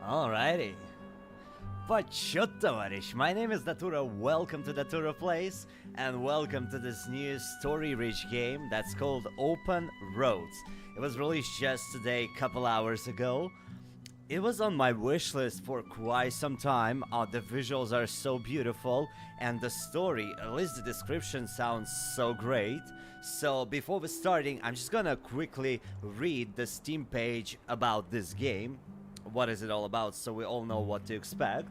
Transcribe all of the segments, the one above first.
Alrighty. Почет, товарищ. My name is Datura. Welcome to Datura Place, and welcome to this new story-rich game that's called Open Roads. It was released just today, couple hours ago. It was on my wish list for quite some time. The visuals are so beautiful, and the story, at least the description, sounds so great. So before we starting, I'm just gonna quickly read the Steam page about this game. What is it all about, so we all know what to expect.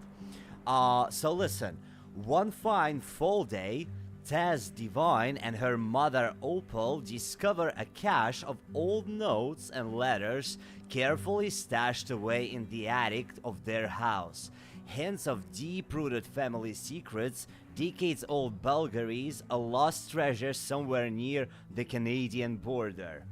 So listen, one fine fall day, Tess Devine and her mother Opal discover a cache of old notes and letters carefully stashed away in the attic of their house. Hints of deep-rooted family secrets, decades-old Bulgaries, a lost treasure somewhere near the Canadian border.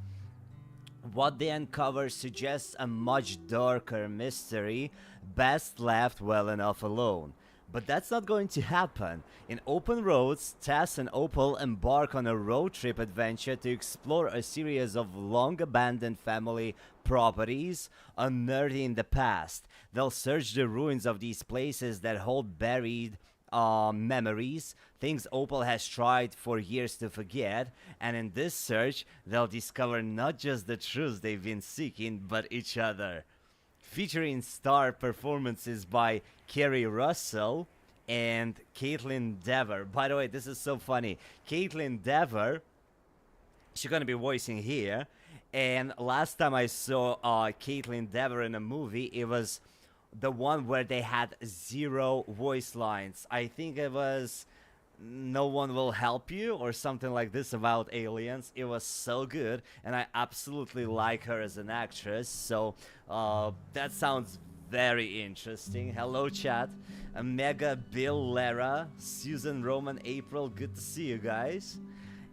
What they uncover suggests a much darker mystery, best left well enough alone. But that's not going to happen. In Open Roads, Tess and Opal embark on a road trip adventure to explore a series of long-abandoned family properties, unearthing the past. They'll search the ruins of these places that hold buried memories, things Opal has tried for years to forget, and in this search, they'll discover not just the truths they've been seeking, but each other. Featuring star performances by Kerry Russell and Caitlin Dever. By the way, this is so funny. Caitlin Dever, she's gonna be voicing here, and last time I saw Caitlin Dever in a movie, it was the one where they had zero voice lines. I think it was No One Will Help You or something like this about aliens. It was so good, and I absolutely like her as an actress, so that sounds very interesting. Hello chat, Mega, Bill, Lara, Susan, Roman, April, good to see you guys.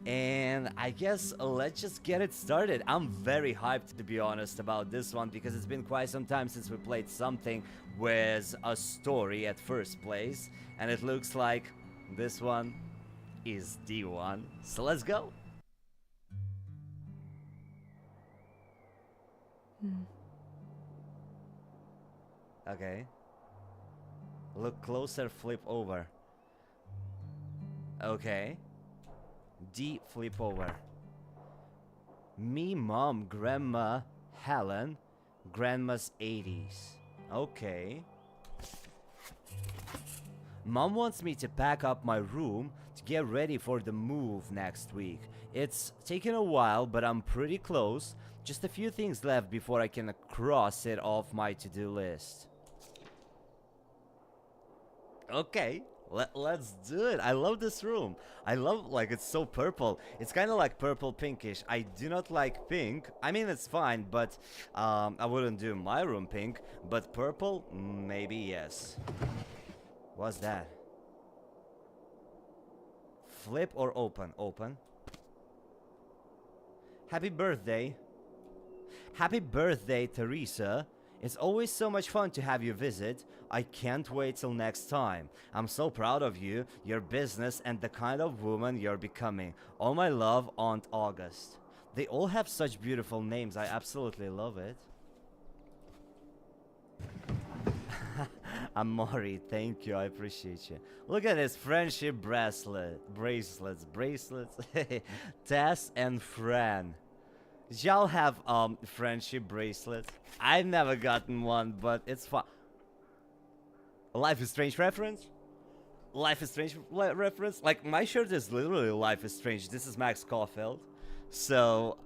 And I guess let's just get it started. I'm very hyped, to be honest, about this one, because it's been quite some time since we played something with a story at first place, and it looks like this one is the one. So let's go. Okay. Look closer, flip over. Okay. D, flip over. Me, mom, grandma, Helen, grandma's 80s. Okay. Mom wants me to pack up my room to get ready for the move next week. It's taken a while, but I'm pretty close. Just a few things left before I can cross it off my to-do list. Okay. Let's do it. I love this room. I love, like, it's so purple. It's kind of like purple pinkish. I do not like pink. I mean, it's fine, but I wouldn't do my room pink. But purple, maybe yes. What's that? Flip or open? Open. Happy birthday. Happy birthday, Teresa. It's always so much fun to have you visit. I can't wait till next time. I'm so proud of you, your business, and the kind of woman you're becoming. All my love, Aunt August. They all have such beautiful names. I absolutely love it. Amori, thank you. I appreciate you. Look at this friendship bracelets. Tess and Fran. Y'all have friendship bracelets. I've never gotten one, but it's fun. Life is Strange reference? Life is Strange reference? Like, my shirt is literally Life is Strange. This is Max Caulfield. So,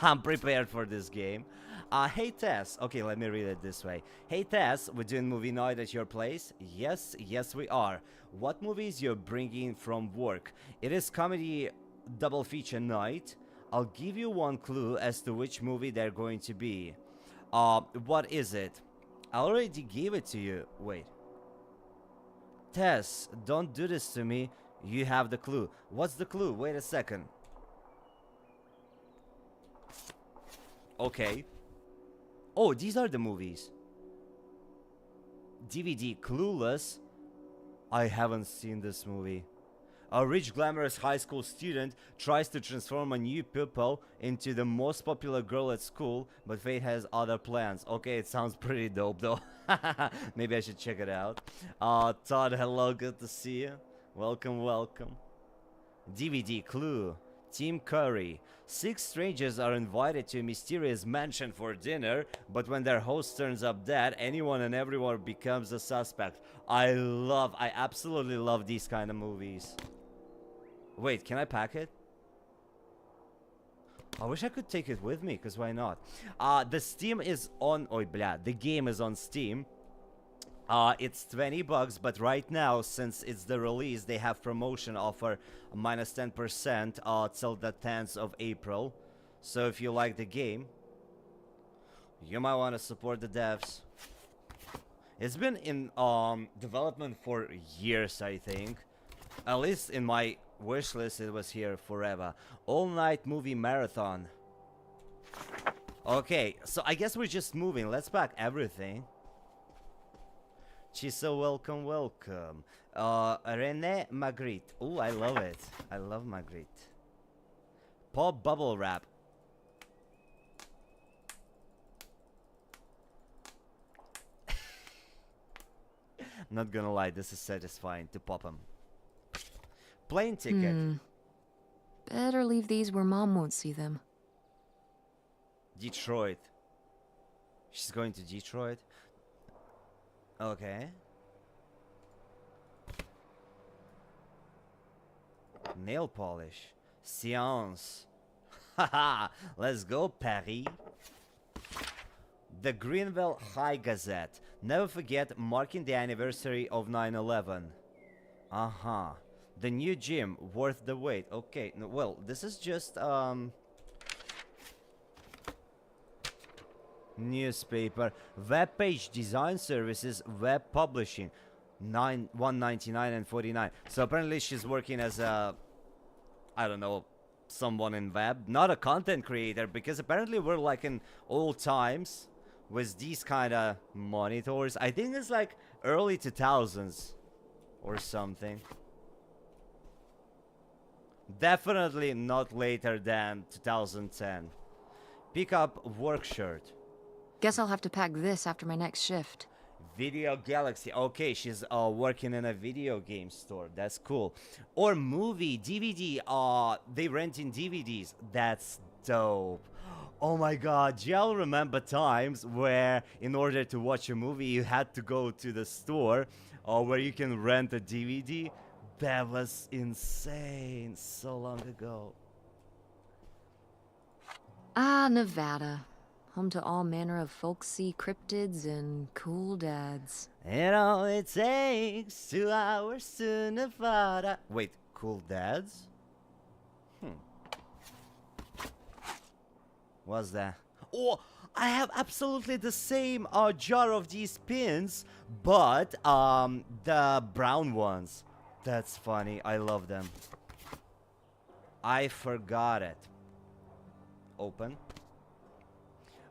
I'm prepared for this game. Hey Tess. Okay, let me read it this way. Hey Tess, we're doing movie night at your place? Yes, we are. What movies you're bringing from work? It is comedy double feature night. I'll give you one clue as to which movie they're going to be. What is it? I already gave it to you. Wait. Tess, don't do this to me. You have the clue. What's the clue? Wait a second. Okay. Oh, these are the movies. DVD Clueless. I haven't seen this movie. A rich, glamorous high school student tries to transform a new pupil into the most popular girl at school, but fate has other plans. Okay, it sounds pretty dope though. Maybe I should check it out. Todd, hello, good to see you. Welcome, welcome. DVD clue. Team Curry. 6 strangers are invited to a mysterious mansion for dinner, but when their host turns up dead, anyone and everyone becomes a suspect. I absolutely love these kind of movies. Wait, can I pack it? I wish I could take it with me, because why not? The Steam is on... Oh, blah. The game is on Steam. It's $20, but right now, since it's the release, they have promotion offer minus 10% till the 10th of April. So if you like the game, you might want to support the devs. It's been in development for years, I think. At least in my wish list, it was here forever. All-night movie marathon. Okay, so I guess we're just moving. Let's pack everything. She's so welcome, welcome. René Magritte. Oh, I love it. I love Magritte. Pop bubble wrap. Not gonna lie, this is satisfying to pop them. Plane ticket. Better leave these where Mom won't see them. Detroit. She's going to Detroit. Okay. Nail polish. Seance. Haha. Let's go, Paris. The Greenville High Gazette. Never forget, marking the anniversary of 9/11. The new gym, worth the wait. Okay, no, well, this is just newspaper. Web page design services, web publishing. 199 and 49. So apparently she's working as a, I don't know, someone in web, not a content creator, because apparently we're like in old times with these kind of monitors. I think it's like early 2000s or something. Definitely not later than 2010. Pick up work shirt. Guess I'll have to pack this after my next shift. Video Galaxy. Okay, she's working in a video game store. That's cool. Or movie, DVD. They rent in DVDs. That's dope. Oh my god, do y'all remember times where in order to watch a movie you had to go to the store where you can rent a DVD? That was insane. So long ago. Ah, Nevada. Home to all manner of folksy cryptids and cool dads. And all it takes 2 hours to Nevada. Wait, cool dads? What's that? Oh, I have absolutely the same jar of these pins, but the brown ones. That's funny. I love them. I forgot it. Open.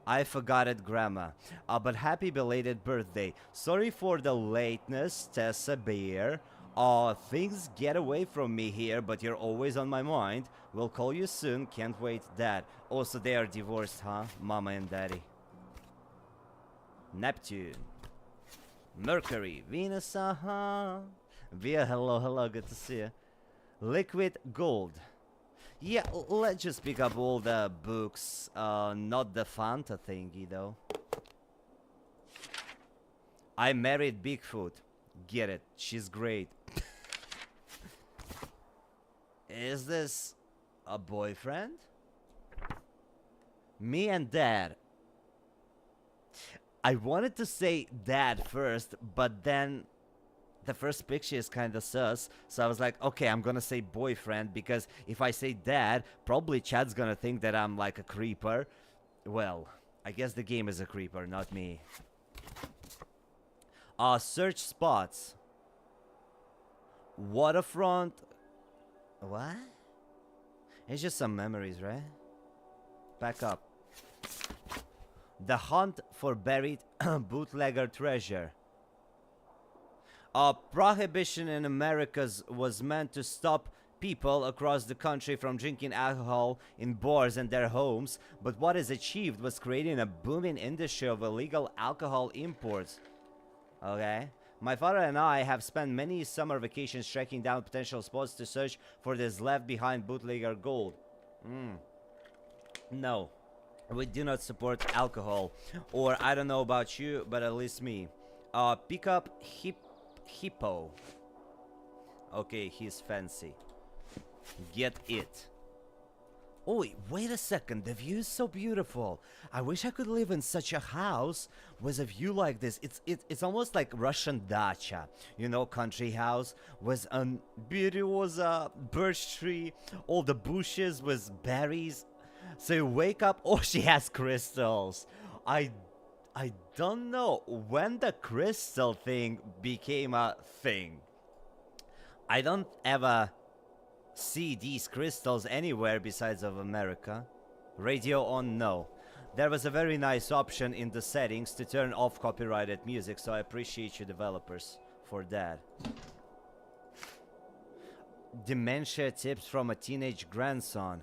I forgot it, Grandma. But happy belated birthday. Sorry for the lateness, Tessa Bear. Things get away from me here, but you're always on my mind. We'll call you soon. Can't wait, Dad. Also, they are divorced, huh? Mama and Daddy. Neptune. Mercury. Venus, Via, hello, hello. Good to see you. Liquid gold. Yeah, let's just pick up all the books, not the Fanta thingy, though. I married Bigfoot. Get it. She's great. Is this a boyfriend? Me and Dad. I wanted to say Dad first, but then the first picture is kind of sus, so I was like, okay, I'm gonna say boyfriend, because if I say Dad, probably Chad's gonna think that I'm like a creeper. Well, I guess the game is a creeper, not me. Search spots. Waterfront. What? It's just some memories, right? Back up. The hunt for buried bootlegger treasure. Prohibition in Americas was meant to stop people across the country from drinking alcohol in bars and their homes, but what is achieved was creating a booming industry of illegal alcohol imports. Okay. My father and I have spent many summer vacations tracking down potential spots to search for this left behind bootlegger gold. No, we do not support alcohol. Or I don't know about you, but at least me. Pick up Hippo. Okay, he's fancy. Get it. Oh, wait a second. The view is so beautiful. I wish I could live in such a house with a view like this. It's almost like Russian dacha. You know, country house with a beautiful birch tree, all the bushes with berries. So you wake up. Oh, she has crystals. I don't know when the crystal thing became a thing. I don't ever see these crystals anywhere besides of America. Radio on, no. There was a very nice option in the settings to turn off copyrighted music, so I appreciate you developers for that. Dementia tips from a teenage grandson.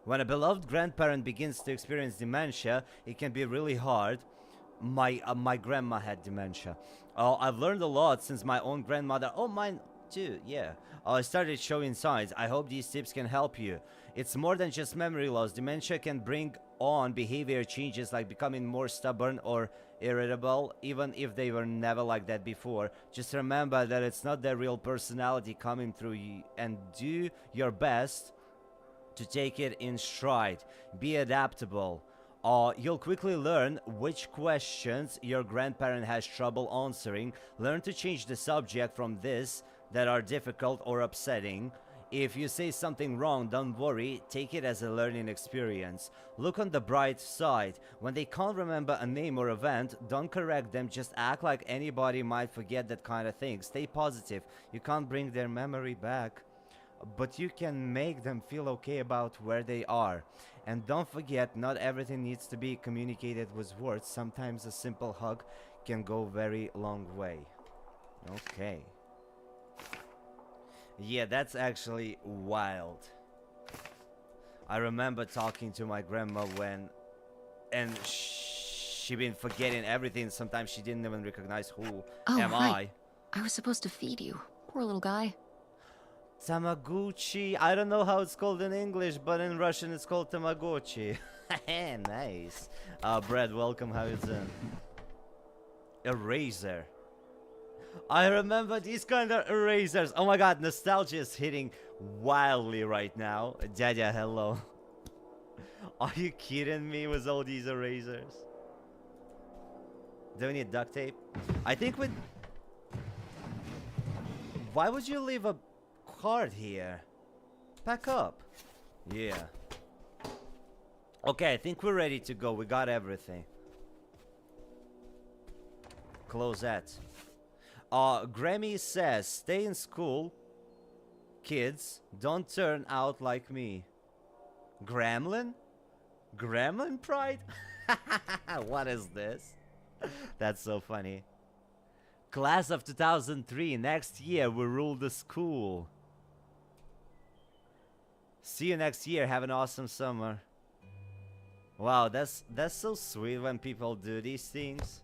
When a beloved grandparent begins to experience dementia, it can be really hard. My grandma had dementia. I've learned a lot since my own grandmother. Oh, mine too, yeah. Started showing signs. I hope these tips can help you. It's more than just memory loss. Dementia can bring on behavior changes like becoming more stubborn or irritable, even if they were never like that before. Just remember that it's not their real personality coming through you, and do your best to take it in stride. Be adaptable. You'll quickly learn which questions your grandparent has trouble answering. Learn to change the subject from this that are difficult or upsetting. If you say something wrong, don't worry, take it as a learning experience. Look on the bright side. When they can't remember a name or event, don't correct them, just act like anybody might forget that kind of thing. Stay positive. You can't bring their memory back, but you can make them feel okay about where they are. And don't forget, not everything needs to be communicated with words. Sometimes a simple hug can go very long way. Okay. Yeah, that's actually wild. I remember talking to my grandma and she been forgetting everything. Sometimes she didn't even recognize who am right. I was supposed to feed you. Poor little guy. Tamagotchi. I don't know how it's called in English, but in Russian it's called Tamagotchi. Nice. Brad, welcome. How you doing? Eraser. I remember these kind of erasers. Oh my god, nostalgia is hitting wildly right now. Dada, hello. Are you kidding me with all these erasers? Do we need duct tape? I think we... Why would you leave a card here? Pack up. Yeah. Okay, I think we're ready to go. We got everything. Close that. Grammy says, stay in school. Kids, don't turn out like me. Gremlin? Gremlin pride? What is this? That's so funny. Class of 2003, next year we rule the school. See you next year, have an awesome summer. Wow, that's so sweet when people do these things.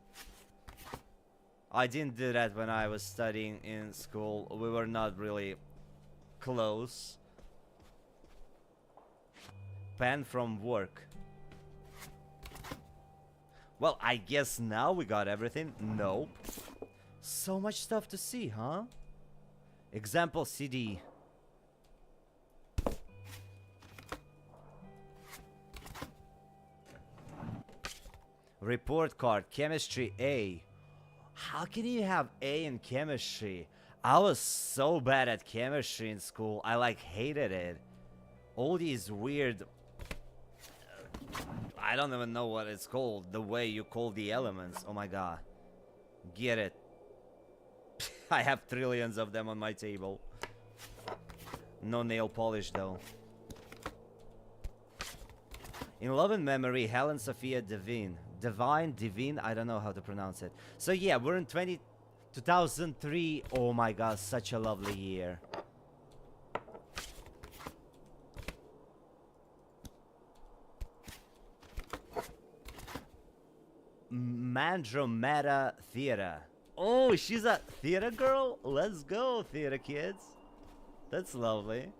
I didn't do that when I was studying in school. We were not really close. Pen from work. Well, I guess now we got everything. Nope. So much stuff to see, huh? Example CD. Report card. Chemistry A. How can you have A in chemistry? I was so bad at chemistry in school. I like hated it. All these weird... I don't even know what it's called. The way you call the elements. Oh my god. Get it. I have trillions of them on my table. No nail polish though. In Love and Memory, Helen Sophia Devine. Devine, I don't know how to pronounce it. So yeah, we're in 2003. Oh my god, such a lovely year. Mandromeda Theater. Oh, she's a theater girl? Let's go, theater kids. That's lovely.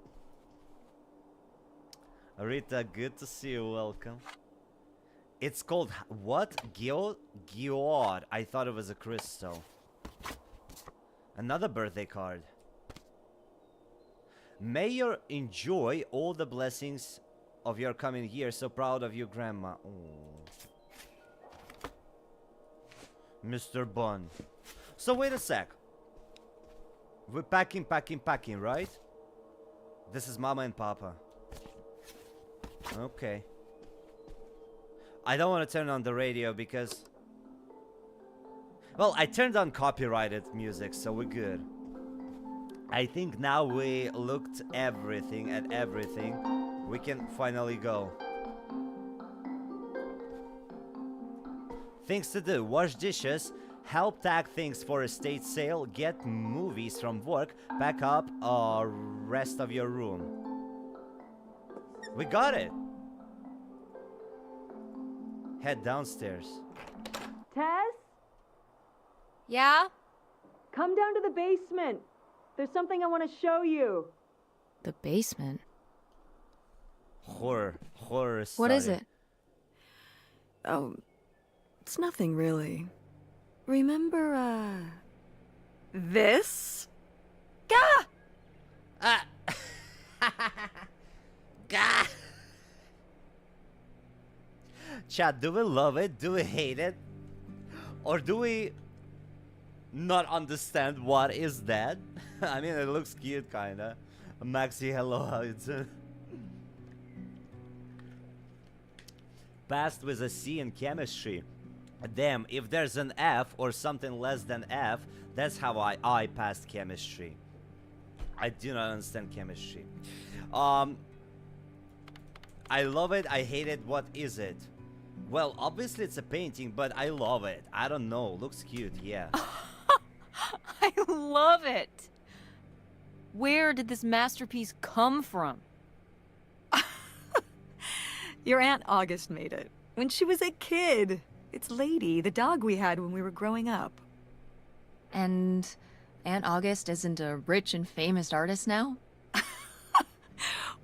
Rita, good to see you. Welcome. It's called what? Geod. I thought it was a crystal. Another birthday card. May you enjoy all the blessings of your coming year. So proud of you, Grandma. Oh. Mr. Bun. So wait a sec. We're packing, right? This is Mama and Papa. Okay. I don't want to turn on the radio because... Well, I turned on copyrighted music, so we're good. I think now we looked at everything. We can finally go. Things to do. Wash dishes. Help tag things for estate sale. Get movies from work. Pack up rest of your room. We got it. Head downstairs. Tess? Yeah? Come down to the basement. There's something I want to show you. The basement? Horror What is study. it? Oh, it's nothing really. Remember, this? Gah! Gah! Chat, do we love it? Do we hate it? Or do we not understand what is that? I mean, it looks cute, kinda. Maxi, hello, how you doing? Passed with a C in chemistry. Damn, if there's an F or something less than F, that's how I passed chemistry. I do not understand chemistry. I love it, I hate it, what is it? Well, obviously it's a painting, but I love it. I don't know, looks cute, yeah. I love it! Where did this masterpiece come from? Your Aunt August made it. When she was a kid. It's Lady, the dog we had when we were growing up. And Aunt August isn't a rich and famous artist now?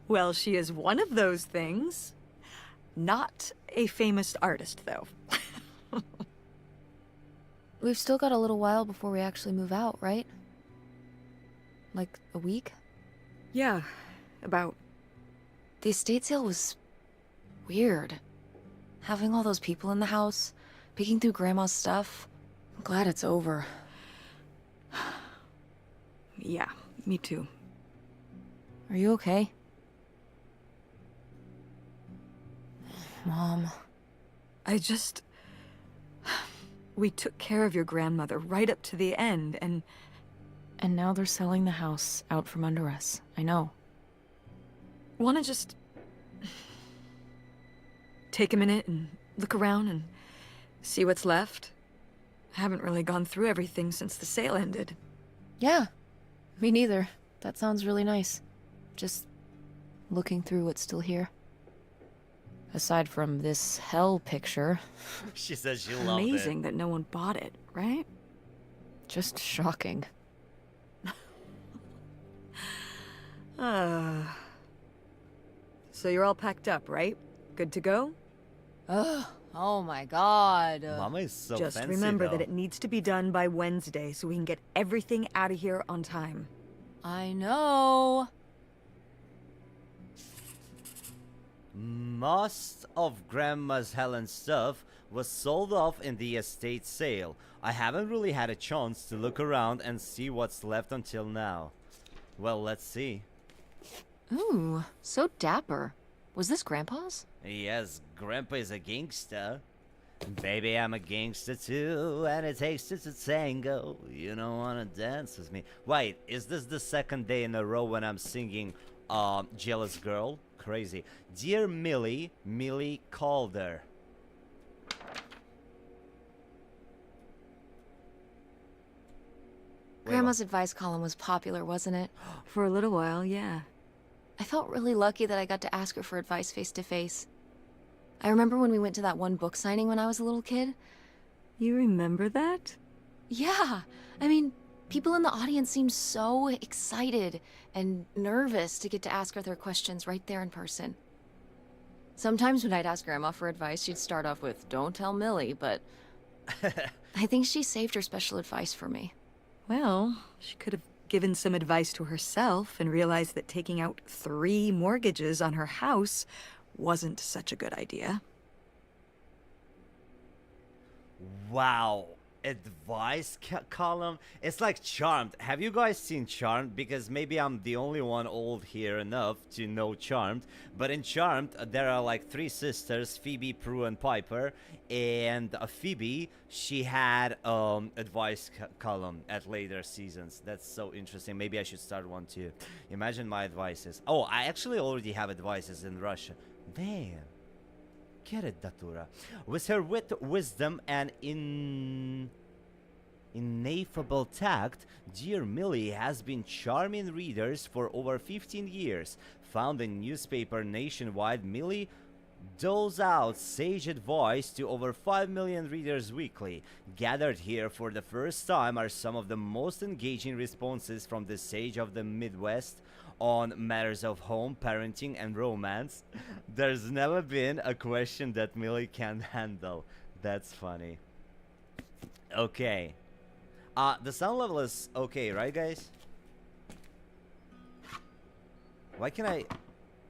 Well, she is one of those things. Not a famous artist, though. We've still got a little while before we actually move out, right? Like a week? Yeah, about. The estate sale was weird. Having all those people in the house, picking through Grandma's stuff. I'm glad it's over. Yeah, me too. Are you okay? Mom. We took care of your grandmother right up to the end, and now they're selling the house out from under us. I know. wanna just take a minute and look around and see what's left? I haven't really gone through everything since the sale ended. Yeah, me neither. That sounds really nice. Just looking through what's still here. Aside from this hell picture. She says she loved Amazing it. that no one bought it, right? Just shocking. So you're all packed up, right? Good to go? Ugh, oh my god. Mama is so Just fancy, remember though. that it needs to be done by Wednesday so we can get everything out of here on time. I know. Most of Grandma's Helen stuff was sold off in the estate sale. I haven't really had a chance to look around and see what's left until now. Well, let's see. Ooh, so dapper. Was this Grandpa's? Yes, Grandpa is a gangster. Baby, I'm a gangster too, and it takes two to tango. You don't wanna dance with me. Wait, is this the second day in a row when I'm singing Jealous Girl? Crazy. Dear Millie, Millie Calder. Grandma's advice column was popular, wasn't it? For a little while, yeah. I felt really lucky that I got to ask her for advice face to face. I remember when we went to that one book signing when I was a little kid. You remember that? Yeah, I mean, people in the audience seemed so excited and nervous to get to ask her their questions right there in person. Sometimes when I'd ask Grandma for advice, she'd start off with, "Don't tell Millie," but I think she saved her special advice for me. Well, she could have given some advice to herself and realized that taking out 3 mortgages on her house wasn't such a good idea. Wow. Advice column. It's like Charmed. Have you guys seen Charmed? Because maybe I'm the only one old here enough to know Charmed. But in Charmed, there are like 3 sisters, Phoebe, Prue, and Piper. And Phoebe, she had advice column at later seasons. That's so interesting. Maybe I should start one too. Imagine my advices. Oh, I actually already have advices in Russia. Damn. Get it, Datura. With her wit, wisdom, and ineffable tact, dear Millie has been charming readers for over 15 years. Found in newspaper nationwide, Millie doles out sage advice to over 5 million readers weekly. Gathered here for the first time are some of the most engaging responses from the sage of the Midwest on matters of home, parenting, and romance. There's never been a question that Millie can't handle. That's funny. Okay. The sound level is okay, right, guys? Why can't I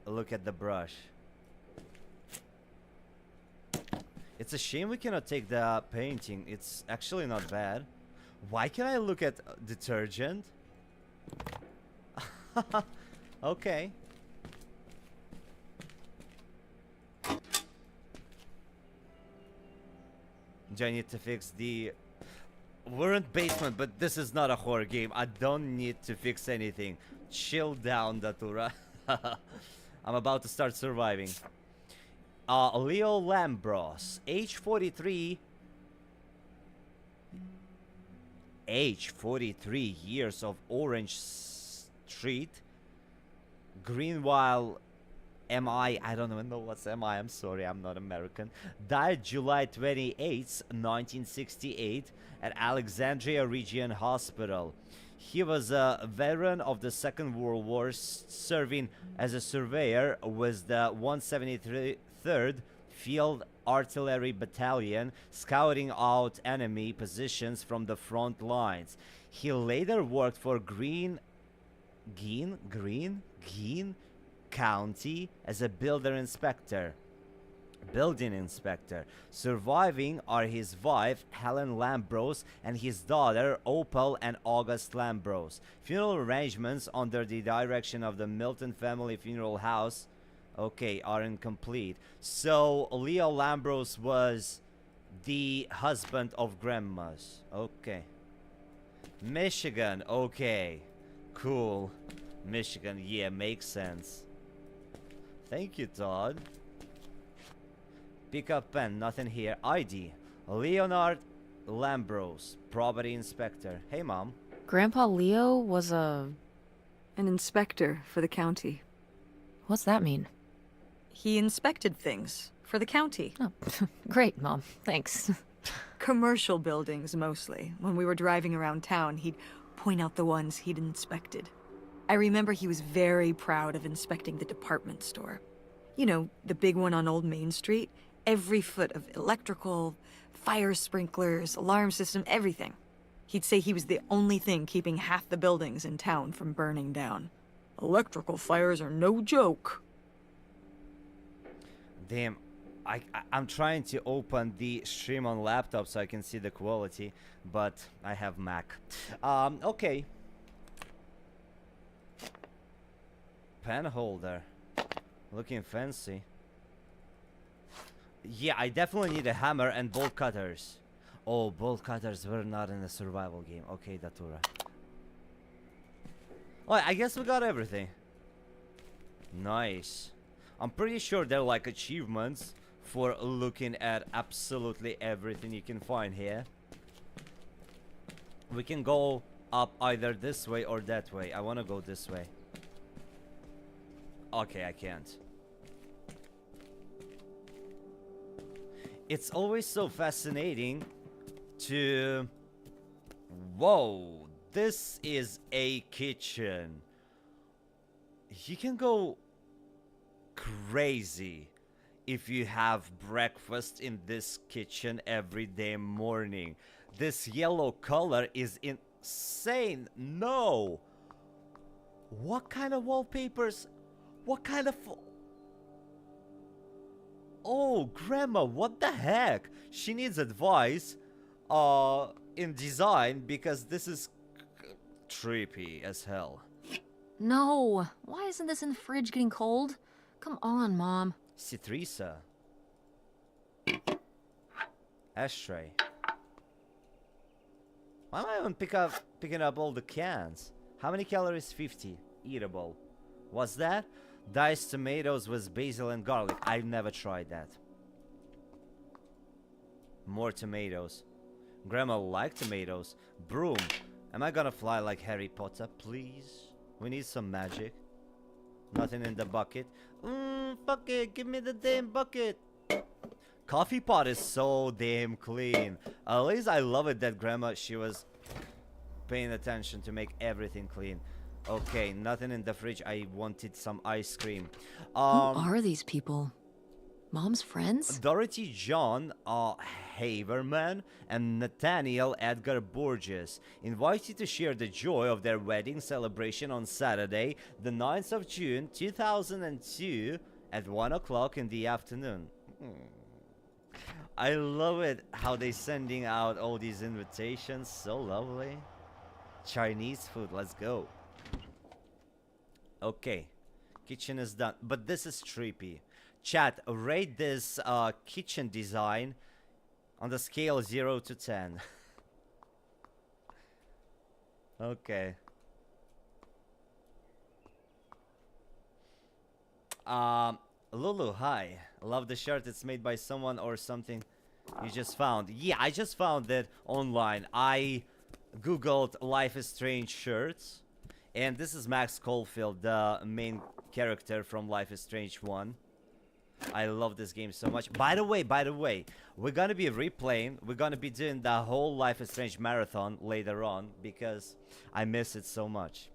look at the brush? It's a shame we cannot take the painting. It's actually not bad. Why can I look at detergent? Okay. Do I need to fix the... We're in basement, but this is not a horror game. I don't need to fix anything. Chill down, Datura. I'm about to start surviving. Leo Lambros, age 43. Age 43 years of Orange Street. Greenwile MI, I don't even know what's MI, I'm sorry, I'm not American. Died July 28th, 1968 at Alexandria Region Hospital. He was a veteran of the Second World War, serving as a surveyor with the 173rd Field Artillery Battalion, scouting out enemy positions from the front lines. He later worked for Greene County as a building inspector. Surviving are his wife Helen Lambros and his daughter Opal and August Lambros. Funeral arrangements under the direction of the Milton Family Funeral House, okay, are incomplete. So Leo Lambros was the husband of Grandma's. Okay. Michigan, okay. Cool. Michigan, yeah, makes sense. Thank you, Todd. Pick up pen, nothing here. ID. Leonard Lambros, property inspector. Hey, Mom. Grandpa Leo was An inspector for the county. What's that mean? He inspected things for the county. Oh, great, Mom. Thanks. Commercial buildings, mostly. When we were driving around town, he'd point out the ones he'd inspected. I remember he was very proud of inspecting the department store. You know, the big one on Old Main Street. Every foot of electrical, fire sprinklers, alarm system, everything. He'd say he was the only thing keeping half the buildings in town from burning down. Electrical fires are no joke. Damn, I'm trying to open the stream on laptop so I can see the quality, but I have Mac. Okay. Pen holder. Looking fancy. Yeah, I definitely need a hammer and bolt cutters. Oh, bolt cutters were not in a survival game. Okay, Datura. Oh, I guess we got everything. Nice. I'm pretty sure they're like achievements for looking at absolutely everything you can find here. We can go up either this way or that way. I want to go this way. Okay, I can't. It's always so fascinating to... Whoa, this is a kitchen. You can go crazy if you have breakfast in this kitchen every day morning. This yellow color is insane. No! What kind of wallpapers? What kind of... Oh, Grandma, what the heck? She needs advice in design because this is trippy as hell. No, why isn't this in the fridge getting cold? Come on, Mom. Citrisa. Ashtray. Why am I even picking up all the cans? How many calories? 50. Eatable. What's that? Diced tomatoes with basil and garlic. I've never tried that. More tomatoes. Grandma liked tomatoes. Broom. Am I gonna fly like Harry Potter, please? We need some magic. Nothing in the bucket. Fuck it. Give me the damn bucket. Coffee pot is so damn clean. At least I love it that Grandma, she was paying attention to make everything clean. Okay, nothing in the fridge. I wanted some ice cream. Who are these people? Mom's friends? Dorothy John Haverman and Nathaniel Edgar Burgess invite you to share the joy of their wedding celebration on Saturday, the 9th of June, 2002 at 1 o'clock in the afternoon. I love it how they sending out all these invitations. So lovely. Chinese food, let's go. Okay, kitchen is done, but this is trippy. Chat, rate this kitchen design on the scale 0 to 10. Okay. Lulu, hi. Love the shirt. It's made by someone or something you just found. Yeah, I just found it online. I googled Life is Strange shirts. And this is Max Caulfield, the main character from Life is Strange 1. I love this game so much. By the way, we're gonna be replaying. We're gonna be doing the whole Life is Strange marathon later on because I miss it so much.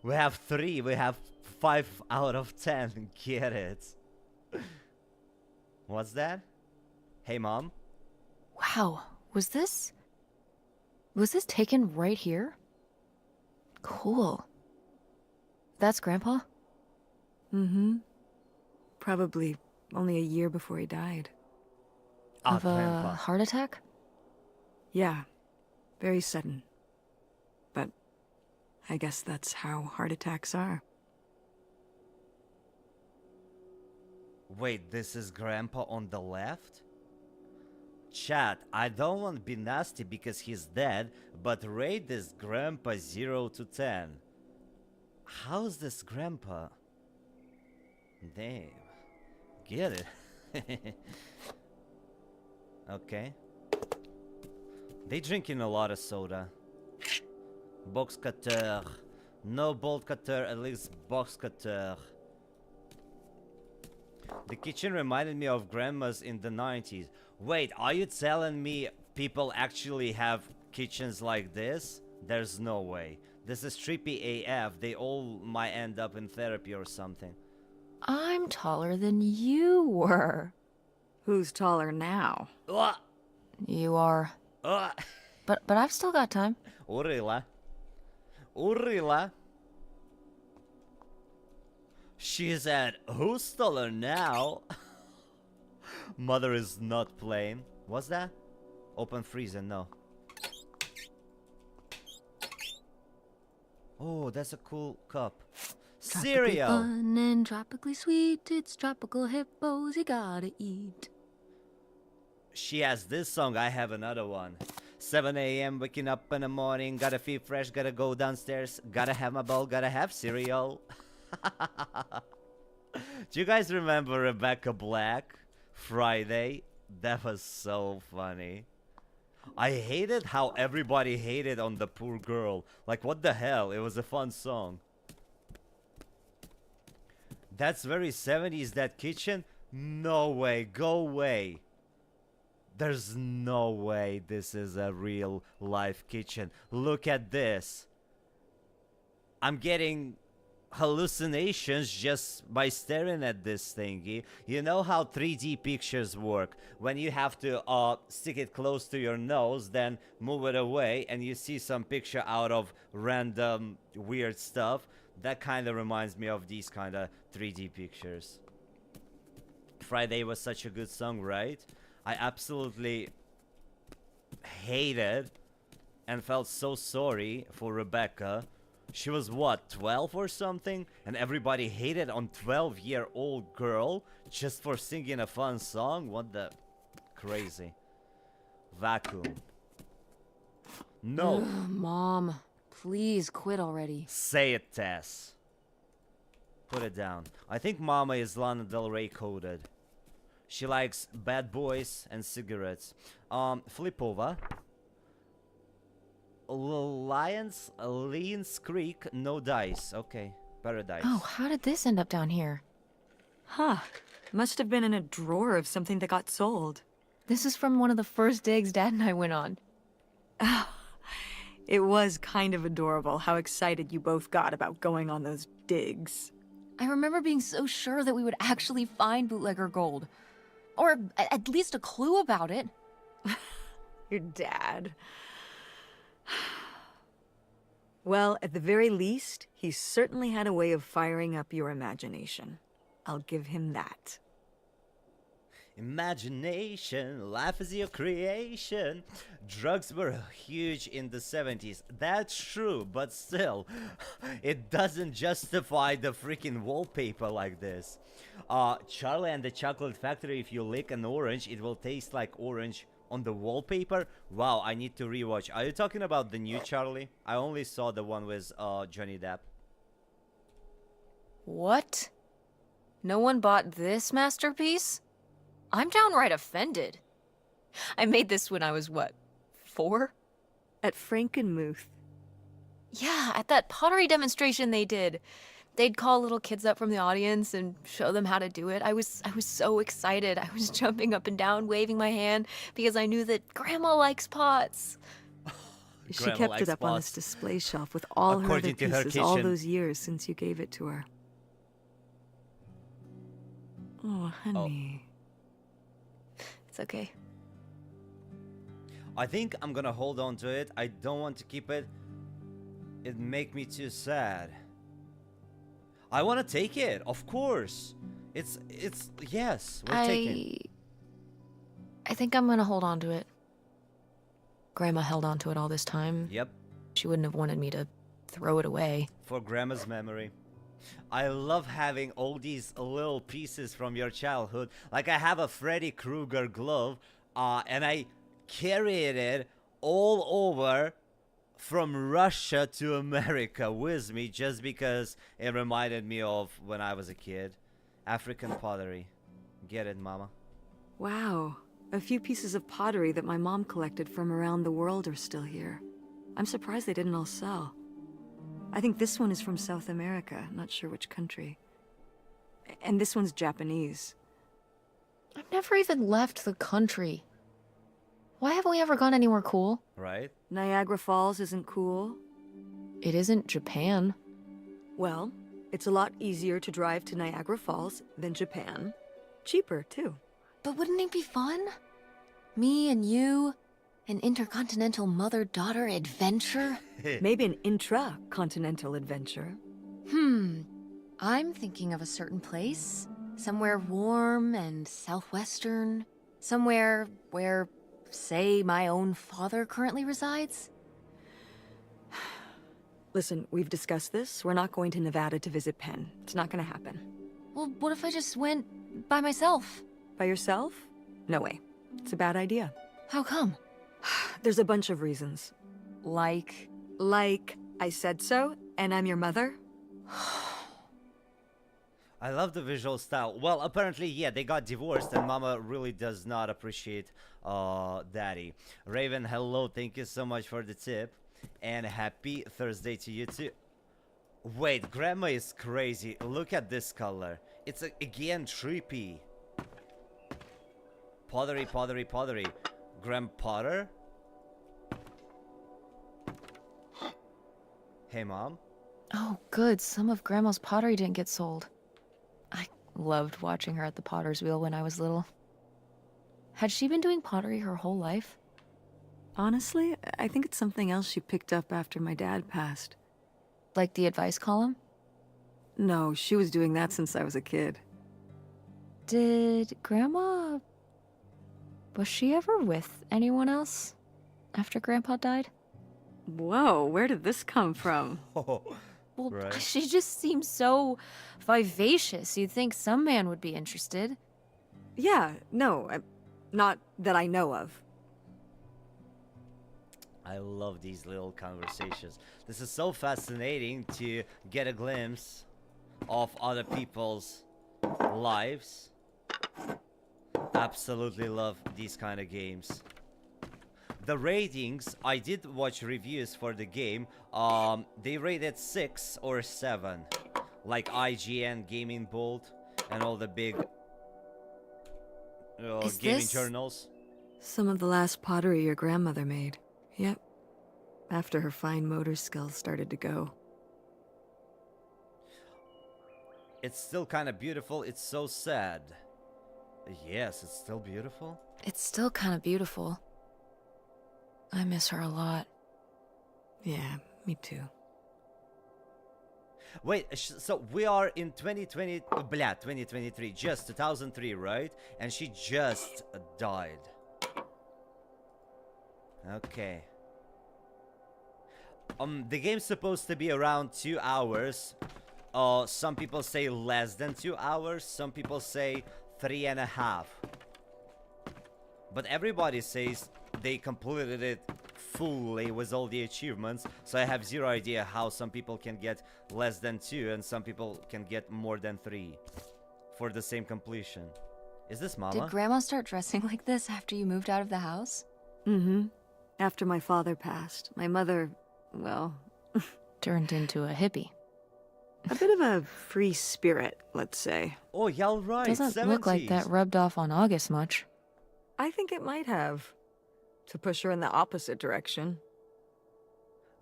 We have 3. We have 5 out of 10. Get it? What's that? Hey, Mom. Wow, was this taken right here? Cool. That's Grandpa? Mm-hmm. Probably only a year before he died. Of a Grandpa. heart attack? Yeah, very sudden. But I guess that's how heart attacks are. Wait, this is Grandpa on the left? Chat, I don't want to be nasty because he's dead, but rate this Grandpa 0 to 10. How's this Grandpa? Damn. Get it? Okay. They drinking a lot of soda. Box cutter. No bolt cutter, at least box cutter. The kitchen reminded me of grandma's in the 90s. Wait, are you telling me people actually have kitchens like this? There's no way. This is trippy AF. They all might end up in therapy or something. I'm taller than you were. Who's taller now? You are. But I've still got time. Urila. Urila. She said, who's taller now? Mother is not playing. What's that? Open freezer, no. Oh, that's a cool cup. Cereal! Fun and tropically sweet. It's tropical hippos you gotta eat. She has this song, I have another one. 7 a.m. waking up in the morning, gotta feel fresh, gotta go downstairs, gotta have my bowl, gotta have cereal. Do you guys remember Rebecca Black? Friday? That was so funny. I hated how everybody hated on the poor girl. Like, what the hell? It was a fun song. That's very 70s, that kitchen? No way, go away. There's no way this is a real life kitchen. Look at this. I'm getting hallucinations just by staring at this thingy. You know how 3D pictures work? When you have to stick it close to your nose, then move it away, and you see some picture out of random weird stuff. That kind of reminds me of these kind of 3D pictures. Friday was such a good song, right? I absolutely hated and felt so sorry for Rebecca. She was what, 12 or something? And everybody hated on 12-year-old girl just for singing a fun song? What the... Crazy. Vacuum. No. Ugh, Mom, please quit already. Say it, Tess. Put it down. I think Mama is Lana Del Rey coded. She likes bad boys and cigarettes. Flip over. Leans Creek, no dice. Okay, paradise. Oh, how did this end up down here? Huh. Must have been in a drawer of something that got sold. This is from one of the first digs Dad and I went on. It was kind of adorable how excited you both got about going on those digs. I remember being so sure that we would actually find bootlegger gold. Or at least a clue about it. Your dad. Well, at the very least, he certainly had a way of firing up your imagination. I'll give him that. Imagination, life is your creation. Drugs were huge in the 70s. That's true, but still, it doesn't justify the freaking wallpaper like this. Charlie and the Chocolate Factory, if you lick an orange, it will taste like orange on the wallpaper. Wow, I need to rewatch. Are you talking about the new Charlie? I only saw the one with Johnny Depp. What? No one bought this masterpiece? I'm downright offended. I made this when I was, what, 4? At Frankenmuth. Yeah, at that pottery demonstration they did. They'd call little kids up from the audience and show them how to do it. I was so excited. I was jumping up and down, waving my hand, because I knew that Grandma likes pots. She kept it up on this display shelf with all her other pieces all those years since you gave it to her. Oh, honey. It's okay. I think I'm gonna hold on to it. I don't want to keep it. It'd make me too sad. I want to take it, of course. It's yes, we're taking. I think I'm gonna hold on to it. Grandma held on to it all this time. Yep. She wouldn't have wanted me to throw it away. For Grandma's memory. I love having all these little pieces from your childhood. Like I have a Freddy Krueger glove, and I carried it all over from Russia to America with me just because it reminded me of when I was a kid. African pottery. Get it, Mama? Wow. A few pieces of pottery that my mom collected from around the world are still here. I'm surprised they didn't all sell. I think this one is from South America, not sure which country. And this one's Japanese. I've never even left the country. Why haven't we ever gone anywhere cool? Right? Niagara Falls isn't cool. It isn't Japan. Well, it's a lot easier to drive to Niagara Falls than Japan. Cheaper, too. But wouldn't it be fun? Me and you, an intercontinental mother-daughter adventure? Maybe an intra-continental adventure. I'm thinking of a certain place. Somewhere warm and southwestern. Somewhere where, say, my own father currently resides. Listen, we've discussed this. We're not going to Nevada to visit Penn. It's not gonna happen. Well, what if I just went by myself? By yourself? No way. It's a bad idea. How come? There's a bunch of reasons. Like Like, I said so, and I'm your mother? I love the visual style. Well, apparently, yeah, they got divorced, and Mama really does not appreciate Daddy. Raven, hello, thank you so much for the tip, and happy Thursday to you too. Wait, Grandma is crazy. Look at this color. It's again trippy. Pottery, pottery, pottery. Graham Potter? Hey, Mom. Oh, good. Some of Grandma's pottery didn't get sold. I loved watching her at the potter's wheel when I was little. Had she been doing pottery her whole life? Honestly, I think it's something else she picked up after my dad passed. Like the advice column? No, she was doing that since I was a kid. Did Grandma... Was she ever with anyone else after Grandpa died? Whoa, where did this come from? Oh, Well, right. she just seems so vivacious. You'd think some man would be interested. Yeah, no, not that I know of. I love these little conversations. This is so fascinating to get a glimpse of other people's lives. Absolutely love these kind of games. The ratings, I did watch reviews for the game. They rated 6 or 7, like IGN, Gaming Bolt, and all the big Is gaming this- journals. Some of the last pottery your grandmother made. Yep. After her fine motor skills started to go. It's still kind of beautiful. It's so sad. Yes, it's still beautiful. It's still kind of beautiful. I miss her a lot. Yeah, me too. Wait, so we are in 2020, 2023, just 2003, right? And she just died. Okay. The game's supposed to be around 2 hours. Some people say less than 2 hours. Some people say 3.5. But everybody says they completed it fully with all the achievements. So I have zero idea how some people can get less than 2 and some people can get more than 3 for the same completion. Is this Mama? Did Grandma start dressing like this after you moved out of the house? Mm-hmm. After my father passed, my mother, well, Turned into a hippie. a bit of a free spirit, let's say. Oh, y'all right. Doesn't look like that 70s. rubbed off on August much. I think it might have. To push her in the opposite direction.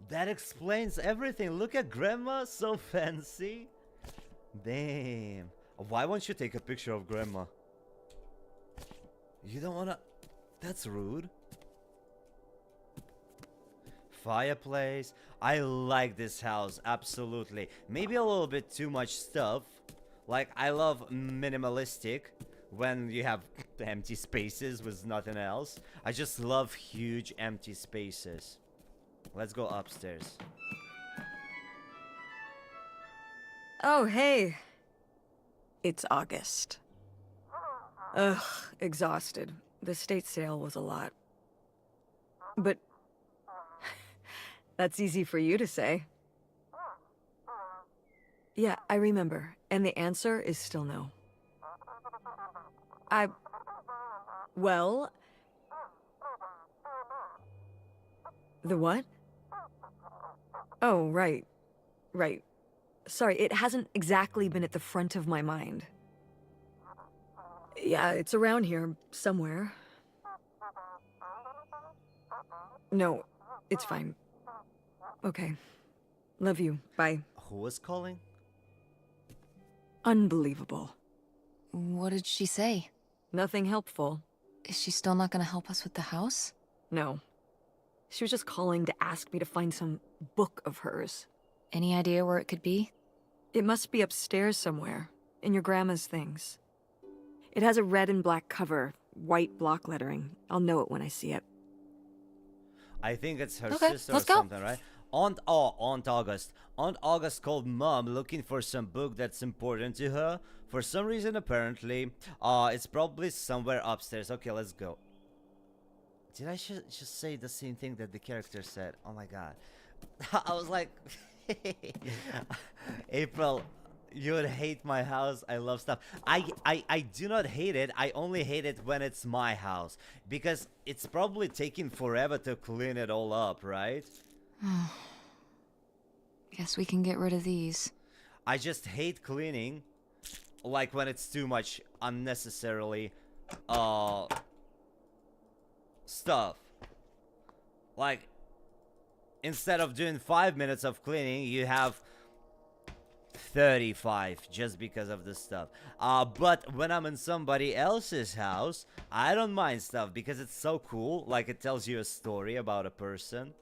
That explains everything. Look at Grandma, so fancy. Damn. Why won't you take a picture of Grandma? You don't wanna... That's rude. Fireplace. I like this house, absolutely. Maybe a little bit too much stuff. Like, I love minimalistic when you have empty spaces with nothing else. I just love huge empty spaces. Let's go upstairs. Oh, hey. It's August. Ugh, exhausted. The state sale was a lot. But that's easy for you to say. Yeah, I remember. And the answer is still no. Well... The what? Oh, right. Right. Sorry, it hasn't exactly been at the front of my mind. Yeah, it's around here, somewhere. No, it's fine. Okay. Love you. Bye. Who was calling? Unbelievable. What did she say? Nothing helpful. Is she still not gonna help us with the house? No. She was just calling to ask me to find some book of hers. Any idea where it could be? It must be upstairs somewhere, in your grandma's things. It has a red and black cover, white block lettering. I'll know it when I see it. I think it's her Okay, sister let's or go. something, right? Aunt August. Aunt August called Mom looking for some book that's important to her. For some reason, apparently. It's probably somewhere upstairs. Okay, let's go. Did I just say the same thing that the character said? Oh my god. I was like... April, You would hate my house. I love stuff. I do not hate it. I only hate it when it's my house. Because it's probably taking forever to clean it all up, right? Guess we can get rid of these. I just hate cleaning. Like when it's too much unnecessarily stuff. Like instead of doing 5 minutes of cleaning, you have 35 just because of this stuff. But when I'm in somebody else's house, I don't mind stuff because it's so cool. Like it tells you a story about a person,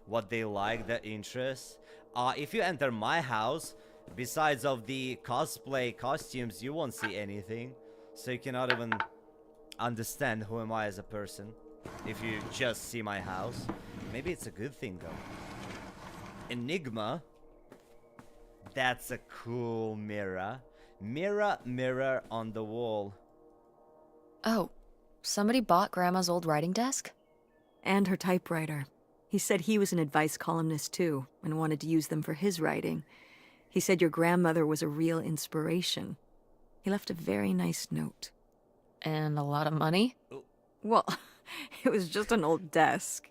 what they like, their interests. If you enter my house, besides of the cosplay costumes, you won't see anything. So you cannot even understand who am I as a person if you just see my house. Maybe it's a good thing though. Enigma. That's a cool mirror. Mirror, mirror on the wall. Oh, somebody bought Grandma's old writing desk? And her typewriter. He said he was an advice columnist too, and wanted to use them for his writing. He said your grandmother was a real inspiration. He left a very nice note. And a lot of money? Well, it was just an old desk.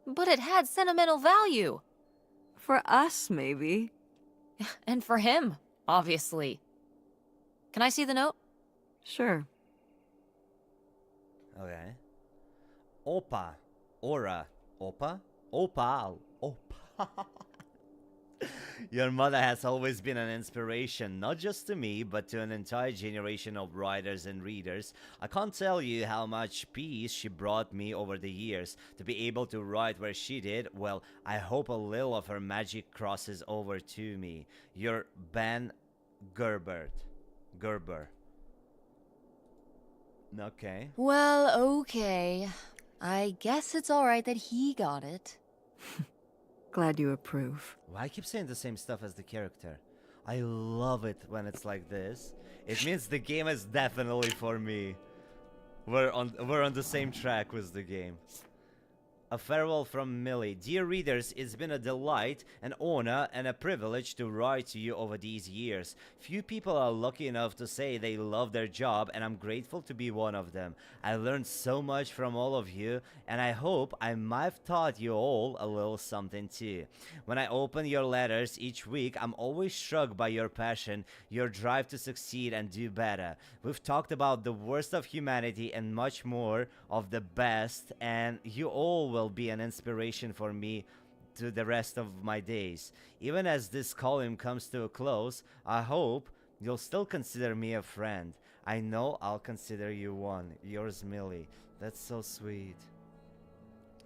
But it had sentimental value. For us, maybe. And for him, obviously. Can I see the note? Sure. Okay. Opa. Aura. Opa? Opal. Opa. Your mother has always been an inspiration, not just to me, but to an entire generation of writers and readers. I can't tell you how much peace she brought me over the years. To be able to write where she did, well, I hope a little of her magic crosses over to me. Your Ben Gerber. Okay. Well, okay. I guess it's alright that he got it. Glad you approve. Why I keep saying the same stuff as the character? I love it when it's like this. It means the game is definitely for me. We're on the same track with the game. A farewell from Millie. Dear readers, it's been a delight, an honor, and a privilege to write to you over these years. Few people are lucky enough to say they love their job, and I'm grateful to be one of them. I learned so much from all of you, and I hope I might have taught you all a little something too. When I open your letters each week, I'm always struck by your passion, your drive to succeed and do better. We've talked about the worst of humanity and much more of the best, and you all will be an inspiration for me to the rest of my days. Even as this column comes to a close, I hope you'll still consider me a friend. I know I'll consider you one. Yours, Millie. That's so sweet.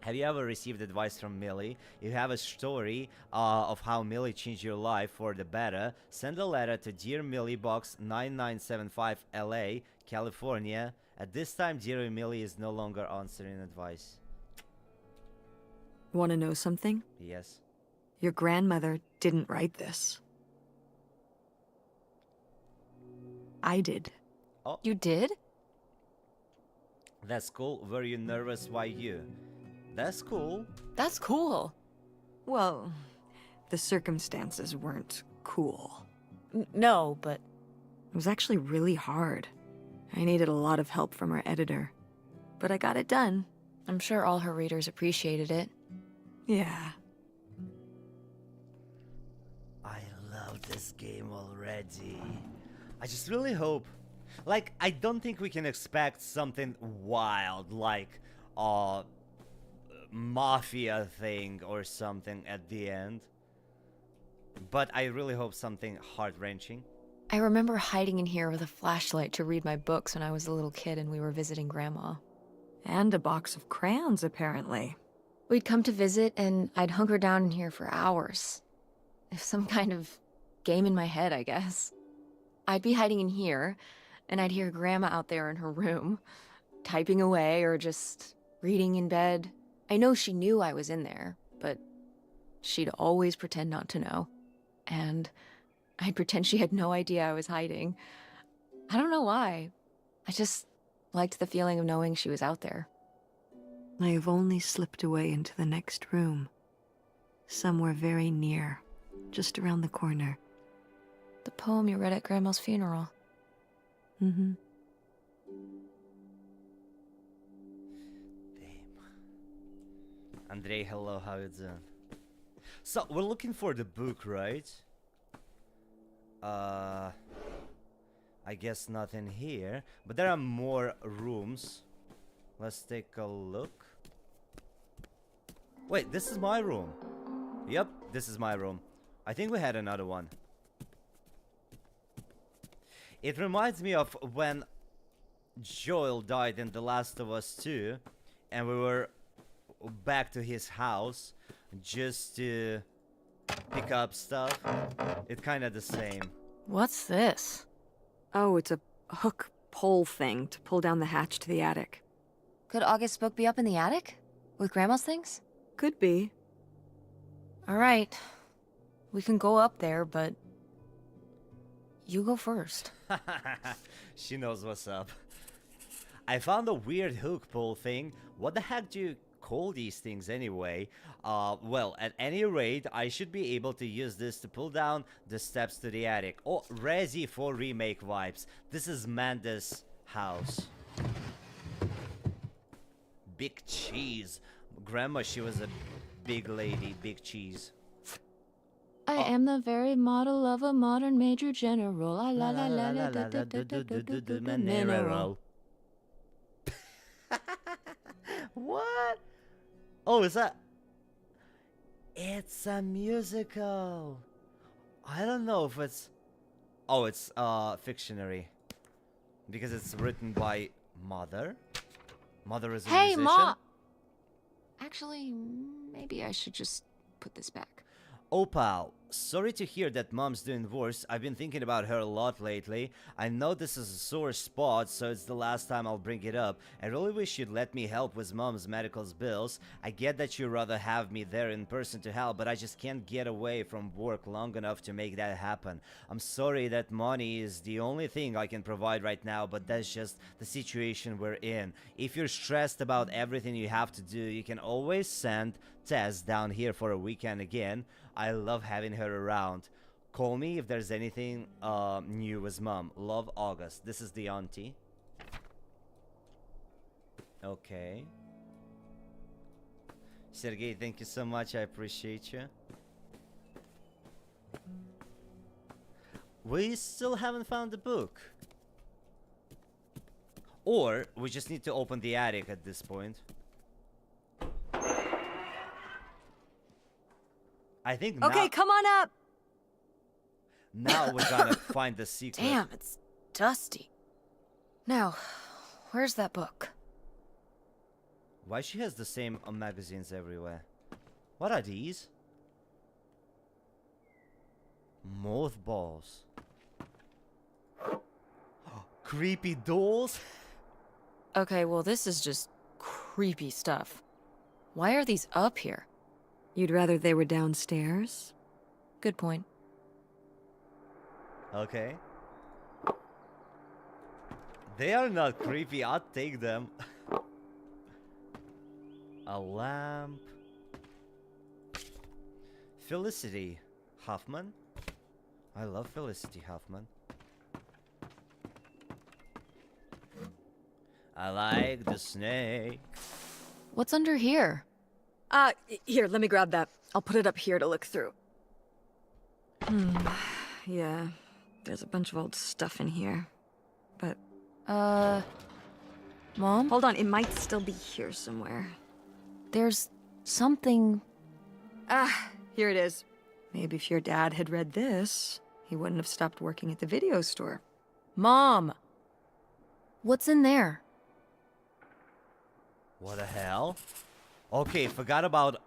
Have you ever received advice from Millie? If you have a story of how Millie changed your life for the better, send a letter to Dear Millie, Box 9975 LA, California. At this time, Dear Millie is no longer answering advice. Want to know something? Yes. Your grandmother didn't write this. I did. Oh, You did? that's cool. Were you nervous? Why you? That's cool. That's cool. Well, the circumstances weren't cool. No, but It was actually really hard. I needed a lot of help from our editor. But I got it done. I'm sure all her readers appreciated it. Yeah. I love this game already. I just really hope. Like, I don't think we can expect something wild, like a mafia thing or something at the end. But I really hope something heart-wrenching. I remember hiding in here with a flashlight to read my books when I was a little kid and we were visiting Grandma. And a box of crayons, apparently. We'd come to visit and I'd hunker down in here for hours. Some kind of game in my head, I guess. I'd be hiding in here, and I'd hear Grandma out there in her room, typing away or just reading in bed. I know she knew I was in there, but she'd always pretend not to know. And I'd pretend she had no idea I was hiding. I don't know why. I just liked the feeling of knowing she was out there. I have only slipped away into the next room. Somewhere very near, just around the corner. The poem you read at Grandma's funeral. Mm-hmm. Andrei, hello, how you doing? So, we're looking for the book, right? I guess nothing here, but there are more rooms. Let's take a look. Wait, this is my room. Yep, this is my room. I think we had another one. It reminds me of when Joel died in The Last of Us 2, and we were back to his house just to pick up stuff. It's kind of the same. What's this? Oh, it's a hook pole thing to pull down the hatch to the attic. Could August's book be up in the attic? With Grandma's things? Could be. Alright. We can go up there, but... you go first. She knows what's up. I found a weird hook pull thing. What the heck do you call these things anyway? Well, at any rate, I should be able to use this to pull down the steps to the attic. Oh, Resi 4 remake vibes. This is Manda's house. Big cheese. Grandma, she was a big lady, big cheese. I am the very model of a modern major general. La la la la la da da da da da da da mineral. What? Oh, is that? It's a musical. I don't know if it's. Oh, it's fictionary, because it's written by Mother. Mother is a Hey, musician. Ma! Actually, maybe I should just put this back. Oh, pal, sorry to hear that Mom's doing worse. I've been thinking about her a lot lately. I know this is a sore spot, so it's the last time I'll bring it up. I really wish you'd let me help with Mom's medical bills. I get that you'd rather have me there in person to help, but I just can't get away from work long enough to make that happen. I'm sorry that money is the only thing I can provide right now, but that's just the situation we're in. If you're stressed about everything you have to do, you can always send Tess down here for a weekend again. I love having her around. Call me if there's anything new with Mom. Love, August. This is the auntie. Okay. Sergey, thank you so much. I appreciate you. We still haven't found the book. Or we just need to open the attic at this point. I think Okay, now, come on up! now we're gonna find the secret. Damn, it's dusty. Now, where's that book? Why she has the same magazines everywhere? What are these? Mothballs. Creepy dolls? Okay, well this is just creepy stuff. Why are these up here? You'd rather they were downstairs? Good point. Okay. They are not creepy, I'll take them. A lamp. Felicity Huffman. I love Felicity Huffman. I like the snake. What's under here? Here, let me grab that. I'll put it up here to look through. Yeah, there's a bunch of old stuff in here. But... Mom? hold on, it might still be here somewhere. There's something... Here it is. Maybe if your dad had read this, he wouldn't have stopped working at the video store. Mom! What's in there? What the hell? Okay, forget about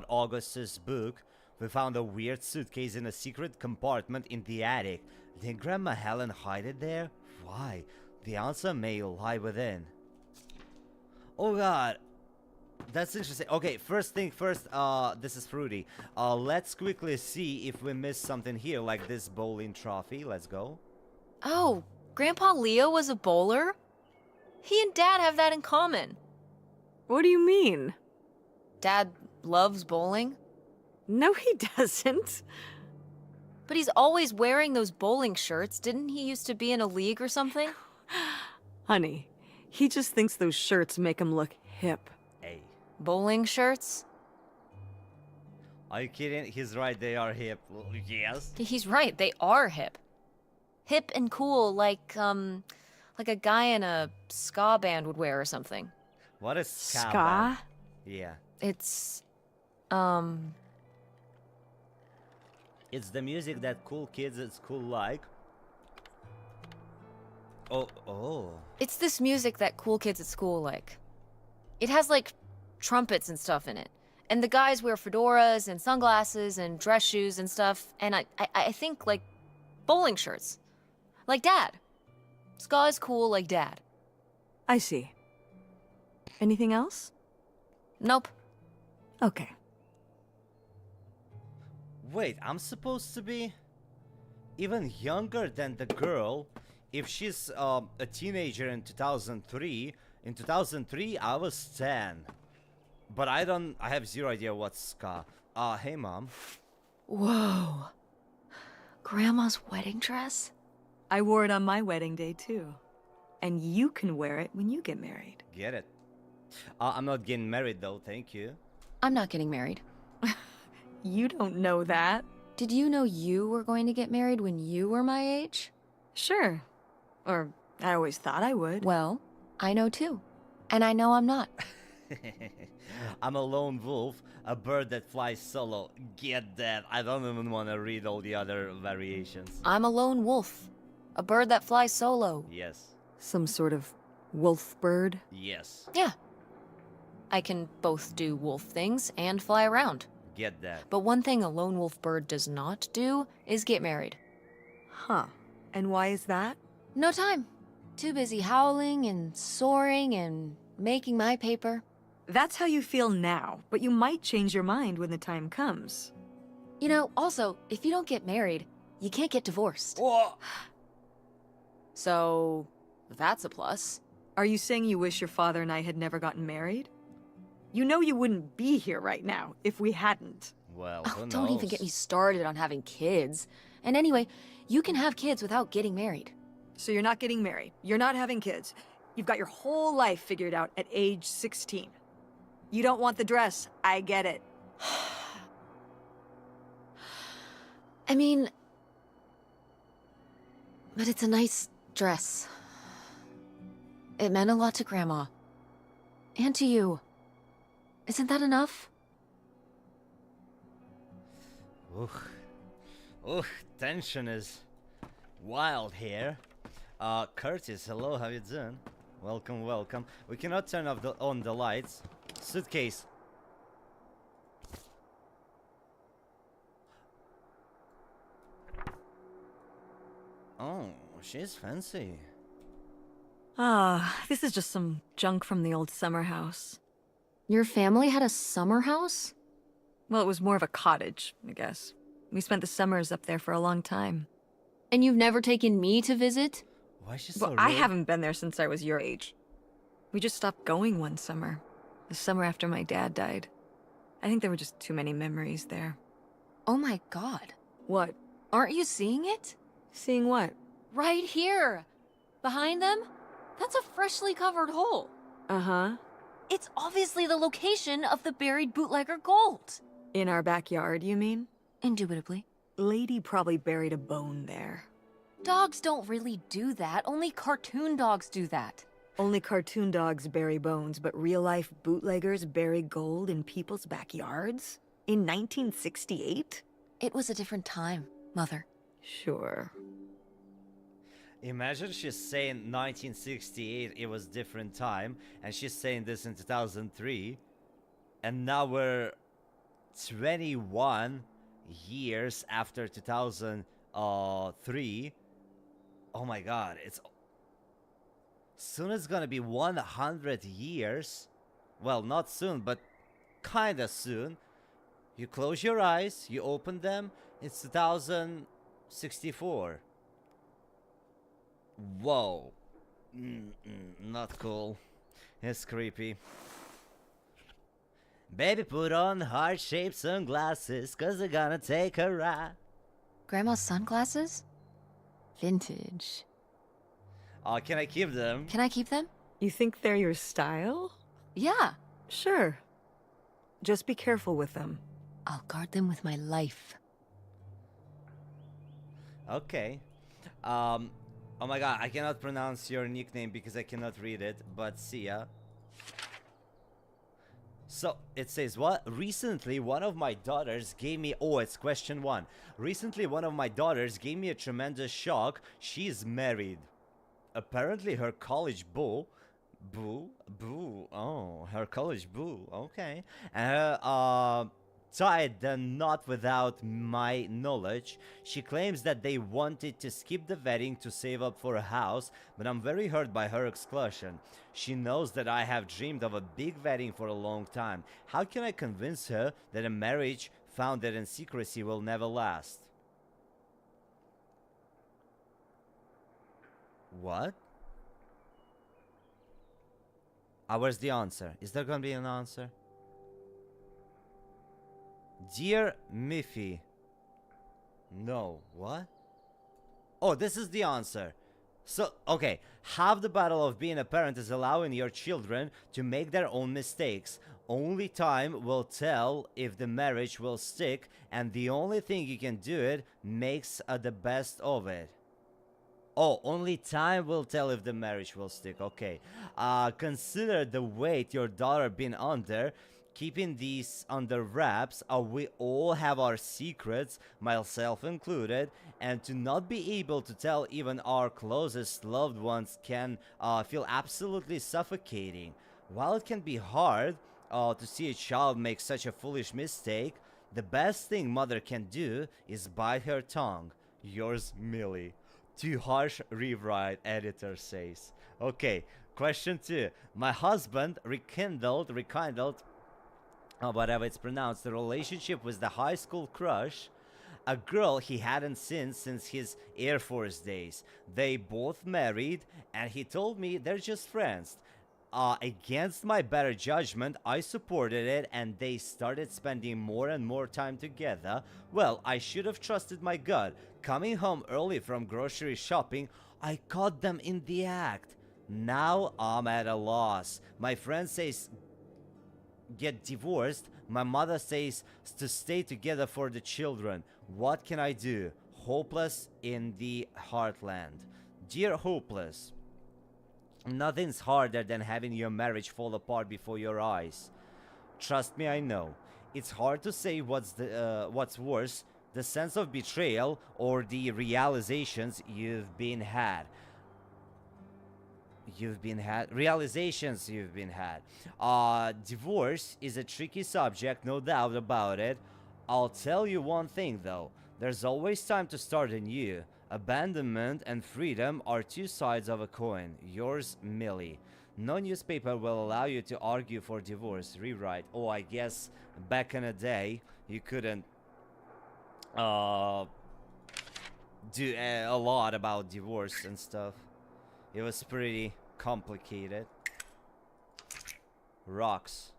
August's book. We found a weird suitcase in a secret compartment in the attic. Did Grandma Helen hide it there? Why? The answer may lie within. Oh god. That's interesting. Okay, first thing first, this is fruity. Let's quickly see if we missed something here, like this bowling trophy. Let's go. Oh, Grandpa Leo was a bowler? He and Dad have that in common. What do you mean? Dad loves bowling? No, he doesn't. But he's always wearing those bowling shirts. Didn't he used to be in a league or something? Honey, he just thinks those shirts make him look hip. Hey. Bowling shirts? Are you kidding? He's right, they are hip. Well, yes. He's right, they are hip. Hip and cool, like a guy in a ska band would wear or something. What is ska? Ska? band? Yeah. It's, It's the music that cool kids at school like. Oh. It's this music that cool kids at school like. It has, like, trumpets and stuff in it. And the guys wear fedoras and sunglasses and dress shoes and stuff. And I think, like, bowling shirts. Like Dad. Ska is cool like Dad. I see. Anything else? Nope. Okay. Wait, I'm supposed to be even younger than the girl. If she's a teenager in 2003, in 2003 I was 10. But I have zero idea what's ska. Hey mom. Whoa. Grandma's wedding dress? I wore it on my wedding day, too. And you can wear it when you get married. Get it. I'm not getting married though, thank you. I'm not getting married. You don't know that. Did you know you were going to get married when you were my age? Sure. Or I always thought I would. Well, I know too. And I know I'm not. I'm a lone wolf, a bird that flies solo. Get that. I don't even want to read all the other variations. I'm a lone wolf. A bird that flies solo. Yes. Some sort of wolf bird. Yes. Yeah. I can both do wolf things and fly around. Get that. But one thing a lone wolf bird does not do is get married. Huh. And why is that? No time. Too busy howling and soaring and making my paper. That's how you feel now, but you might change your mind when the time comes. You know, also, if you don't get married, you can't get divorced. Whoa. So, that's a plus. Are you saying you wish your father and I had never gotten married? You know you wouldn't be here right now if we hadn't. Well, Oh, who don't even knows? get me started on having kids. And anyway, you can have kids without getting married. So you're not getting married. You're not having kids. You've got your whole life figured out at age 16. You don't want the dress. I get it. I mean... But it's a nice dress. It meant a lot to Grandma. And to you. Isn't that enough? Tension is wild here. Curtis, hello, how you doing? Welcome. We cannot turn off on the lights. Suitcase. Oh, she's fancy. This is just some junk from the old summer house. Your family had a summer house? Well, it was more of a cottage, I guess. We spent the summers up there for a long time. And you've never taken me to visit? Why is she so Well, I rude? haven't been there since I was your age. We just stopped going one summer. The summer after my dad died. I think there were just too many memories there. Oh my god. What? Aren't you seeing it? Seeing what? Right here! Behind them? That's a freshly covered hole. Uh-huh. It's obviously the location of the buried bootlegger gold. In our backyard, you mean? Indubitably. Lady probably buried a bone there. Dogs don't really do that. Only cartoon dogs do that. Only cartoon dogs bury bones, but real-life bootleggers bury gold in people's backyards? In 1968? It was a different time, Mother. Sure. Imagine she's saying 1968, it was different time, and she's saying this in 2003, and now we're 21 years after 2003. Oh my god, soon it's gonna be 100 years. Well, not soon, but kinda soon. You close your eyes, you open them, it's 2064. Whoa. Not cool. It's creepy. Baby, put on heart-shaped sunglasses, 'cause we're gonna take a ride. Grandma's sunglasses? Vintage. Can I keep them? Can I keep them? You think they're your style? Yeah. Sure. Just be careful with them. I'll guard them with my life. Okay. Oh my god, I cannot pronounce your nickname because I cannot read it, but see ya. So, it says, what? Recently, one of my daughters gave me... Oh, it's question 1. Recently, one of my daughters gave me a tremendous shock. She's married. Apparently, her college beau... Oh, her college beau. Okay. And her, tied the knot without my knowledge. She claims that they wanted to skip the wedding to save up for a house, but I'm very hurt by her exclusion. She knows that I have dreamed of a big wedding for a long time. How can I convince her that a marriage founded in secrecy will never last? What? Where's the answer? Is there gonna be an answer? Dear Miffy. No, what? Oh, this is the answer. So, okay, half the battle of being a parent is allowing your children to make their own mistakes. Only time will tell if the marriage will stick, and the only thing you can do it makes the best of it. Oh, only time will tell if the marriage will stick. Okay. Consider the weight your daughter been under. Keeping these under wraps, we all have our secrets, myself included, and to not be able to tell even our closest loved ones can feel absolutely suffocating. While it can be hard to see a child make such a foolish mistake, the best thing mother can do is bite her tongue. Yours, Millie. Too harsh rewrite, editor says. Okay, question 2. My husband rekindled, whatever it's pronounced, the relationship with the high school crush, a girl he hadn't seen since his Air Force days. They both married, and he told me they're just friends. Against my better judgment, I supported it, and they started spending more and more time together. Well, I should have trusted my gut. Coming home early from grocery shopping, I caught them in the act. Now I'm at a loss. My friend says get divorced. My mother says to stay together for the children. What can I do? Hopeless in the heartland. Dear Hopeless, nothing's harder than having your marriage fall apart before your eyes. Trust me, I know. It's hard to say what's worse, the sense of betrayal or the realizations you've been had. Realizations you've been had. Divorce is a tricky subject, no doubt about it. I'll tell you one thing though. There's always time to start anew. Abandonment and freedom are two sides of a coin. Yours, Millie. No newspaper will allow you to argue for divorce. Rewrite. Oh, I guess back in the day you couldn't do a lot about divorce and stuff. It was pretty complicated. Rocks.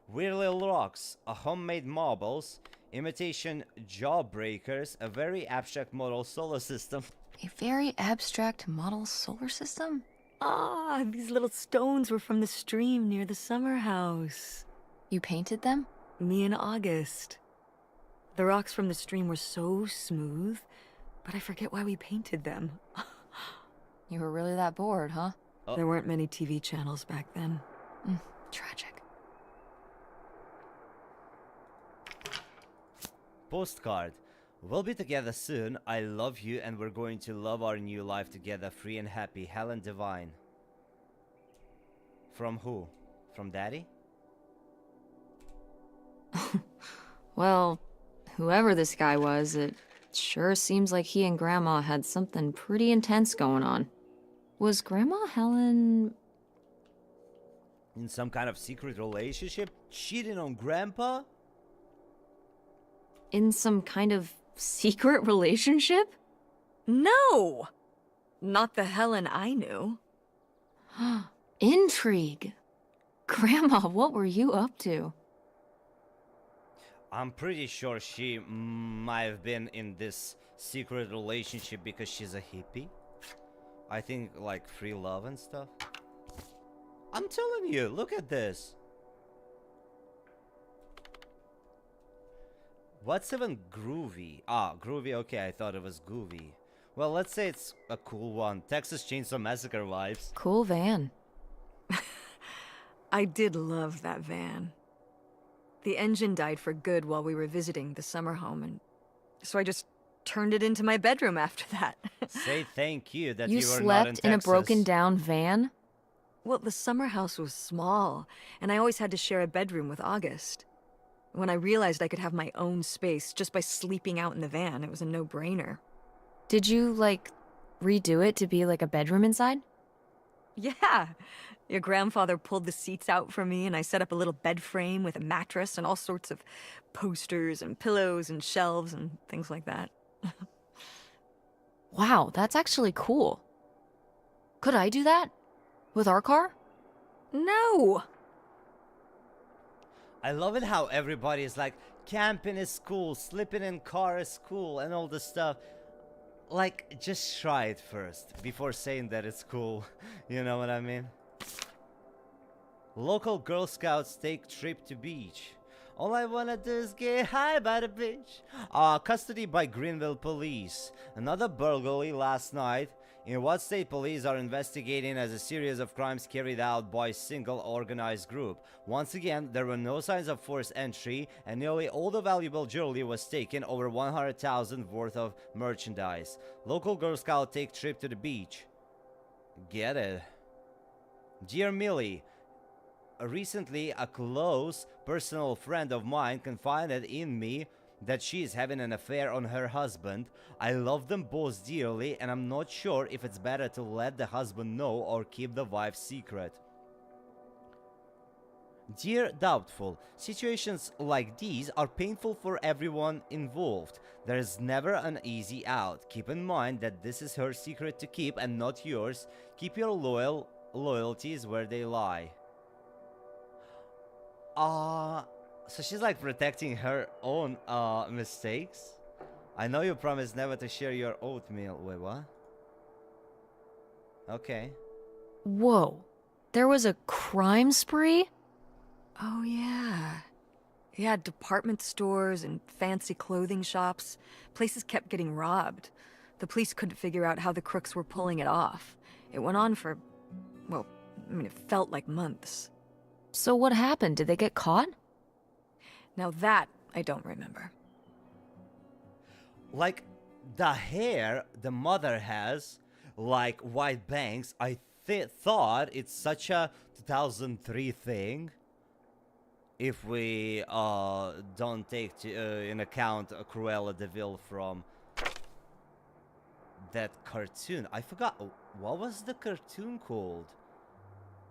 Weird little rocks, a homemade marbles, imitation jawbreakers, a very abstract model solar system. A very abstract model solar system? Ah, these little stones were from the stream near the summer house. You painted them? Me and August. The rocks from the stream were so smooth, but I forget why we painted them. You were really that bored, huh? Oh. There weren't many TV channels back then. Tragic. Postcard. We'll be together soon. I love you and we're going to love our new life together, free and happy. Helen Devine. From who? From Daddy? Well, whoever this guy was, it sure seems like he and Grandma had something pretty intense going on. Was Grandma Helen... In some kind of secret relationship? Cheating on Grandpa? in some kind of secret relationship? No! Not the Helen I knew. Intrigue. Grandma, what were you up to? I'm pretty sure she might have been in this secret relationship because she's a hippie. I think like free love and stuff. I'm telling you, look at this. What's even groovy? Ah, groovy, okay, I thought it was goovy. Well, let's say it's a cool one. Texas Chainsaw Massacre vibes. Cool van. I did love that van. The engine died for good while we were visiting the summer home, and so I just turned it into my bedroom after that. Say thank you that You you were not slept in in a Texas. broken down van? Well, the summer house was small, and I always had to share a bedroom with August. When I realized I could have my own space just by sleeping out in the van, it was a no-brainer. Did you, like, redo it to be like a bedroom inside? Yeah. Your grandfather pulled the seats out for me, and I set up a little bed frame with a mattress and all sorts of posters and pillows and shelves and things like that. Wow, that's actually cool. Could I do that? With our car? No! I love it how everybody is like, camping is cool, sleeping in car is cool, and all this stuff. Like, just try it first, before saying that it's cool. You know what I mean? Local Girl Scouts take trip to beach. All I wanna do is get high by the beach. Custody by Greenville police. Another burglary last night. In what state police are investigating as a series of crimes carried out by a single organized group. Once again, there were no signs of forced entry, and nearly all the valuable jewelry was taken, over 100,000 worth of merchandise. Local Girl Scout take trip to the beach. Get it. Dear Millie, recently a close personal friend of mine confided in me that she is having an affair on her husband. I love them both dearly, and I'm not sure if it's better to let the husband know or keep the wife secret. Dear Doubtful, situations like these are painful for everyone involved. There is never an easy out. Keep in mind that this is her secret to keep and not yours. Keep your loyalties where they lie. So she's like protecting her own mistakes. I know you promised never to share your oatmeal. Wait, what? Okay. Whoa. There was a crime spree? Oh, yeah. Yeah, department stores and fancy clothing shops. Places kept getting robbed. The police couldn't figure out how the crooks were pulling it off. It went on for, well, I mean, it felt like months. So what happened? Did they get caught? Now that, I don't remember. Like, the hair the mother has, like white bangs, I thought it's such a 2003 thing. If we don't take in account Cruella de Vil from that cartoon. I forgot, what was the cartoon called?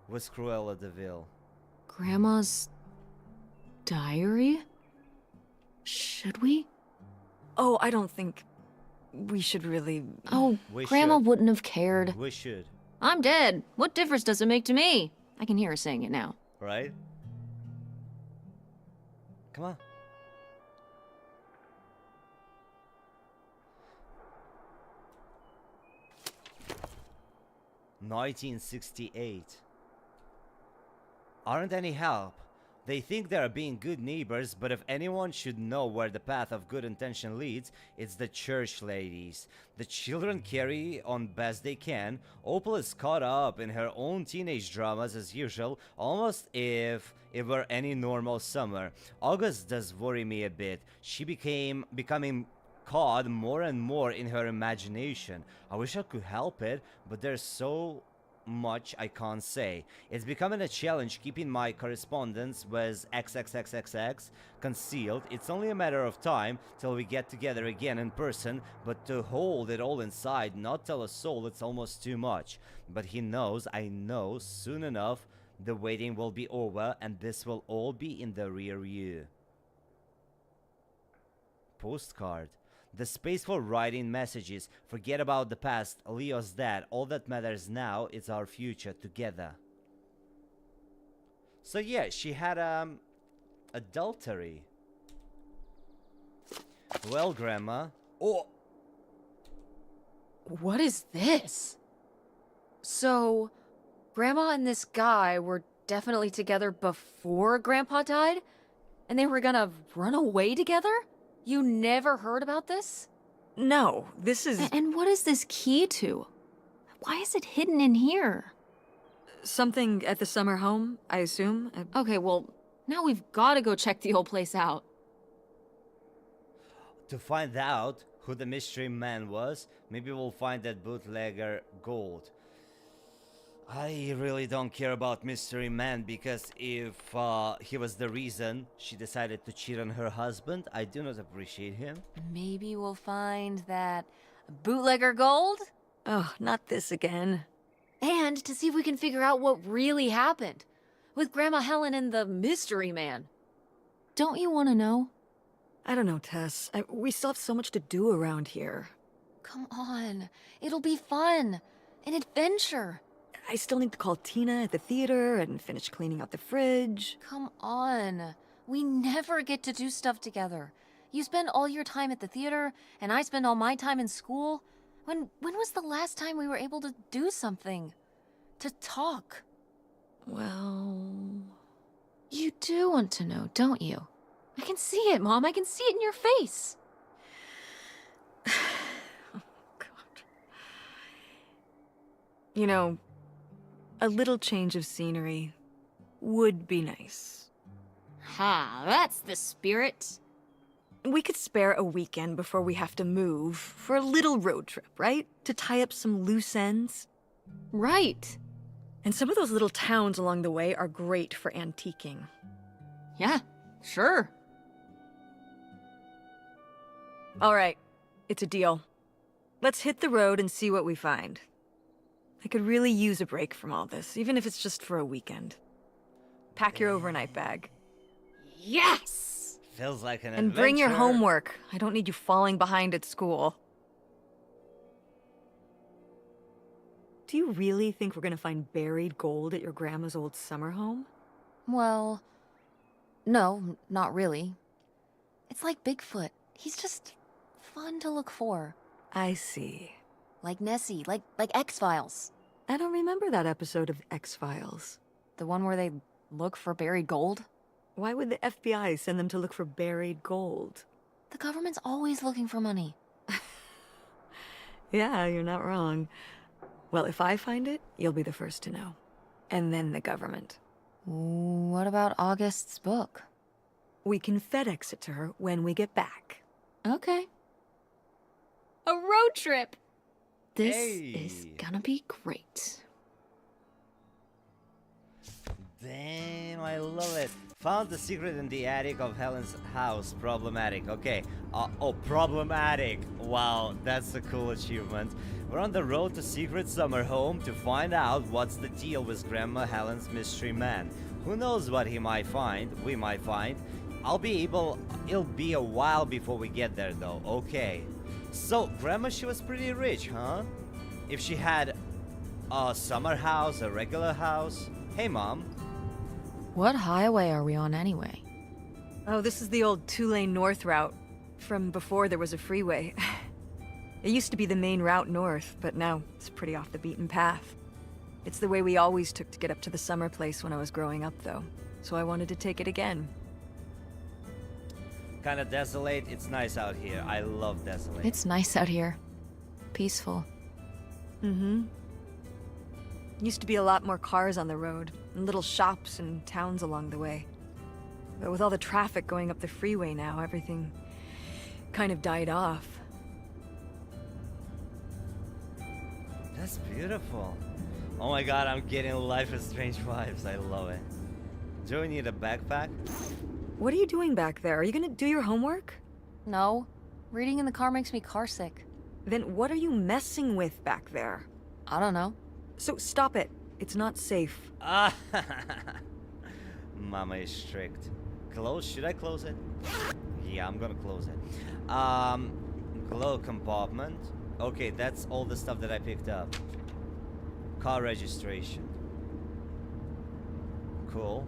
Was Cruella de Vil? Grandma's diary? Should we? Oh, I don't think we should really... Oh, We Grandma should. wouldn't have cared. We should, I'm dead. What difference does it make to me? I can hear her saying it now. right? Come on. "1968. Aren't any help. They think they're being good neighbors, but if anyone should know where the path of good intention leads, it's the church ladies. The children carry on best they can. Opal is caught up in her own teenage dramas as usual, almost if it were any normal summer. August does worry me a bit. She becoming caught more and more in her imagination. I wish I could help it, but there's so much I can't say. It's becoming a challenge keeping my correspondence with XXXXX concealed. It's only a matter of time till we get together again in person, but to hold it all inside, not tell a soul, it's almost too much. But he knows, I know, soon enough the waiting will be over and this will all be in the rear view." Postcard. The space for writing messages. Forget about the past. Leo's dad. All that matters now is our future together. So yeah, she had adultery. Well, Grandma. Oh, What is this? So, Grandma and this guy were definitely together before Grandpa died? And they were gonna run away together? You never heard about this? No, this is And what is this key to? Why is it hidden in here? something at the summer home, I assume. Okay, well, now we've gotta go check the old place out. to find out who the mystery man was, maybe we'll find that bootlegger gold. I really don't care about mystery man because if he was the reason she decided to cheat on her husband, I do not appreciate him. Maybe we'll find that bootlegger gold? Oh, not this again. And to see if we can figure out what really happened with Grandma Helen and the mystery man. Don't you want to know? I don't know, Tess. We still have so much to do around here. Come on. It'll be fun. An adventure. I still need to call Tina at the theater and finish cleaning out the fridge. Come on. We never get to do stuff together. You spend all your time at the theater, and I spend all my time in school. When was the last time we were able to do something? To talk? Well... You do want to know, don't you? I can see it, Mom. I can see it in your face. Oh, God. You know, a little change of scenery would be nice. Ha, that's the spirit. We could spare a weekend before we have to move for a little road trip, right? To tie up some loose ends. Right. And some of those little towns along the way are great for antiquing. Yeah, sure. All right, it's a deal. Let's hit the road and see what we find. I could really use a break from all this, even if it's just for a weekend. Pack your overnight bag. Yes! Feels like an And bring your adventure. homework. I don't need you falling behind at school. Do you really think we're gonna find buried gold at your grandma's old summer home? Well, no, not really. It's like Bigfoot. He's just fun to look for. I see. Like Nessie, like X-Files. I don't remember that episode of X-Files. The one where they look for buried gold? Why would the FBI send them to look for buried gold? The government's always looking for money. Yeah, you're not wrong. Well, if I find it, you'll be the first to know. And then the government. What about August's book? We can FedEx it to her when we get back. Okay. A road trip! This is Hey. gonna be great. Damn, I love it. Found the secret in the attic of Helen's house. Problematic. Okay. Problematic. Wow, that's a cool achievement. We're on the road to secret summer home to find out what's the deal with Grandma Helen's mystery man. Who knows what he might find? We might find. It'll be a while before we get there though. Okay. So, Grandma, she was pretty rich, huh? If she had a summer house, a regular house. Hey, Mom. What highway are we on anyway? Oh, this is the old two-lane north route. From before there was a freeway. It used to be the main route north, but now it's pretty off the beaten path. It's the way we always took to get up to the summer place when I was growing up, though. So I wanted to take it again. Kinda desolate. It's nice out here. I love desolate. It's nice out here. Peaceful. Mm-hmm. Used to be a lot more cars on the road, and little shops and towns along the way. But with all the traffic going up the freeway now, everything kind of died off. That's beautiful. Oh my god, I'm getting Life is Strange vibes. I love it. Do we need a backpack? What are you doing back there? Are you gonna do your homework? No. Reading in the car makes me carsick. Then what are you messing with back there? I don't know. So stop it. It's not safe. Ah, Mama is strict. Close? Should I close it? Yeah, I'm gonna close it. Glow compartment. Okay, that's all the stuff that I picked up. Car registration. Cool.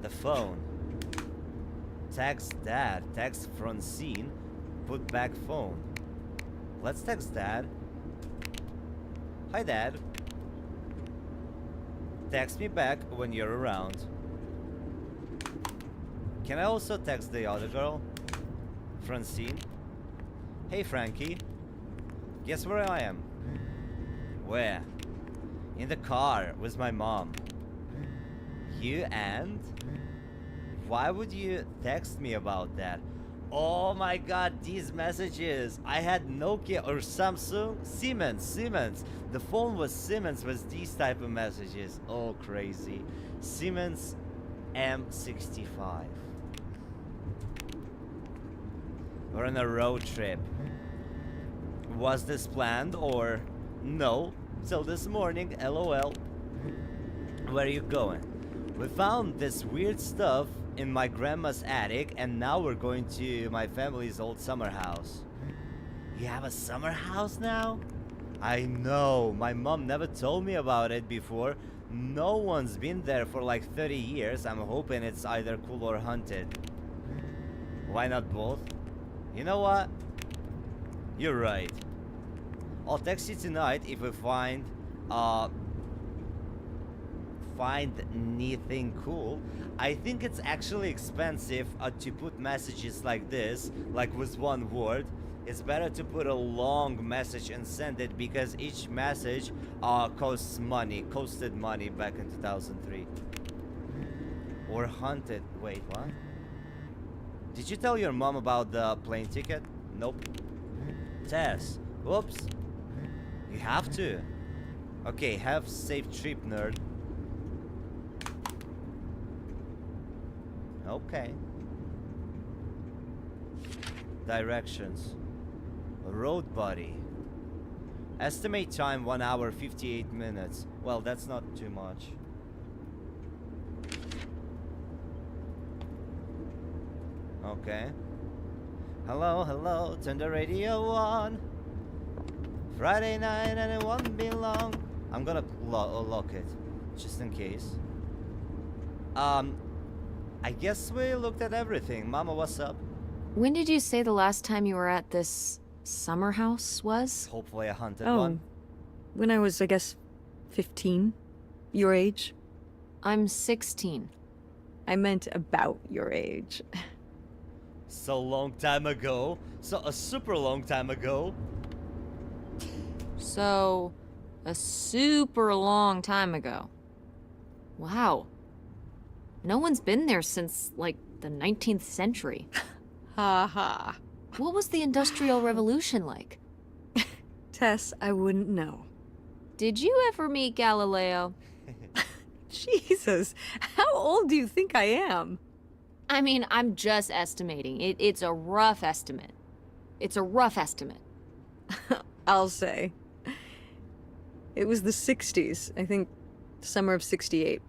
The phone. Text Dad. Text Francine. Put back phone. Let's text Dad. Hi, Dad. Text me back when you're around. Can I also text the other girl? Francine? Hey, Frankie. Guess where I am? Where? In the car with my mom. You and? Why would you text me about that? Oh my god, these messages. I had Nokia or Samsung. Siemens. The phone was Siemens with these type of messages. Oh, crazy. Siemens M65. We're on a road trip. Was this planned or no? Till this morning, LOL. Where are you going? We found this weird stuff in my grandma's attic, and now we're going to my family's old summer house. You have a summer house now? I know, my mom never told me about it before. No one's been there for like 30 years. I'm hoping it's either cool or haunted. Why not both? You know what? You're right. I'll text you tonight if we find anything cool. I think it's actually expensive to put messages like this, like with one word. It's better to put a long message and send it because each message costed money back in 2003. Or haunted. Wait, what? Did you tell your mom about the plane ticket? Nope. Tess. Whoops. You have to. Okay, have safe trip, nerd. Okay. Directions. Road buddy. Estimate time 1 hour 58 minutes. Well, that's not too much. Okay. Hello, turn the radio on. Friday night and it won't be long. I'm gonna lock it, just in case. I guess we looked at everything. Mama, what's up? When did you say the last time you were at this summer house was? Hopefully a haunted Oh, one. when I was, I guess, 15. Your age. I'm 16. I meant about your age. So long time ago. So a super long time ago. So, a super long time ago. Wow. No one's been there since, like, the 19th century. Ha ha. What was the Industrial Revolution like? Tess, I wouldn't know. Did you ever meet Galileo? Jesus, how old do you think I am? I mean, I'm just estimating. It's a rough estimate. It's a rough estimate. I'll say. It was the 60s, I think summer of 68.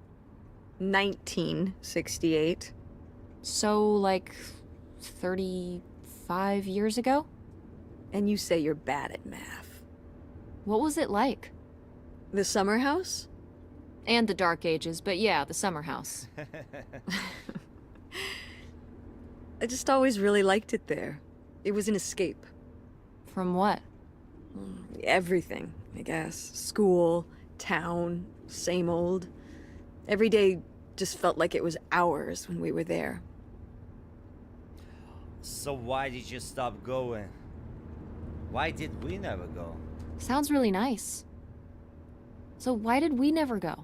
1968. So, like, 35 years ago? And you say you're bad at math. What was it like? The summer house? And the Dark Ages, but yeah, the summer house. I just always really liked it there. It was an escape. From what? Everything, I guess. School, town, same old. Every day just felt like it was hours when we were there. So why did you stop going? Why did we never go? Sounds really nice. So why did we never go?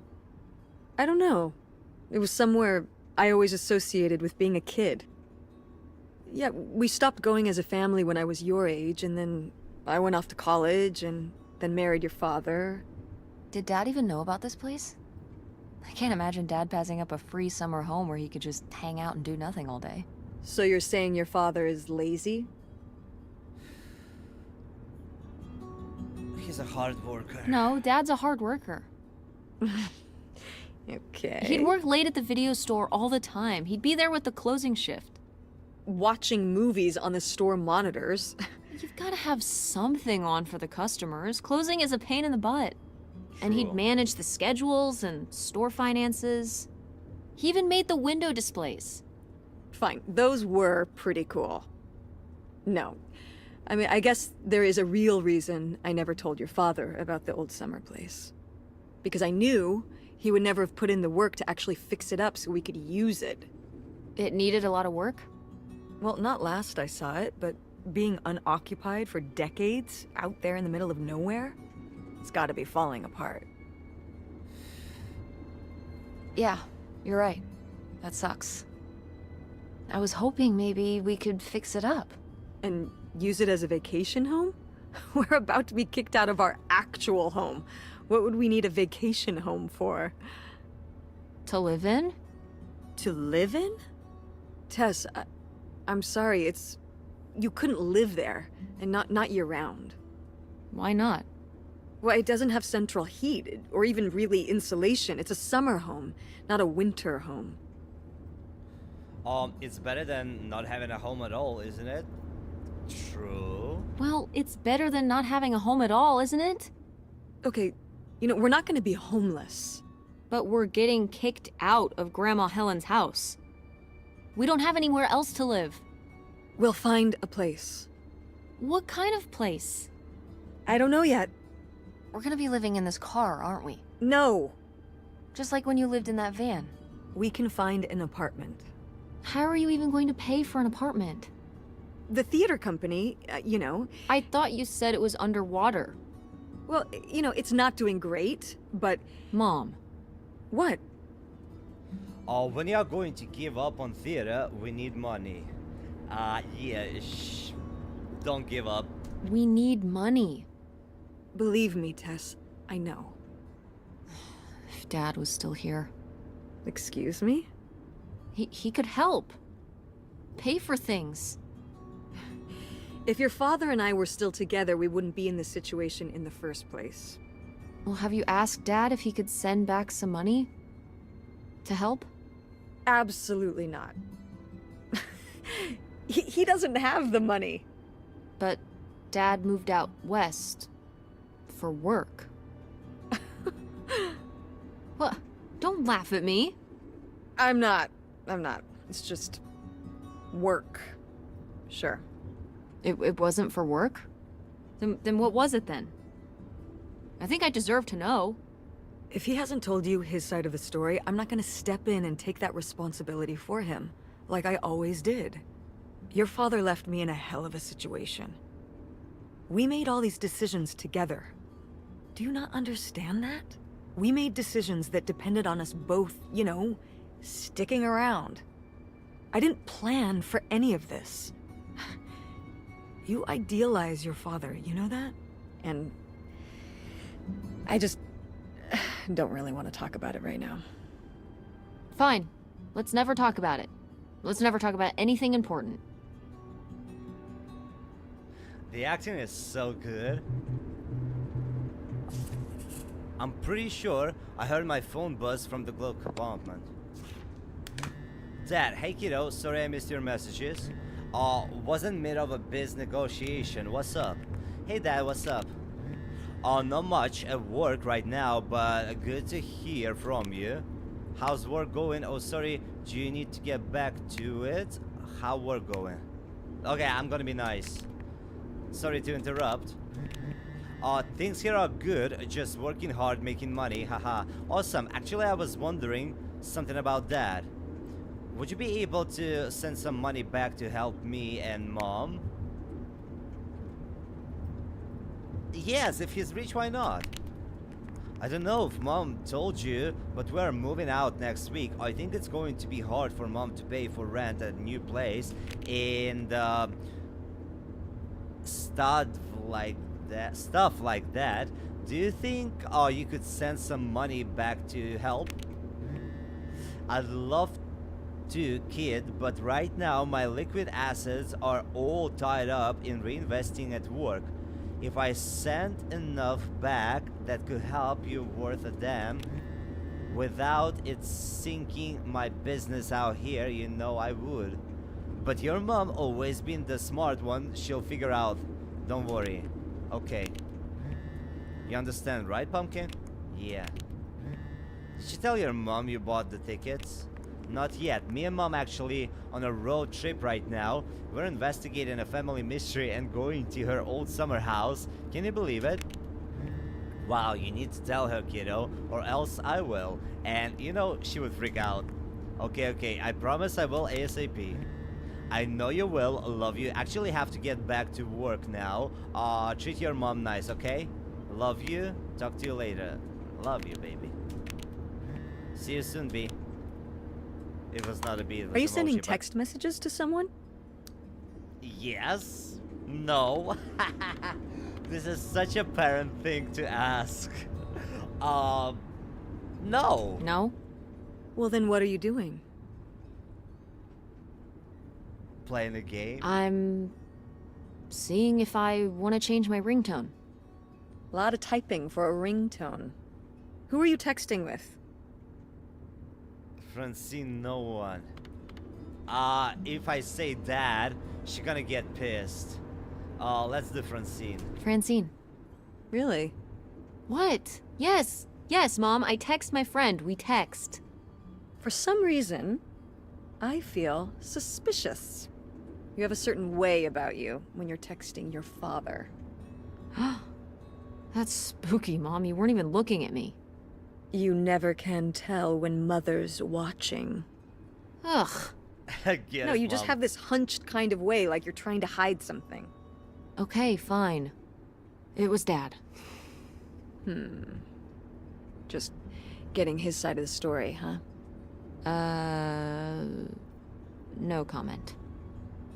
I don't know. It was somewhere I always associated with being a kid. Yeah, we stopped going as a family when I was your age, and then I went off to college, and then married your father. Did Dad even know about this place? I can't imagine Dad passing up a free summer home where he could just hang out and do nothing all day. So you're saying your father is lazy? He's a hard worker. No, Dad's a hard worker. Okay. He'd work late at the video store all the time. He'd be there with the closing shift. Watching movies on the store monitors. You've got to have something on for the customers. Closing is a pain in the butt. And he'd True. manage the schedules and store finances. He even made the window displays. fine. Those were pretty cool. No. I mean, I guess there is a real reason I never told your father about the old summer place. Because I knew he would never have put in the work to actually fix it up so we could use it. It needed a lot of work? Well, not last I saw it, but being unoccupied for decades, out there in the middle of nowhere, it's gotta be falling apart. Yeah, you're right. That sucks. I was hoping maybe we could fix it up. And use it as a vacation home? We're about to be kicked out of our actual home. What would we need a vacation home for? To live in? To live in? Tess, I'm sorry, you couldn't live there, and not year-round. Why not? Well, it doesn't have central heat, or even really insulation. It's a summer home, not a winter home. It's better than not having a home at all, isn't it? True. Well, it's better than not having a home at all, isn't it? Okay, we're not gonna be homeless. But we're getting kicked out of Grandma Helen's house. We don't have anywhere else to live. We'll find a place. What kind of place? I don't know yet. We're gonna be living in this car, aren't we? No. Just like when you lived in that van. We can find an apartment. How are you even going to pay for an apartment? The theater company, I thought you said it was underwater. Well, it's not doing great, but... Mom. What? When you're going to give up on theater, we need money. Don't give up. We need money. Believe me, Tess, I know. If Dad was still here. Excuse me? He could help. Pay for things. If your father and I were still together, we wouldn't be in this situation in the first place. Well, have you asked Dad if he could send back some money? To help? Absolutely not. He doesn't have the money. But Dad moved out west. For work. What? Don't laugh at me. I'm not. It's just... work. Sure. It wasn't for work? Then what was it then? I think I deserve to know. If he hasn't told you his side of the story, I'm not gonna step in and take that responsibility for him, like I always did. Your father left me in a hell of a situation. We made all these decisions together. Do you not understand that? We made decisions that depended on us both, sticking around. I didn't plan for any of this. You idealize your father, you know that? And I just don't really want to talk about it right now. Fine. Let's never talk about it. Let's never talk about anything important. The acting is so good. I'm pretty sure I heard my phone buzz from the glove compartment. Dad, hey kiddo, sorry I missed your messages. Wasn't mid of a biz negotiation. What's up? Hey Dad, what's up? Not much at work right now, but good to hear from you. How's work going? Oh, sorry, do you need to get back to it? How work going? Okay, I'm gonna be nice. Sorry to interrupt. Things here are good, just working hard, making money, haha. Awesome, actually I was wondering something about Dad. Would you be able to send some money back to help me and Mom? Yes, if he's rich, why not? I don't know if Mom told you, but we're moving out next week. I think it's going to be hard for Mom to pay for rent at a new place and stuff like that. Do you think you could send some money back to help? I'd love to, kid, but right now my liquid assets are all tied up in reinvesting at work. If I sent enough back that could help you worth a damn without it sinking my business out here, I would. But your mom always been the smart one. She'll figure out. Don't worry. Okay. You understand, right, Pumpkin? Yeah. Did you tell your mom you bought the tickets? Not yet. Me and Mom actually on a road trip right now. We're investigating a family mystery and going to her old summer house. Can you believe it? Wow, you need to tell her, kiddo, or else I will. And you know, she would freak out. Okay, I promise I will ASAP. I know you will. Love you. Actually have to get back to work now. Treat your mom nice, okay? Love you. Talk to you later. Love you, baby. See you soon, B. It was not a B. It was Are you emoji, sending but- text messages to someone? Yes. No. This is such a parent thing to ask. No. No? Well, then what are you doing? Playing a game? I'm seeing if I want to change my ringtone. A lot of typing for a ringtone. Who are you texting with? Francine, no one. If I say dad, she gonna get pissed. Let's do Francine. Francine. Really? What? Yes, Mom. I text my friend. We text. For some reason, I feel suspicious. You have a certain way about you when you're texting your father. That's spooky, Mom. You weren't even looking at me. You never can tell when mother's watching. Ugh. Get No, it, you just Mom. have this hunched kind of way, like you're trying to hide something. Okay, fine. It was Dad. Just getting his side of the story, huh? No comment.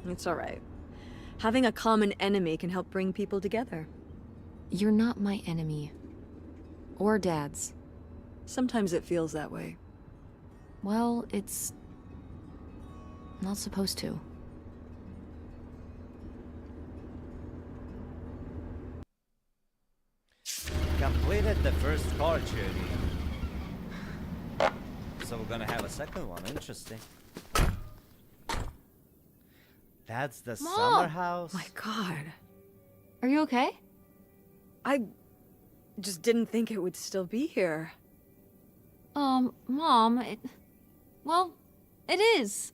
It's all right. Having a common enemy can help bring people together. You're not my enemy. Or Dad's. Sometimes it feels that way. Well, it's not supposed to. Completed the first car journey. So we're gonna have a second one. Interesting. That's the Mom! summer house. My God. Are you okay? I just didn't think it would still be here. Mom, well, it is.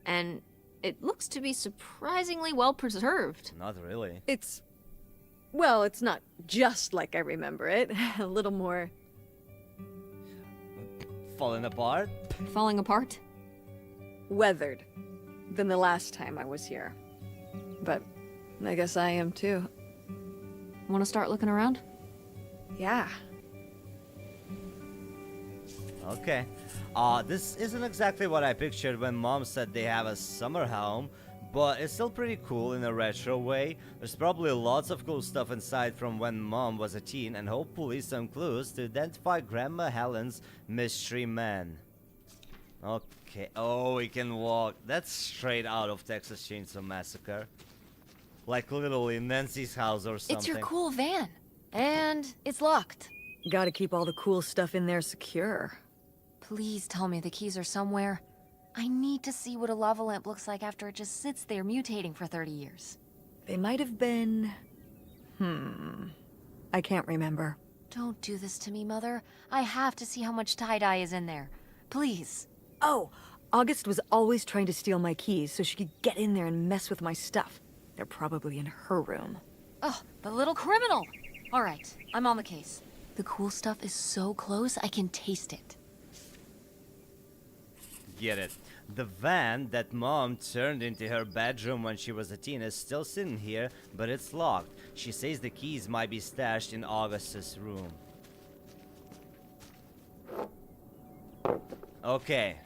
And it looks to be surprisingly well preserved. Not really. Well, it's not just like I remember it. A little more Falling apart? Falling apart? weathered than the last time I was here. But I guess I am too. Want to start looking around? Yeah. Okay. This isn't exactly what I pictured when Mom said they have a summer home, but it's still pretty cool in a retro way. There's probably lots of cool stuff inside from when Mom was a teen, and hopefully some clues to identify Grandma Helen's mystery man. Okay. Oh, we can walk. That's straight out of Texas Chainsaw Massacre. Like literally Nancy's house or something. It's your cool van. And it's locked. Gotta keep all the cool stuff in there secure. Please tell me the keys are somewhere. I need to see what a lava lamp looks like after it just sits there mutating for 30 years. They might have been... I can't remember. Don't do this to me, Mother. I have to see how much tie-dye is in there. Please. Oh, August was always trying to steal my keys so she could get in there and mess with my stuff. They're probably in her room. Oh, the little criminal! All right, I'm on the case. The cool stuff is so close, I can taste it. Get it. The van that Mom turned into her bedroom when she was a teen is still sitting here, but it's locked. She says the keys might be stashed in August's room. Okay.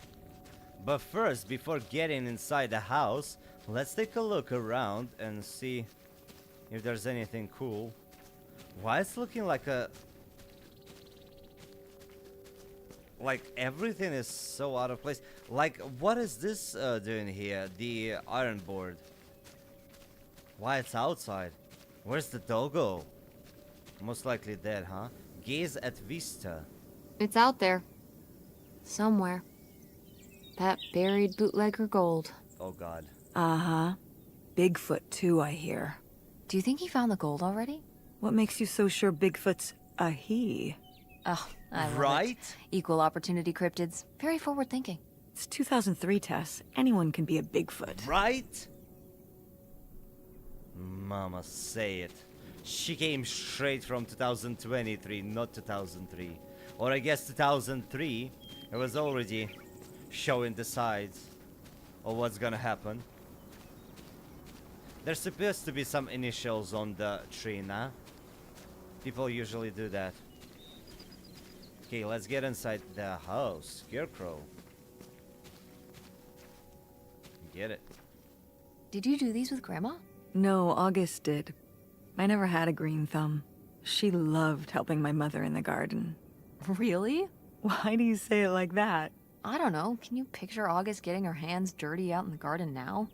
But first, before getting inside the house, let's take a look around and see if there's anything cool. Why it's looking like a... Like, everything is so out of place. Like, what is this doing here? The iron board. Why it's outside? Where's the doggo? Most likely dead, huh? Gaze at Vista. It's out there. Somewhere. That buried bootlegger gold. Oh god. Uh-huh. Bigfoot too, I hear. Do you think he found the gold already? What makes you so sure Bigfoot's a he? Oh, I love Right? it. Equal opportunity cryptids. Very forward thinking. It's 2003, Tess. Anyone can be a Bigfoot. Right? Mama, say it. She came straight from 2023, not 2003. Or I guess 2003, it was already showing the sides of what's gonna happen. There's supposed to be some initials on the tree, nah? People usually do that. Okay, let's get inside the house. Scarecrow. Get it. Did you do these with Grandma? No, August did. I never had a green thumb. She loved helping my mother in the garden. Really? Why do you say it like that? I don't know. Can you picture August getting her hands dirty out in the garden now?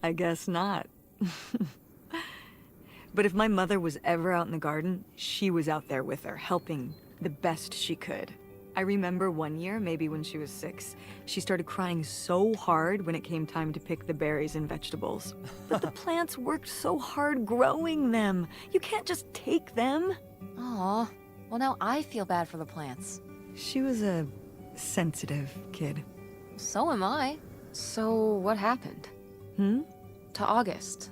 I guess not. But if my mother was ever out in the garden, she was out there with her, helping the best she could. I remember one year, maybe when she was 6, she started crying so hard when it came time to pick the berries and vegetables. But the plants worked so hard growing them. You can't just take them. Aw. Well, now I feel bad for the plants. She was a sensitive kid. So am I. So what happened? Hmm? To August.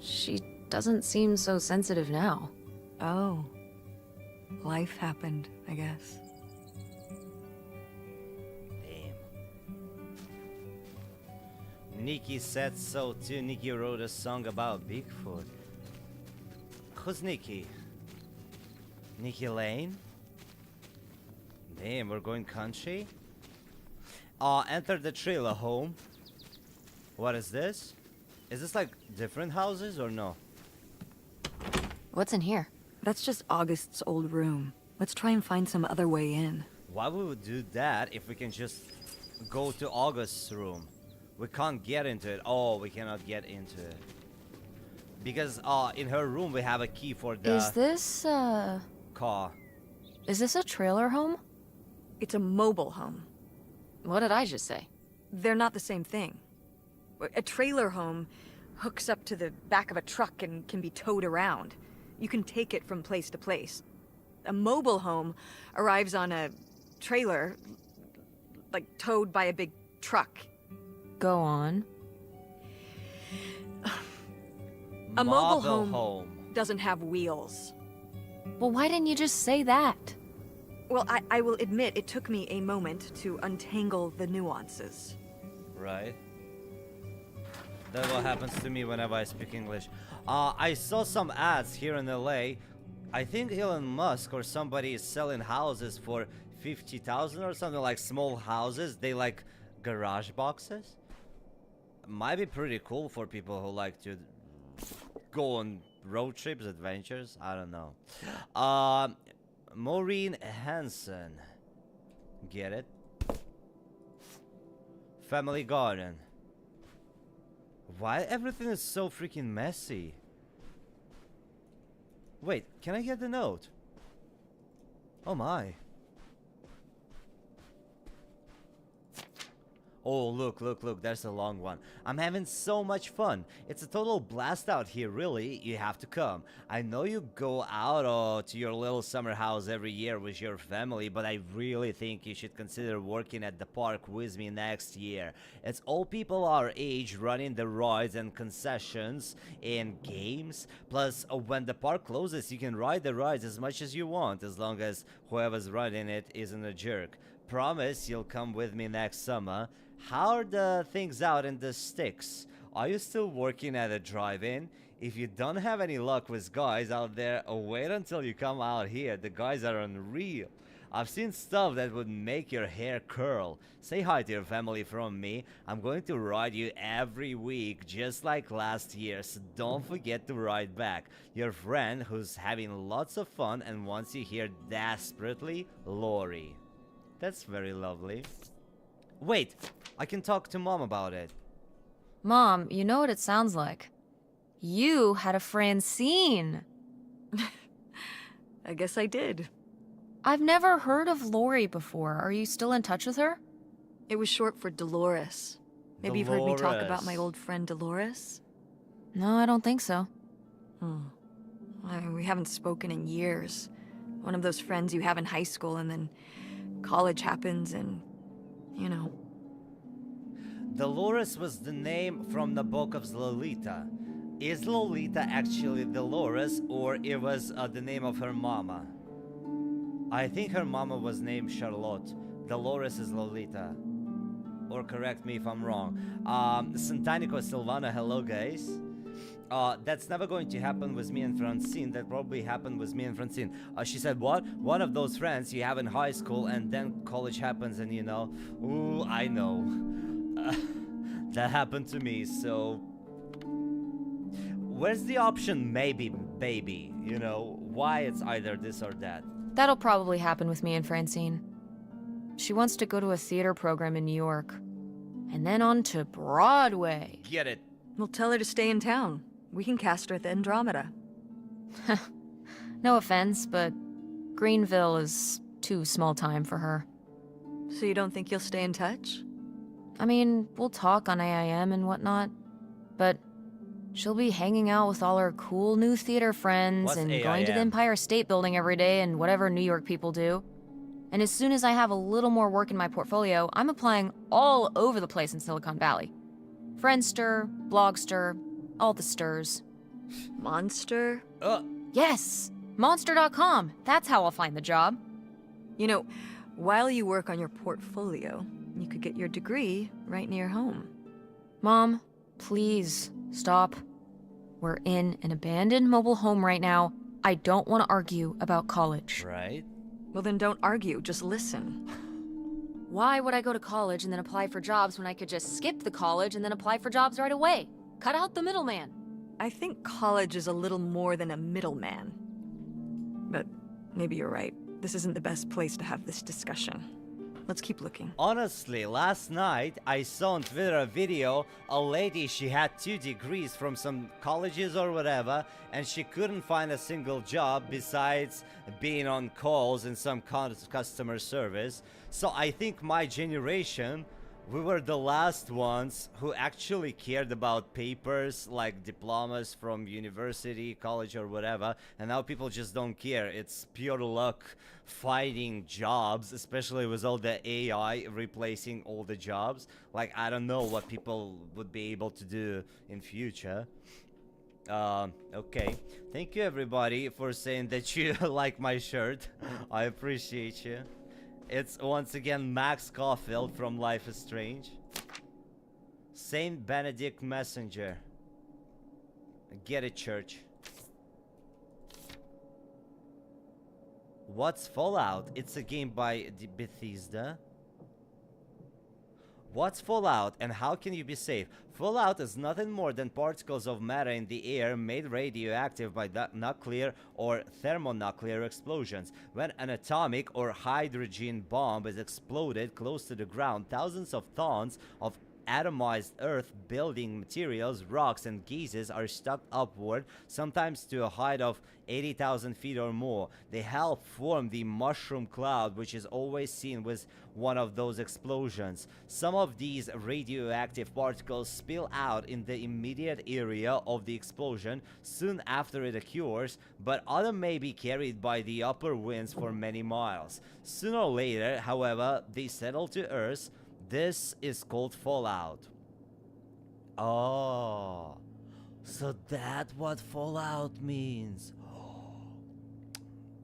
She doesn't seem so sensitive now. Oh. Life happened, I guess. Damn. Nikki said so too. Nikki wrote a song about Bigfoot. Who's Nikki? Nikki Lane? Damn, we're going country? Enter the trailer home. What is this? Is this like different houses or no? What's in here? That's just August's old room. Let's try and find some other way in. Why would we do that if we can just go to August's room? We can't get into it. Oh, we cannot get into it. Because in her room we have a key for the Is this a trailer home? It's a mobile home. What did I just say? They're not the same thing. A trailer home hooks up to the back of a truck and can be towed around. You can take it from place to place. A mobile home arrives on a trailer, like towed by a big truck. Go on. A mobile model home doesn't have wheels. Well, why didn't you just say that? Well, I will admit it took me a moment to untangle the nuances. Right. That's what happens to me whenever I speak English. I saw some ads here in LA. I think Elon Musk or somebody is selling houses for 50,000 or something, like small houses. They like garage boxes. Might be pretty cool for people who like to go on road trips, adventures. I don't know. Maureen Hansen. Get it? Family garden. Why everything is so freaking messy? Wait, can I get the note? Oh my. Oh, look, there's a long one. I'm having so much fun. It's a total blast out here, really. You have to come. I know you go out to your little summer house every year with your family, but I really think you should consider working at the park with me next year. It's all people our age running the rides and concessions and games. Plus, when the park closes, you can ride the rides as much as you want, as long as whoever's riding it isn't a jerk. Promise you'll come with me next summer. How are the things out in the sticks? Are you still working at a drive-in? If you don't have any luck with guys out there, wait until you come out here. The guys are unreal. I've seen stuff that would make your hair curl. Say hi to your family from me. I'm going to ride you every week, just like last year, so don't forget to ride back. Your friend who's having lots of fun and wants you here desperately, Lori. That's very lovely. Wait, I can talk to Mom about it. Mom, you know what it sounds like. You had a Francine. I guess I did. I've never heard of Lori before. Are you still in touch with her? It was short for Dolores. Maybe you've heard me talk about my Dolores. old friend Dolores? No, I don't think so. We haven't spoken in years. One of those friends you have in high school and then college happens and, you know. Dolores was the name from the book of Lolita. Is Lolita actually Dolores, or it was the name of her mama? I think her mama was named Charlotte. Dolores is Lolita. Or correct me if I'm wrong. Santanico Silvana, hello guys. That's never going to happen with me and Francine. That probably happened with me and Francine. She said, what? One of those friends you have in high school and then college happens and you know. Ooh, I know. That happened to me, so... Where's the option maybe, baby? You know, why it's either this or that? That'll probably happen with me and Francine. She wants to go to a theater program in New York. And then on to Broadway. Get it. We'll tell her to stay in town. We can cast her at the Andromeda. No offense, but Greenville is too small time for her. So you don't think you'll stay in touch? I mean, we'll talk on AIM and whatnot, but she'll be hanging out with all her cool new theater friends What's and going to the AIM? Empire State Building every day and whatever New York people do. And as soon as I have a little more work in my portfolio, I'm applying all over the place in Silicon Valley. Friendster, Blogster, all the stirs. Monster? Yes! Monster.com. That's how I'll find the job. You know, while you work on your portfolio, you could get your degree right near home. Mom, please, stop. We're in an abandoned mobile home right now. I don't want to argue about college. Right? Well, then don't argue, just listen. Why would I go to college and then apply for jobs when I could just skip the college and then apply for jobs right away? Cut out the middleman. I think college is a little more than a middleman. But maybe you're right. This isn't the best place to have this discussion. Let's keep looking. Honestly, last night I saw on Twitter a video, a lady, she had 2 degrees from some colleges or whatever, and she couldn't find a single job besides being on calls in some customer service. So I think my generation, we were the last ones who actually cared about papers like diplomas from university, college or whatever, and now people just don't care. It's pure luck finding jobs, especially with all the AI replacing all the jobs. Like, I don't know what people would be able to do in future. Okay. Thank you everybody for saying that you like my shirt. I appreciate you. It's once again Max Caulfield from Life is Strange. Saint Benedict Messenger. Get it, church. What's Fallout? It's a game by Bethesda. What's Fallout and how can you be safe? Fallout is nothing more than particles of matter in the air made radioactive by nuclear or thermonuclear explosions. When an atomic or hydrogen bomb is exploded close to the ground, thousands of tons of atomized earth building materials, rocks and gases are stuck upward, sometimes to a height of 80,000 feet or more. They help form the mushroom cloud, which is always seen with one of those explosions. Some of these radioactive particles spill out in the immediate area of the explosion soon after it occurs, but others may be carried by the upper winds for many miles. Sooner or later, however, they settle to Earth. This is called Fallout. Oh, so that's what Fallout means.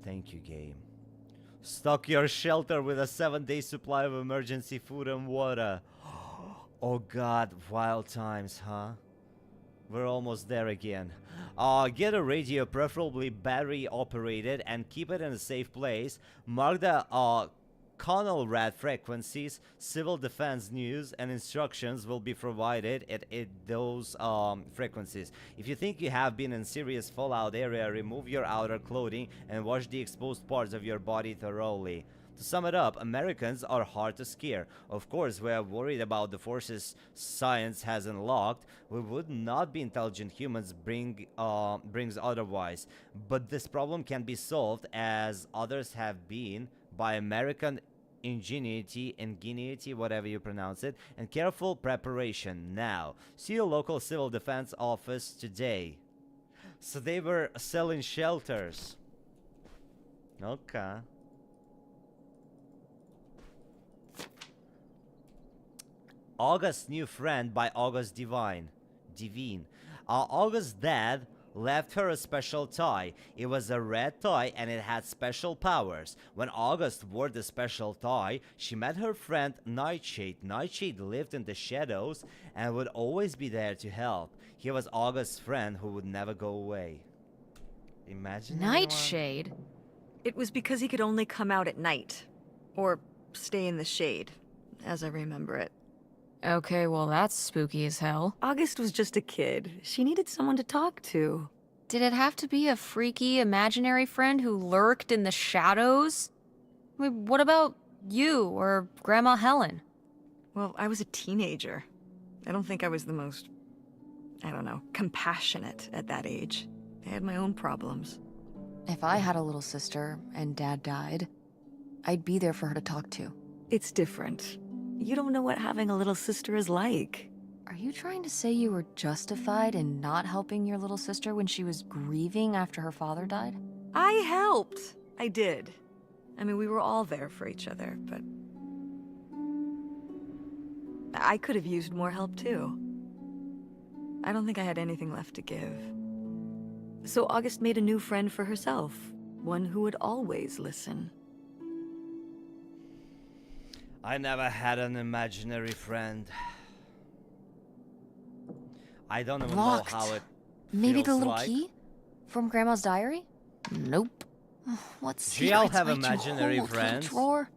Thank you, game. Stock your shelter with a 7-day supply of emergency food and water. Oh god, wild times, huh? We're almost there again. Get a radio, preferably battery operated, and keep it in a safe place. Mark the Connell rad frequencies. Civil defense news and instructions will be provided at those frequencies. If you think you have been in serious fallout area, remove your outer clothing and wash the exposed parts of your body thoroughly. To sum it up, Americans are hard to scare. Of course, we are worried about the forces science has unlocked. We would not be intelligent humans brings otherwise. But this problem can be solved, as others have been, by American ingenuity, whatever you pronounce it, and careful preparation. Now, see your local civil defense office today. So they were selling shelters. Okay. August's new friend by August Devine. Devine. August's dad left her a special toy. It was a red toy and it had special powers. When August wore the special toy, she met her friend Nightshade. Nightshade lived in the shadows and would always be there to help. He was August's friend who would never go away. Imagine anyone- Nightshade? It was because he could only come out at night. Or stay in the shade, as I remember it. Okay, well that's spooky as hell. August was just a kid. She needed someone to talk to. Did it have to be a freaky, imaginary friend who lurked in the shadows? I mean, what about you or Grandma Helen? Well, I was a teenager. I don't think I was the most, I don't know, compassionate at that age. I had my own problems. If I had a little sister and Dad died, I'd be there for her to talk to. It's different. You don't know what having a little sister is like. Are you trying to say you were justified in not helping your little sister when she was grieving after her father died? I helped. I did. I mean, we were all there for each other, but I could have used more help too. I don't think I had anything left to give. So August made a new friend for herself, one who would always listen. I never had an imaginary friend. I don't even Locked. know how it Maybe the feels little like. key? From Grandma's diary? Nope. What Do y'all secrets have might you imaginary hold, little friends? drawer?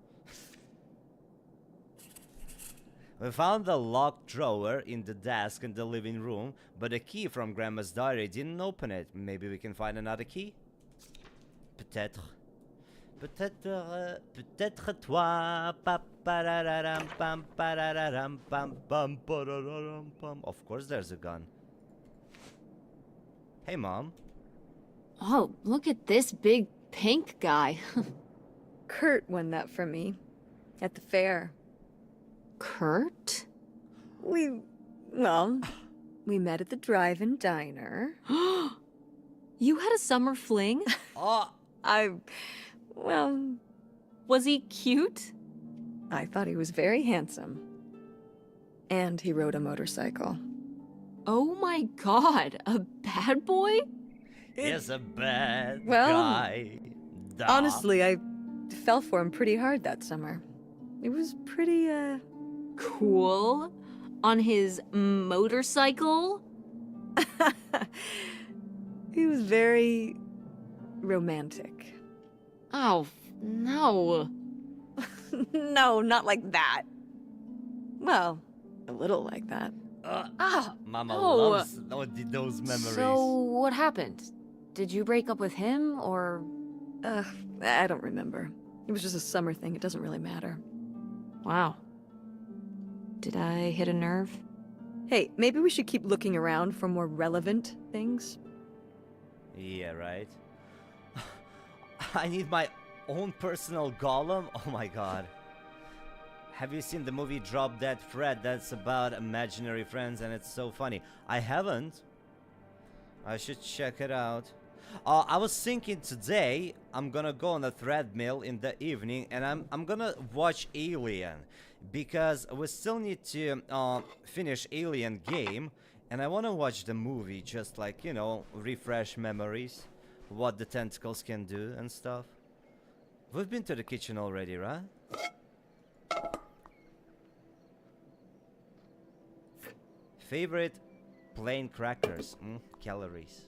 We found the locked drawer in the desk in the living room, but the key from Grandma's diary didn't open it. Maybe we can find another key? Peut-être. Peut-être toi. Pa pararam pam pararam pam pam pararam pam. Of course there's a gun. Hey mom. Oh, look at this big pink guy. Kurt won that from me at the fair. Kurt? We met at the drive-in diner. You had a summer fling? Oh, Well, Was he cute? I thought he was very handsome. And he rode a motorcycle. Oh my god, a bad boy? he's a bad Well, guy. Duh. Honestly, I fell for him pretty hard that summer. It was pretty, Cool. On his motorcycle? he was very romantic. Oh, no. No, not like that. Well, a little like that. Ah, Mama no. loves those memories. So, what happened? Did you break up with him, or... I don't remember. It was just a summer thing. It doesn't really matter. Wow. Did I hit a nerve? Hey, maybe we should keep looking around for more relevant things. Yeah, right. I need my own personal golem? Oh my god. Have you seen the movie Drop Dead Fred? That's about imaginary friends and it's so funny. I haven't. I should check it out. I was thinking today I'm gonna go on a treadmill in the evening and I'm gonna watch Alien because we still need to finish Alien game and I wanna watch the movie just like, you know, refresh memories, what the tentacles can do and stuff. We've been to the kitchen already, right? Favorite plain crackers. Calories.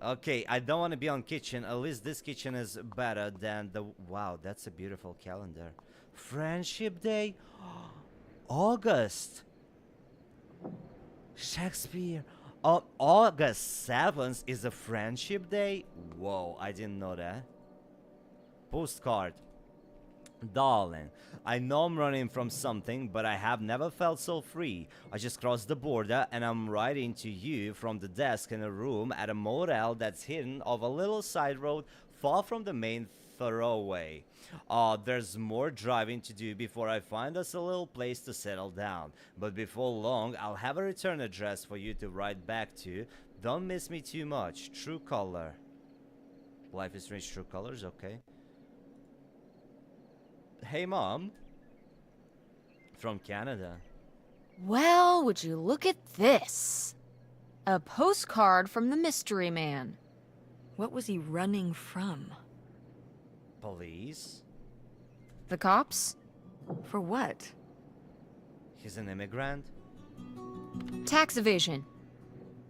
Okay, I don't want to be on kitchen. At least this kitchen is better than the... Wow, that's a beautiful calendar. Friendship Day? August. Shakespeare. Oh, August 7th is a Friendship Day? Whoa, I didn't know that. Postcard. Darling, I know I'm running from something, but I have never felt so free. I just crossed the border and I'm writing to you from the desk in a room at a motel that's hidden off a little side road far from the main thoroughway. There's more driving to do before I find us a little place to settle down. But before long, I'll have a return address for you to write back to. Don't miss me too much. True color. Life is rich true colors, okay. Hey, Mom. From Canada. Well, would you look at this? A postcard from the mystery man. What was he running from? Police? The cops? For what? He's an immigrant? Tax evasion.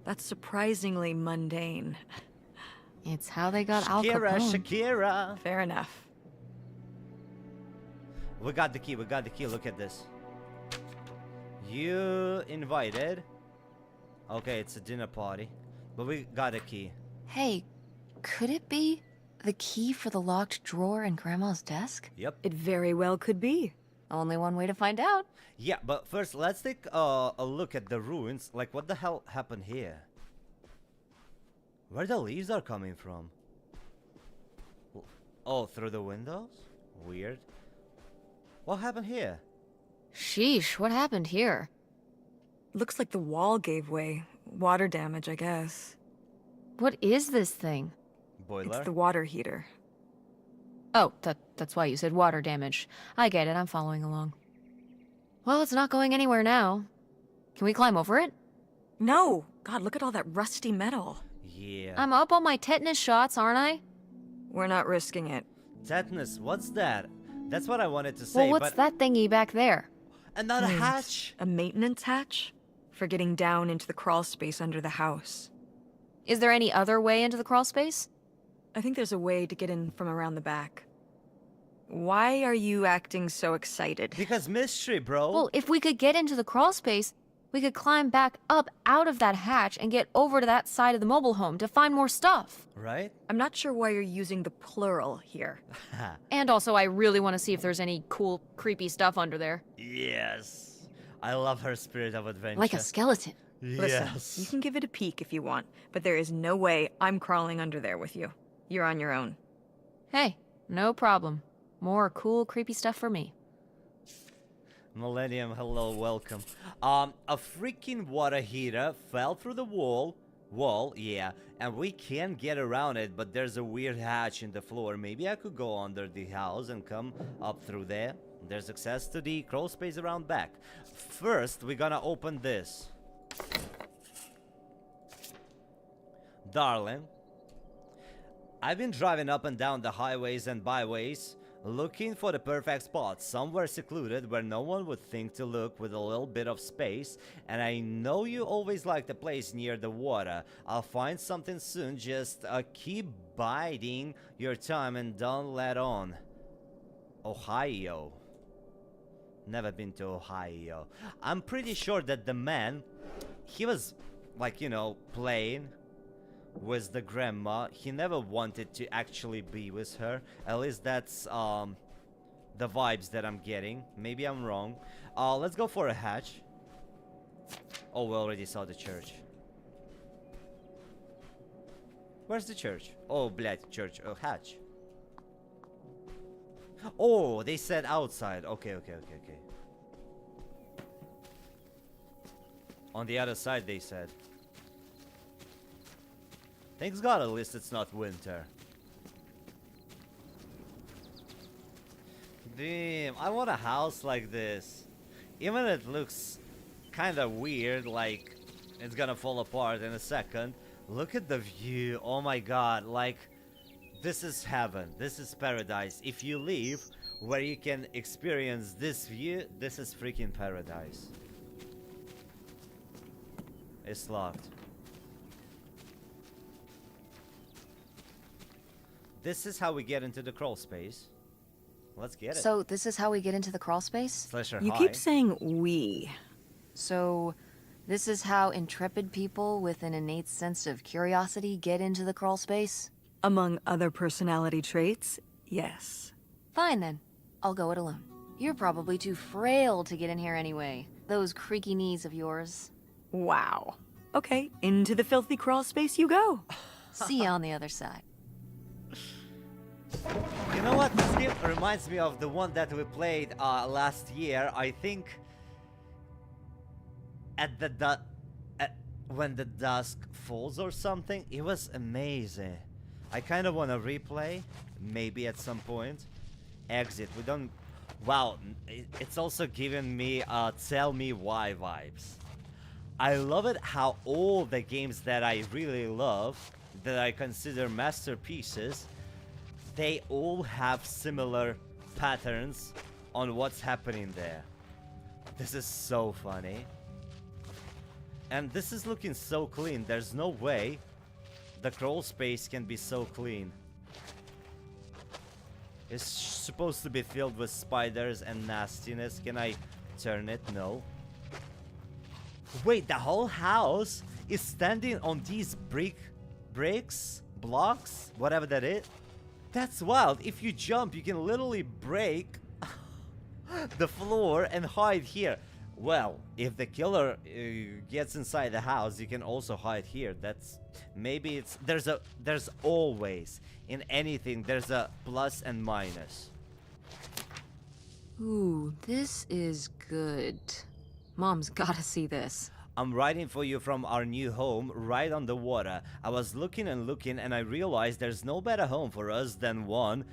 That's surprisingly mundane. It's how they got Al Shakira, Capone. Shakira! Fair enough. We got the key, look at this. You invited. Okay, it's a dinner party. But we got a key. Hey, could it be the key for the locked drawer in Grandma's desk? Yep. It very well could be. Only one way to find out. Yeah, but first let's take a look at the ruins. Like, what the hell happened here? Where the leaves are coming from? Oh, through the windows? Weird. What happened here? Sheesh, what happened here? Looks like the wall gave way. Water damage, I guess. What is this thing? Boiler? It's the water heater. Oh, that's why you said water damage. I get it, I'm following along. Well, it's not going anywhere now. Can we climb over it? No! God, look at all that rusty metal. Yeah. I'm up on my tetanus shots, aren't I? We're not risking it. Tetanus, what's that? That's what I wanted to say, Well, what's but... that thingy back there? Another hatch? A maintenance hatch? For getting down into the crawl space under the house. Is there any other way into the crawl space? I think there's a way to get in from around the back. Why are you acting so excited? Because mystery, bro. Well, if we could get into the crawl space, we could climb back up out of that hatch and get over to that side of the mobile home to find more stuff. Right? I'm not sure why you're using the plural here. And also, I really want to see if there's any cool, creepy stuff under there. Yes. I love her spirit of adventure. Like a skeleton. Listen, Yes. you can give it a peek if you want, but there is no way I'm crawling under there with you. You're on your own. Hey, no problem. More cool, creepy stuff for me. Millennium, hello, welcome. A freaking water heater fell through the wall, yeah, and we can't get around it, but there's a weird hatch in the floor. Maybe I could go under the house and come up through there. There's access to the crawl space around back. First, we're gonna open this. Darling, I've been driving up and down the highways and byways, looking for the perfect spot, somewhere secluded where no one would think to look, with a little bit of space. And I know you always like the place near the water. I'll find something soon, just keep biding your time and don't let on. Ohio. Never been to Ohio. I'm pretty sure that the man, he was, like, you know, playing with the grandma. He never wanted to actually be with her. At least that's the vibes that I'm getting. Maybe I'm wrong. Let's go for a hatch. Oh, we already saw the church. Where's the church? Oh, блядь, church. Oh, hatch. Oh, they said outside. Okay. On the other side, they said. Thanks God, at least it's not winter. Damn, I want a house like this. Even it looks kind of weird, like it's gonna fall apart in a second. Look at the view. Oh my God, like this is heaven. This is paradise. If you live where you can experience this view, this is freaking paradise. It's locked. This is how we get into the crawl space. Let's get it. So, this is how we get into the crawl space? Slasher You high. keep saying we. So, this is how intrepid people with an innate sense of curiosity get into the crawl space? Among other personality traits, yes. Fine then. I'll go it alone. You're probably too frail to get in here anyway. Those creaky knees of yours. Wow. Okay, into the filthy crawl space you go. See you on the other side. You know what? This game reminds me of the one that we played last year. I think at when the dusk falls or something. It was amazing. I kind of want to replay, maybe at some point. Exit. We don't. Wow, it's also giving me tell me why vibes. I love it how all the games that I really love, that I consider masterpieces, they all have similar patterns on what's happening there. This is so funny. And this is looking so clean. There's no way the crawl space can be so clean. It's supposed to be filled with spiders and nastiness. Can I turn it? No. Wait, the whole house is standing on these blocks, whatever that is. That's wild. If you jump, you can literally break the floor and hide here. Well, if the killer gets inside the house, you can also hide here. That's maybe it's there's always in anything there's a plus and minus. Ooh, this is good. Mom's gotta see this. I'm writing for you from our new home right on the water. I was looking and looking and I realized there's no better home for us than one.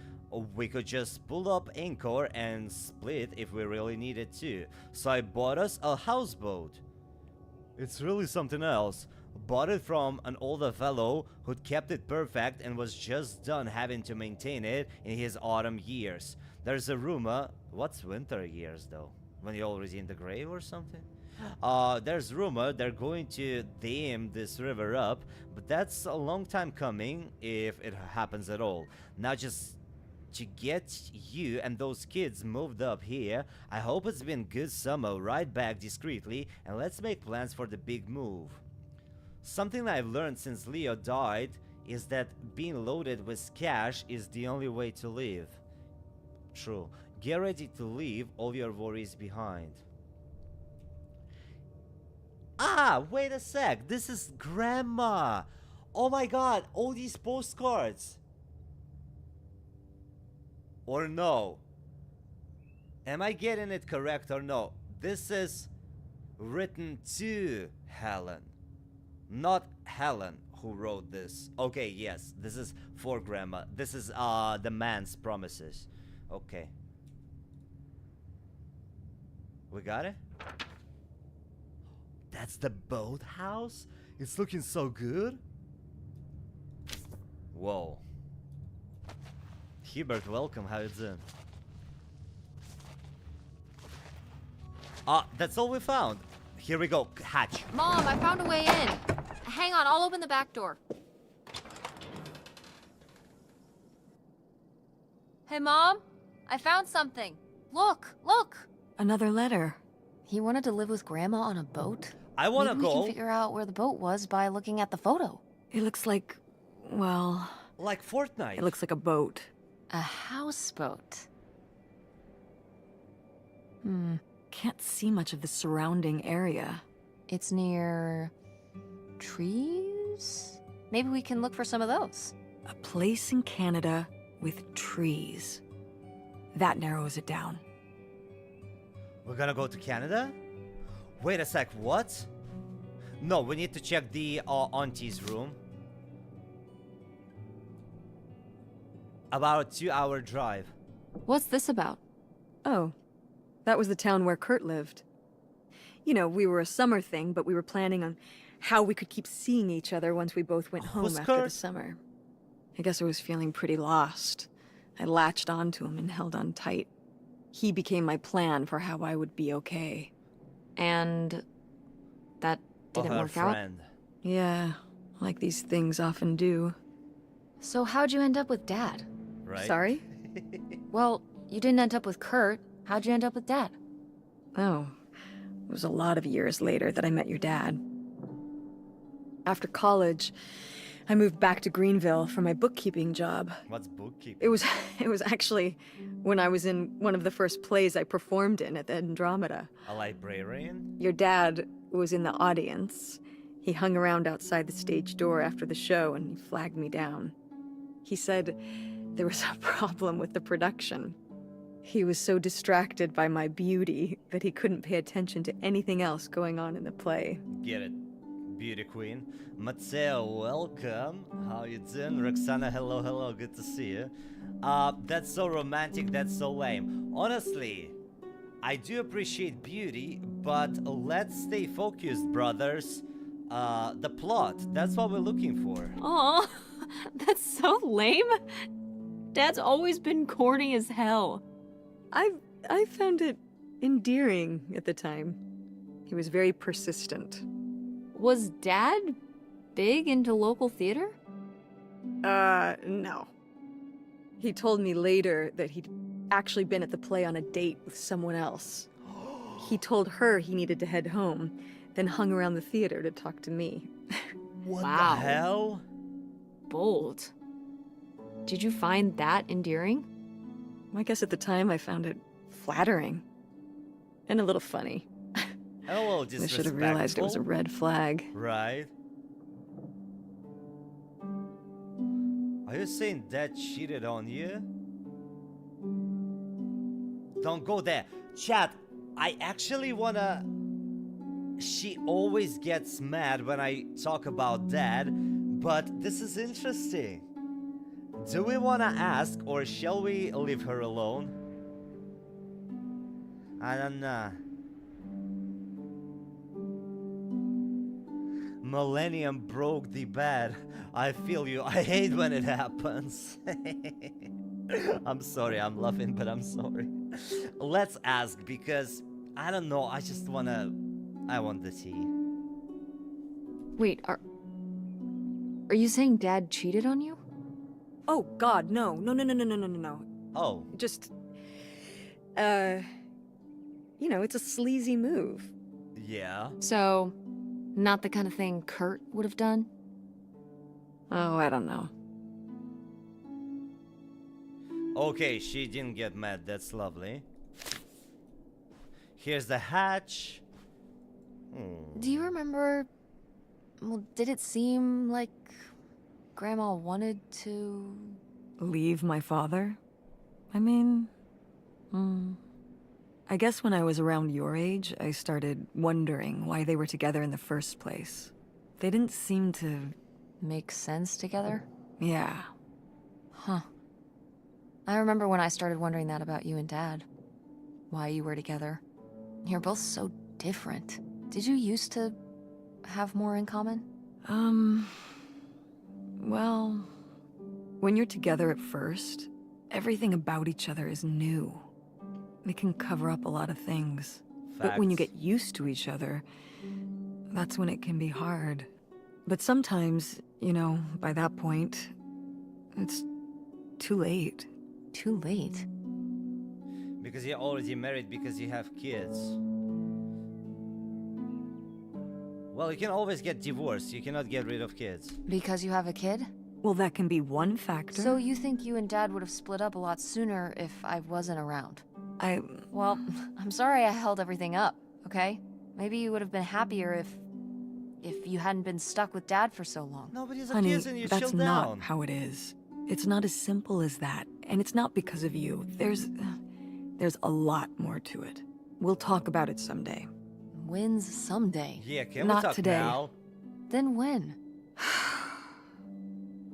We could just pull up anchor and split if we really needed to. So I bought us a houseboat. It's really something else. Bought it from an older fellow who'd kept it perfect and was just done having to maintain it in his autumn years. There's a rumor. What's winter years though? When you're already in the grave or something? There's rumor they're going to dam this river up, but that's a long time coming if it happens at all. Now just to get you and those kids moved up here, I hope it's been good summer. Right back discreetly and let's make plans for the big move. Something I've learned since Leo died is that being loaded with cash is the only way to live. True. Get ready to leave all your worries behind. Ah, wait a sec. This is Grandma. Oh my god, all these postcards. Or no? Am I getting it correct or no? This is written to Helen. Not Helen who wrote this. Okay, yes. This is for Grandma. This is the man's promises. Okay. We got it? That's the boathouse? It's looking so good. Whoa. Hubert, welcome. How you doing? That's all we found. Here we go. Hatch. Mom, I found a way in. Hang on, I'll open the back door. Hey, Mom. I found something. Look, look. Another letter. He wanted to live with Grandma on a boat? I want to Maybe we go. can figure out where the boat was by looking at the photo. It looks like, well, Like Fortnite. it looks like a boat. A houseboat. Can't see much of the surrounding area. It's near trees? Maybe we can look for some of those. A place in Canada with trees. That narrows it down. We're gonna go to Canada? Wait a sec, what? No, we need to check the auntie's room. About a 2-hour drive. What's this about? Oh, that was the town where Kurt lived. You know, we were a summer thing, but we were planning on how we could keep seeing each other once we both went home Who's after the Kurt? summer. I guess I was feeling pretty lost. I latched onto him and held on tight. He became my plan for how I would be okay. And that didn't Her work out? friend. Yeah, like these things often do. So how'd you end up with Dad? Right? Sorry? Well, you didn't end up with Kurt. How'd you end up with Dad? Oh, it was a lot of years later that I met your dad. After college, I moved back to Greenville for my bookkeeping job. What's bookkeeping? It was actually when I was in one of the first plays I performed in at the Andromeda. A librarian? Your dad was in the audience. He hung around outside the stage door after the show and he flagged me down. He said there was a problem with the production. He was so distracted by my beauty that he couldn't pay attention to anything else going on in the play. Get it. beauty queen. Mateo, welcome. How you doing? Roxana, hello, hello. Good to see you. That's so romantic. That's so lame. Honestly, I do appreciate beauty, but let's stay focused, brothers. The plot. That's what we're looking for. Aw, that's so lame. Dad's always been corny as hell. I found it endearing at the time. He was very persistent. Was Dad big into local theater? No. He told me later that he'd actually been at the play on a date with someone else. He told her he needed to head home, then hung around the theater to talk to me. What Wow. the hell? Bold. Did you find that endearing? I guess at the time I found it flattering. And a little funny. A little I disrespectful. should have realized it was a red flag. Right. Are you saying Dad cheated on you? Don't go there. Chat, I actually wanna... She always gets mad when I talk about Dad, but this is interesting. Do we wanna ask, or shall we leave her alone? I don't know. Millennium broke the bed. I feel you. I hate when it happens. I'm sorry, I'm laughing, but I'm sorry. Let's ask, because I don't know, I just wanna... I want the tea. Wait, are you saying Dad cheated on you? Oh, God, no. No. Oh, Just, you know, it's a sleazy move. yeah. So, not the kind of thing Kurt would have done? Oh, I don't know. Okay, she didn't get mad. That's lovely. Here's the hatch. Do you remember... Well, did it seem like Grandma wanted to... Leave my father? I mean... I guess when I was around your age, I started wondering why they were together in the first place. They didn't seem to... make sense together? Yeah. Huh. I remember when I started wondering that about you and Dad. Why you were together. You're both so different. Did you used to have more in common? Well... When you're together at first, everything about each other is new. It can cover up a lot of things. But when you Facts. get used to each other, that's when it can be hard. But sometimes, you know, by that point, it's too late. Too late. Because you're already married, because you have kids. Well, you can always get divorced. You cannot get rid of kids. Because you have a kid? Well, that can be one factor. So you think you and Dad would have split up a lot sooner if I wasn't around? Well, I'm sorry I held everything up, okay? Maybe you would have been happier if you hadn't been stuck with Dad for so long. Nobody's honey, accusing you. Chill that's down. not how it is. It's not as simple as that. And it's not because of you. There's a lot more to it. We'll talk about it someday. When's someday? Yeah, can Not we talk today. now? Then when?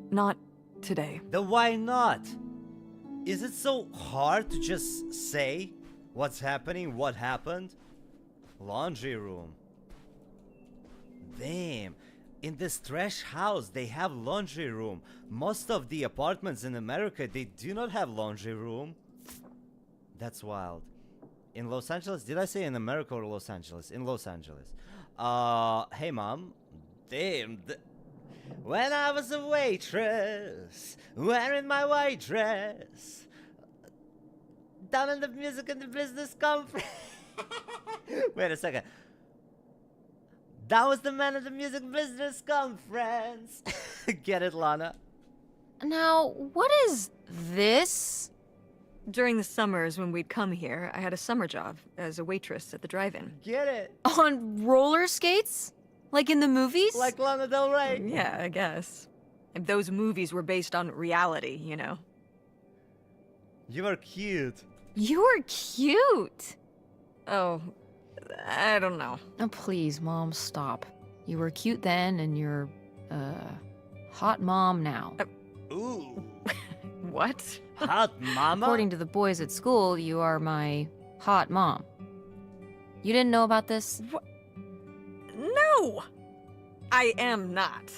Not today. Then why not? Is it so hard to just say what's happening, what happened? Laundry room. Damn. In this trash house, they have laundry room. Most of the apartments in America, they do not have laundry room. That's wild. In Los Angeles, did I say in America or Los Angeles? In Los Angeles. Hey mom. Damn. When I was a waitress, wearing my white dress, down in the music and the business conference. Wait a second. That was the man at the music business conference. Get it, Lana? Now, what is this? During the summers when we'd come here, I had a summer job as a waitress at the drive-in. Get it? On roller skates? Like in the movies? Like Lana Del Rey. Yeah, I guess. And those movies were based on reality, you know? You are cute. You were cute. Oh, I don't know. Oh, please, Mom, stop. You were cute then, and you're, hot mom now. Ooh, What? hot mama? According to the boys at school, you are my hot mom. You didn't know about this? No! I am not.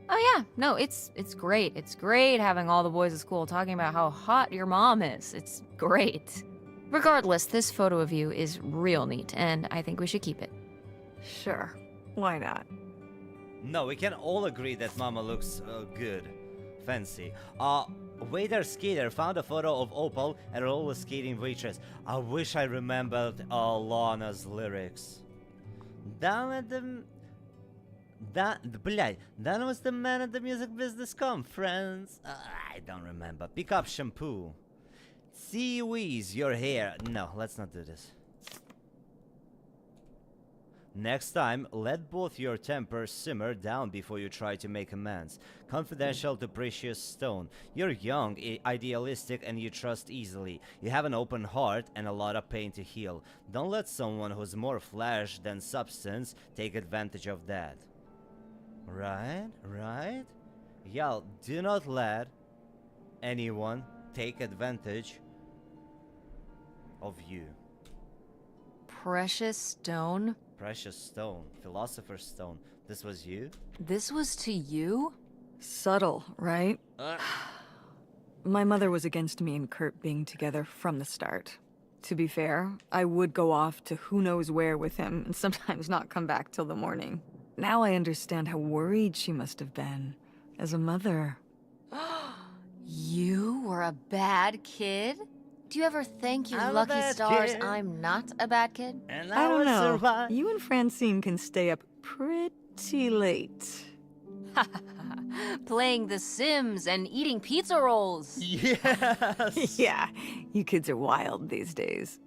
Oh yeah, no, it's great. It's great having all the boys at school talking about how hot your mom is. It's great. Regardless, this photo of you is real neat, and I think we should keep it. Sure. Why not? No, we can all agree that mama looks good. Fancy. Waiter Skater found a photo of Opal and a roller skating waitress. I wish I remembered Lana's lyrics. Down at the... Блядь, that was the man at the music business conference. I don't remember. Pick up shampoo. Seaweeds your hair. No, let's not do this. Next time, let both your tempers simmer down before you try to make amends. Confidential to Precious Stone. You're young, idealistic, and you trust easily. You have an open heart and a lot of pain to heal. Don't let someone who's more flesh than substance take advantage of that. Right? Y'all, do not let anyone take advantage of you. Precious Stone? Precious Stone, Philosopher's Stone. This was you? This was to you? Subtle, right? My mother was against me and Kurt being together from the start. To be fair, I would go off to who knows where with him and sometimes not come back till the morning. Now I understand how worried she must have been as a mother. You were a bad kid? Do you ever thank your I'm a lucky bad stars kid. I'm not a bad kid? And I don't will know. survive. You and Francine can stay up pretty late. Playing The Sims and eating pizza rolls. Yes! Yeah, you kids are wild these days.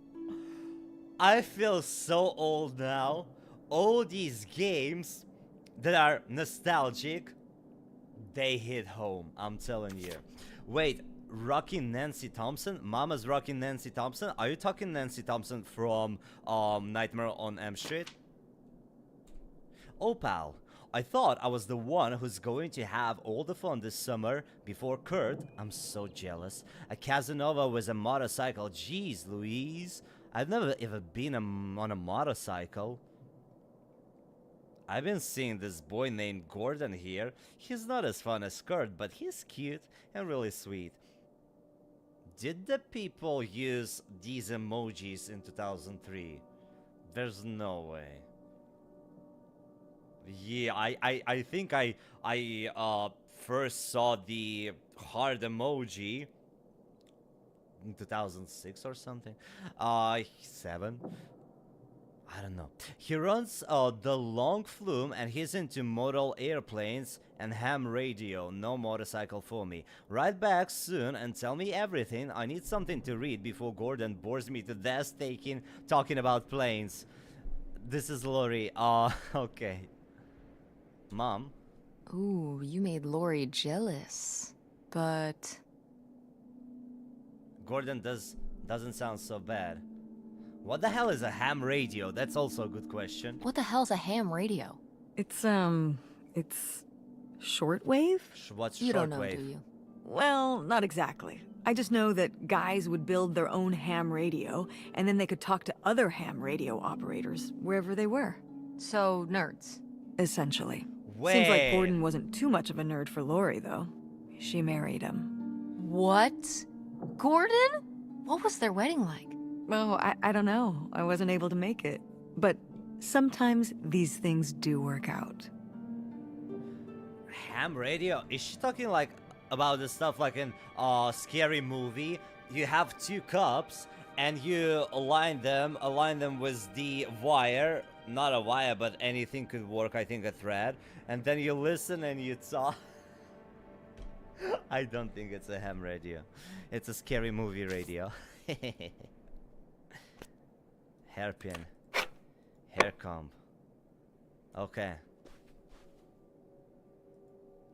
I feel so old now. All these games that are nostalgic, they hit home, I'm telling you. Wait, Rockin' Nancy Thompson? Mama's Rockin' Nancy Thompson? Are you talking Nancy Thompson from Nightmare on Elm Street? Oh pal, I thought I was the one who's going to have all the fun this summer before Kurt. I'm so jealous. A Casanova with a motorcycle. Jeez Louise, I've never ever been on a motorcycle. I've been seeing this boy named Gordon here. He's not as fun as Kurt, but he's cute and really sweet. Did the people use these emojis in 2003? There's no way. Yeah, I think I first saw the heart emoji in 2006 or something. 7. I don't know. He runs the long flume and he's into model airplanes and ham radio. No motorcycle for me. Right back soon and tell me everything. I need something to read before Gordon bores me to death talking about planes. This is Lori. Okay. Mom? Ooh, you made Lori jealous. But... Gordon doesn't sound so bad. What the hell is a ham radio? That's also a good question. what the hell's a ham radio? It's shortwave? What's You don't know, shortwave? do you? Well, not exactly. I just know that guys would build their own ham radio, and then they could talk to other ham radio operators wherever they were. So, nerds. Essentially. Wait. Seems like Gordon wasn't too much of a nerd for Lori, though. She married him. What? Gordon? What was their wedding like? Oh, I don't know. I wasn't able to make it. But sometimes these things do work out. Ham radio? Is she talking like about the stuff like in Scary Movie? You have 2 cups and you align them with the wire. Not a wire, but anything could work, I think a thread. And then you listen and you talk. I don't think it's a ham radio. It's a Scary Movie radio. Hairpin. Hair comb. Okay.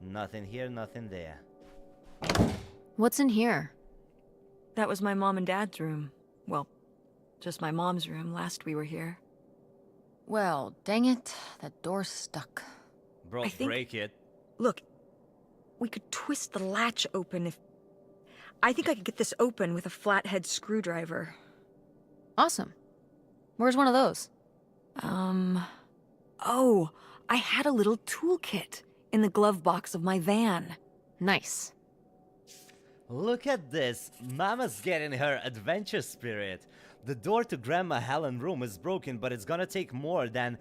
Nothing here, nothing there. What's in here? That was my mom and dad's room. Well, just my mom's room last we were here. Well, dang it, that door's stuck. Bro, I think- break it. Look, we could twist the latch open if... I think I could get this open with a flathead screwdriver. Awesome. Where's one of those? Oh, I had a little toolkit in the glove box of my van. Nice. Look at this. Mama's getting her adventure spirit. The door to Grandma Helen's room is broken, but it's gonna take more than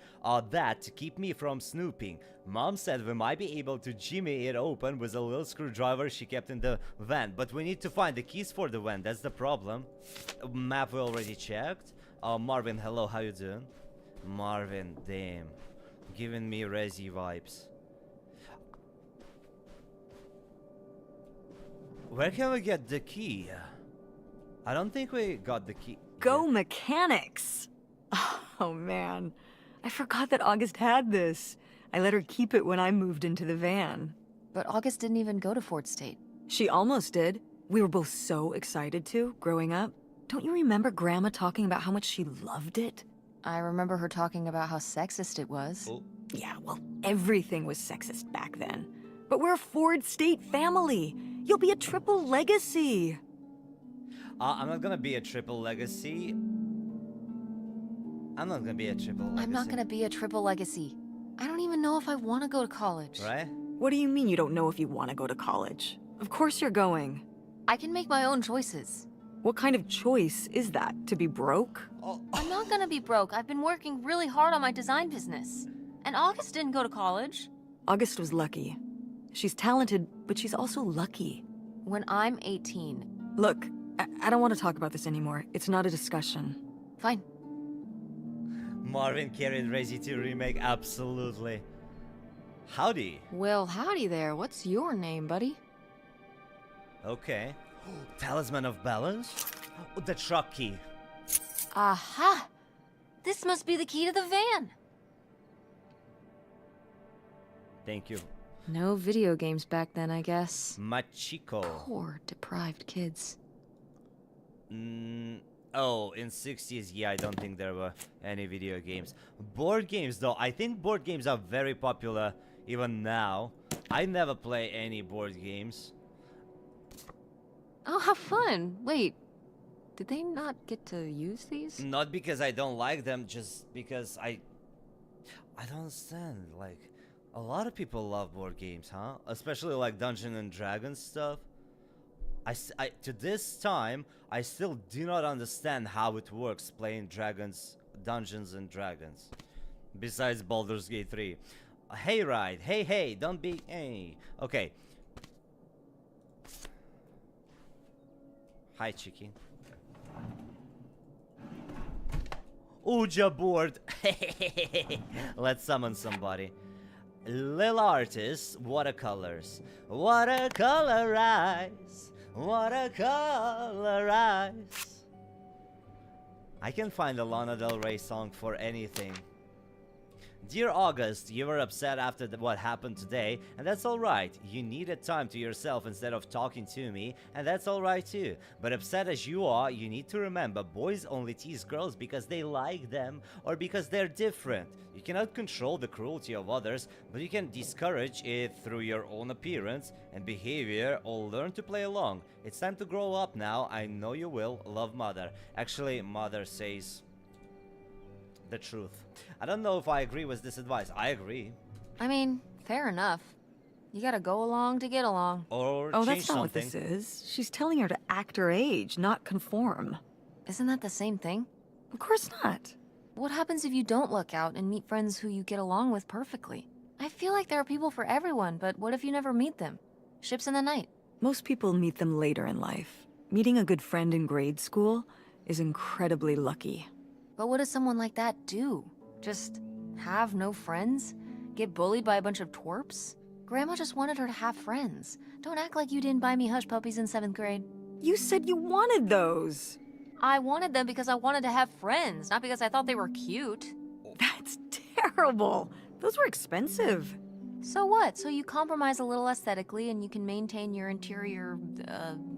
that to keep me from snooping. Mom said we might be able to jimmy it open with a little screwdriver she kept in the van, but we need to find the keys for the van. That's the problem. Map we already checked. Marvin, hello, how you doing? Marvin, damn. Giving me Resi vibes. Where can we get the key? I don't think we got the key. Go mechanics! Oh man, I forgot that August had this. I let her keep it when I moved into the van. But August didn't even go to Fort State. She almost did. We were both so excited to, growing up. Don't you remember Grandma talking about how much she loved it? I remember her talking about how sexist it was. Oh. Yeah, well, everything was sexist back then. But we're a Ford State family. You'll be a triple legacy. I'm not gonna be a triple legacy. I'm not gonna be a triple legacy. I'm not gonna be a triple legacy. I don't even know if I want to go to college. Right? What do you mean you don't know if you want to go to college? Of course you're going. I can make my own choices. What kind of choice is that? To be broke? Oh, I'm not gonna be broke. I've been working really hard on my design business. And August didn't go to college. August was lucky. She's talented, but she's also lucky. When I'm 18. Look, I don't want to talk about this anymore. It's not a discussion. Fine. Marvin carried Resi 2 remake, absolutely. Howdy. Well, howdy there. What's your name, buddy? Okay. Talisman of Balance? The truck key. Aha! This must be the key to the van. Thank you. No video games back then, I guess. Machiko. Poor, deprived kids. Oh, in 60s, yeah, I don't think there were any video games. Board games, though, I think board games are very popular even now. I never play any board games. Oh, how fun! Wait, did they not get to use these? Not because I don't like them, just because I don't understand, like, a lot of people love board games, huh? Especially like Dungeons and Dragons stuff. I to this time, I still do not understand how it works playing Dungeons and Dragons. Besides Baldur's Gate 3. Hey, Ride. Hey, don't be... Hey. Okay. Hi, Chicky. Ouija board. Let's summon somebody. Lil artists, watercolors. Watercolorize. Watercolorize. I can find a Lana Del Rey song for anything. Dear August, you were upset after what happened today, and that's alright. You needed time to yourself instead of talking to me, and that's alright too. But upset as you are, you need to remember boys only tease girls because they like them or because they're different. You cannot control the cruelty of others, but you can discourage it through your own appearance and behavior or learn to play along. It's time to grow up now. I know you will. Love, Mother. Actually, Mother says the truth. I don't know if I agree with this advice. I agree. I mean, fair enough. You gotta go along to get along. Or Oh, change that's not what something. this is. She's telling her to act her age, not conform. Isn't that the same thing? Of course not. What happens if you don't look out and meet friends who you get along with perfectly? I feel like there are people for everyone, but what if you never meet them? Ships in the night. Most people meet them later in life. Meeting a good friend in grade school is incredibly lucky. But what does someone like that do? Just have no friends? Get bullied by a bunch of twerps? Grandma just wanted her to have friends. Don't act like you didn't buy me hush puppies in 7th grade. You said you wanted those. I wanted them because I wanted to have friends, not because I thought they were cute. That's terrible. Those were expensive. So what? So you compromise a little aesthetically and you can maintain your interior,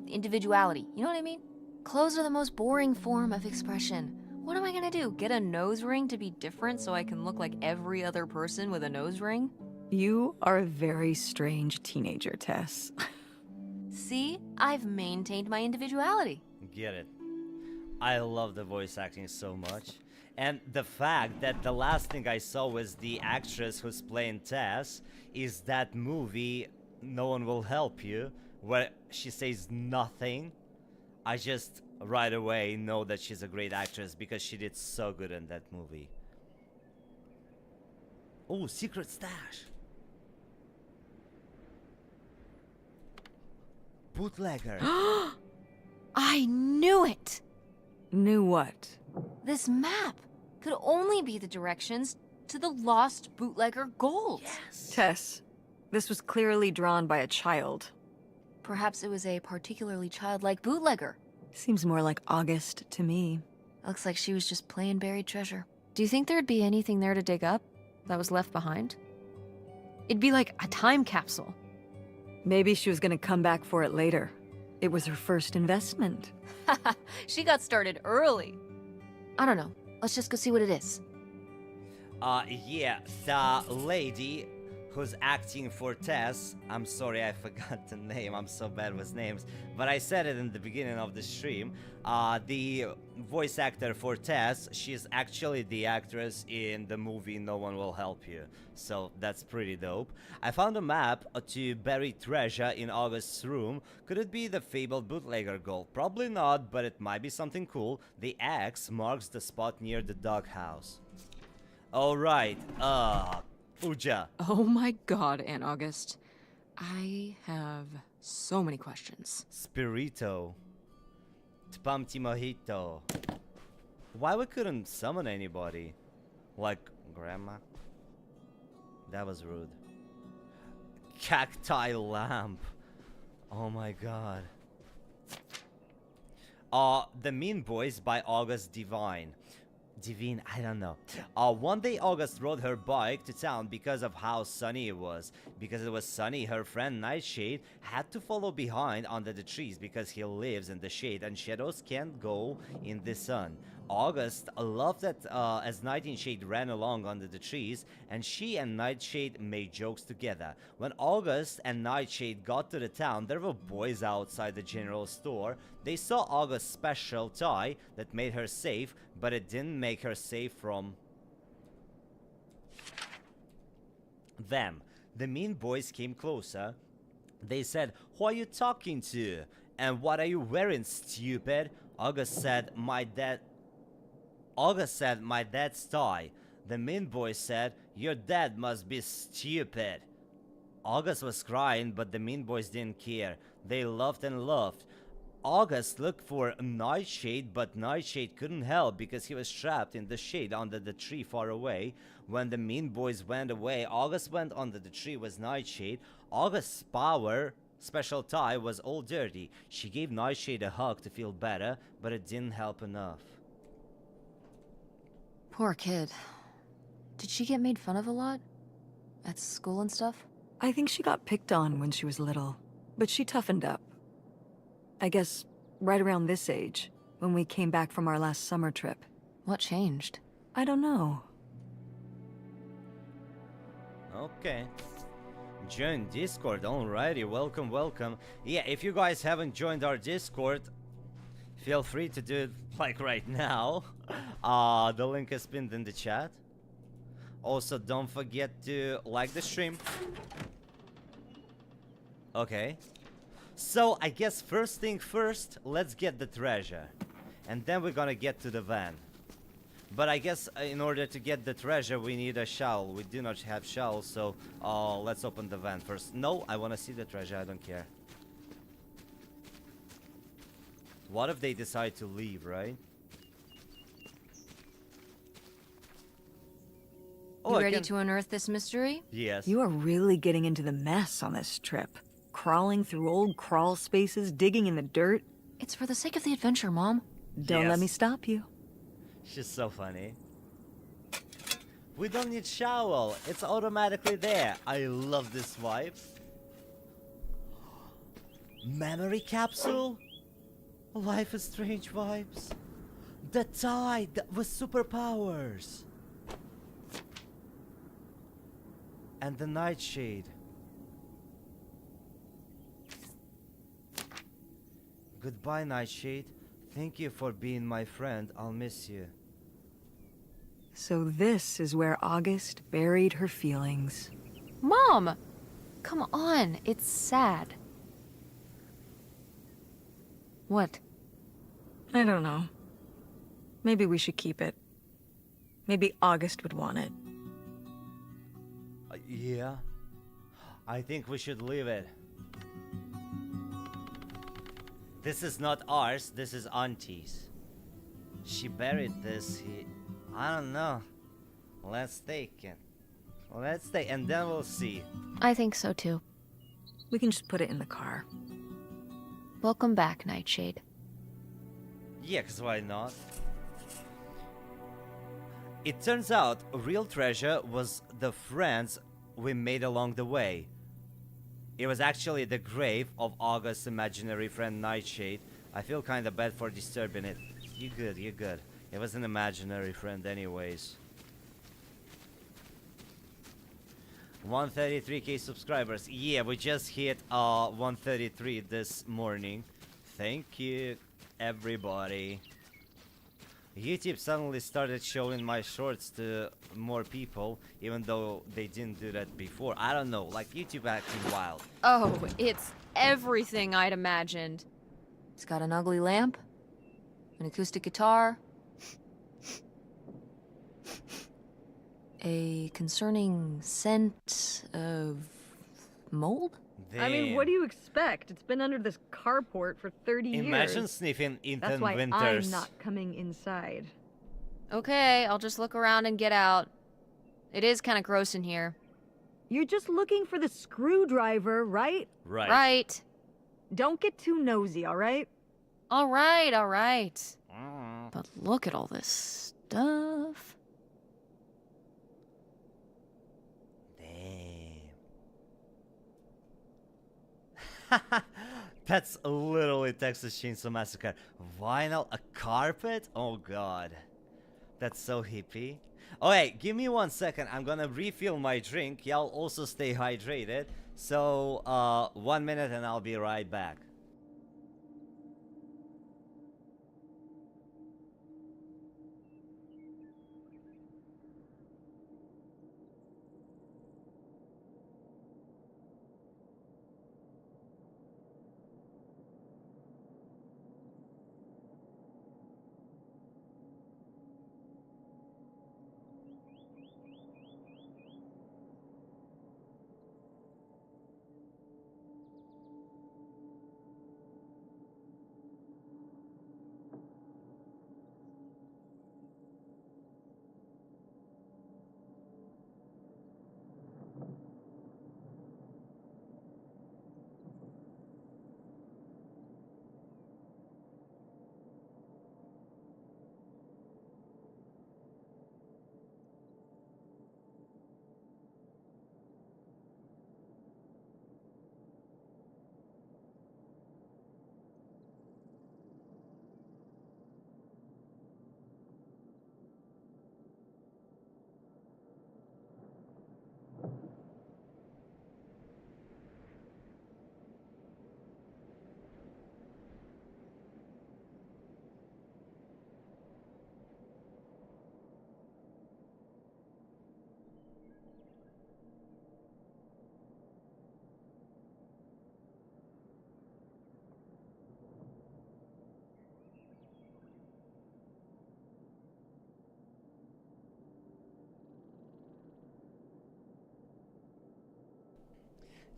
individuality. You know what I mean? Clothes are the most boring form of expression. What am I gonna do? Get a nose ring to be different so I can look like every other person with a nose ring? You are a very strange teenager, Tess. See? I've maintained my individuality. Get it. I love the voice acting so much. And the fact that the last thing I saw was the actress who's playing Tess is that movie No One Will Help You, where she says nothing. I just right away know that she's a great actress because she did so good in that movie. Oh, secret stash. Bootlegger. I knew it! Knew what? This map could only be the directions to the lost bootlegger gold. Yes. Tess, this was clearly drawn by a child. Perhaps it was a particularly childlike bootlegger. Seems more like August to me. Looks like she was just playing buried treasure. Do you think there'd be anything there to dig up that was left behind? It'd be like a time capsule. Maybe she was gonna come back for it later. It was her first investment. She got started early. I don't know. Let's just go see what it is. Yeah, the lady who's acting for Tess, I'm sorry I forgot the name, I'm so bad with names, but I said it in the beginning of the stream. The voice actor for Tess, she's actually the actress in the movie No One Will Help You, so that's pretty dope. I found a map to buried treasure in August's room. Could it be the fabled bootlegger gold? Probably not, but it might be something cool. The X marks the spot near the doghouse. Alright, Uja. Oh my god, Aunt August. I have so many questions. Spirito. Tpamti Mojito. Why we couldn't summon anybody? Like Grandma? That was rude. Cacti lamp. Oh my god. The Mean Boys by August Devine. Devine, I don't know. One day August rode her bike to town because of how sunny it was. Because it was sunny, her friend Nightshade had to follow behind under the trees because he lives in the shade and shadows can't go in the sun. August loved that as Nightshade ran along under the trees, and she and Nightshade made jokes together. When August and Nightshade got to the town, there were boys outside the general store. They saw August's special tie that made her safe, but it didn't make her safe from them. The mean boys came closer. They said, "Who are you talking to? And what are you wearing, stupid?" August said, my dad's tie. The mean boy said, "Your dad must be stupid." August was crying, but the mean boys didn't care. They laughed and laughed. August looked for Nightshade, but Nightshade couldn't help because he was trapped in the shade under the tree far away. When the mean boys went away, August went under the tree with Nightshade. August's special tie was all dirty. She gave Nightshade a hug to feel better, but it didn't help enough. Poor kid. Did she get made fun of a lot? At school and stuff? I think she got picked on when she was little, but she toughened up. I guess right around this age, when we came back from our last summer trip. What changed? I don't know. Okay. Join Discord, alrighty, welcome, welcome. Yeah, if you guys haven't joined our Discord, feel free to do it like right now. The link is pinned in the chat. Also, don't forget to like the stream. Okay. So, I guess first thing first, let's get the treasure. And then we're gonna get to the van. But I guess in order to get the treasure, we need a shovel. We do not have shovels, so let's open the van first. No, I wanna see the treasure, I don't care. What if they decide to leave, right? You ready to unearth this mystery? Yes. You are really getting into the mess on this trip. Crawling through old crawl spaces, digging in the dirt. It's for the sake of the adventure, Mom. Don't Yes. let me stop you. She's so funny. We don't need shovel. It's automatically there. I love this vibe. Memory capsule? Life is Strange vibes. The tide with superpowers. And the nightshade. Goodbye, Nightshade. Thank you for being my friend. I'll miss you. So this is where August buried her feelings. Mom! Come on, it's sad. What? I don't know. Maybe we should keep it. Maybe August would want it. Yeah? I think we should leave it. This is not ours, this is Auntie's. She buried this here. I don't know. Let's take it. Let's take, and then we'll see. I think so too. We can just put it in the car. Welcome back, Nightshade. Yeah, 'cause why not? It turns out real treasure was the friends we made along the way. It was actually the grave of August's imaginary friend Nightshade. I feel kinda bad for disturbing it. You good, you good. It was an imaginary friend anyways. 133k subscribers. Yeah, we just hit 133 this morning. Thank you, everybody. YouTube suddenly started showing my shorts to more people, even though they didn't do that before. I don't know, like YouTube acting wild. Oh, it's everything I'd imagined. It's got an ugly lamp, an acoustic guitar, a concerning scent of mold? I mean, what do you expect? It's been under this carport for 30 Imagine years. sniffing Ethan That's why Winters. I'm not coming inside. Okay, I'll just look around and get out. It is kind of gross in here. You're just looking for the screwdriver, right? Right. Right. Don't get too nosy, all right? All right, all right. Mm. But look at all this stuff. Damn. That's literally Texas Chainsaw Massacre. Vinyl, a carpet? Oh god. That's so hippie. Okay, give me 1 second. I'm gonna refill my drink. Y'all also stay hydrated. So, 1 minute and I'll be right back.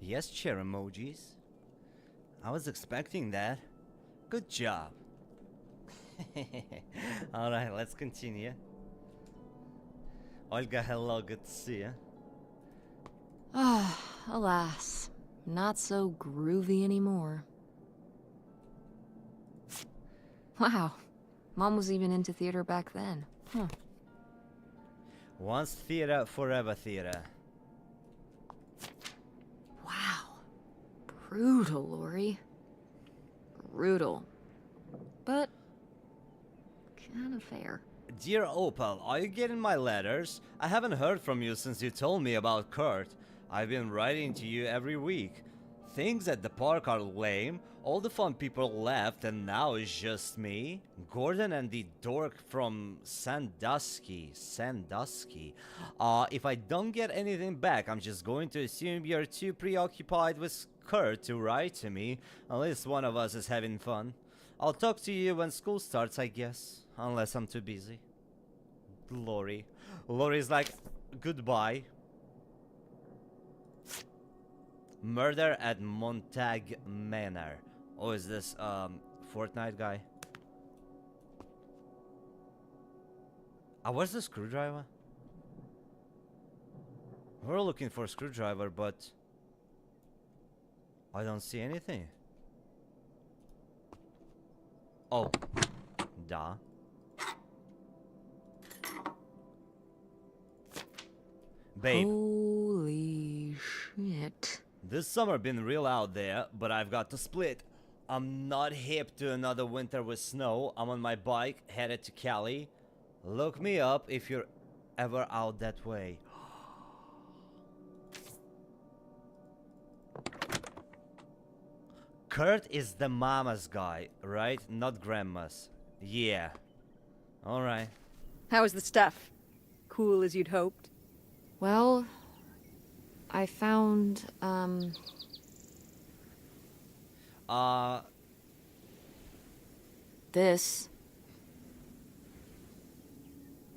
Yes, chair emojis. I was expecting that. Good job. Alright, let's continue. Olga, hello, good to see you. Ah, alas. Not so groovy anymore. Wow. Mom was even into theater back then. Huh. Once theater, forever theater. Wow. Brutal, Lori. Brutal. But Kinda fair. Dear Opal, are you getting my letters? I haven't heard from you since you told me about Kurt. I've been writing to you every week. Things at the park are lame. All the fun people left and now it's just me, Gordon, and the dork from Sandusky. If I don't get anything back, I'm just going to assume you're too preoccupied with Kurt to write to me. At least one of us is having fun. I'll talk to you when school starts, I guess. Unless I'm too busy. Lori. Lori's like, goodbye. Murder at Montag Manor. Oh, is this, Fortnite guy? Where's the screwdriver? We're looking for a screwdriver, but I don't see anything. Oh. Duh. Babe. Holy shit. This summer been real out there, but I've got to split. I'm not hip to another winter with snow. I'm on my bike, headed to Cali. Look me up if you're ever out that way. Kurt is the mama's guy, right? Not grandma's. Yeah. Alright. How was the stuff? Cool as you'd hoped? Well, I found, this.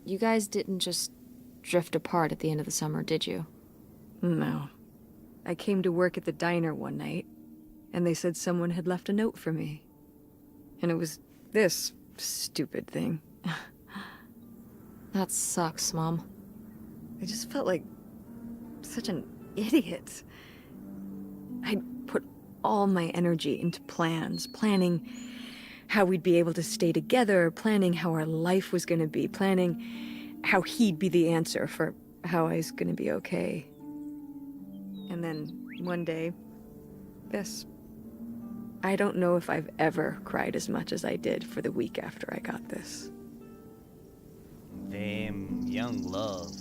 You guys didn't just drift apart at the end of the summer, did you? No. I came to work at the diner one night, and they said someone had left a note for me. And it was this stupid thing. That sucks, Mom. I just felt like such an idiot. I'd put all my energy into plans, planning how we'd be able to stay together, planning how our life was going to be, planning how he'd be the answer for how I was going to be okay. And then one day, this. I don't know if I've ever cried as much as I did for the week after I got this. Damn, young love.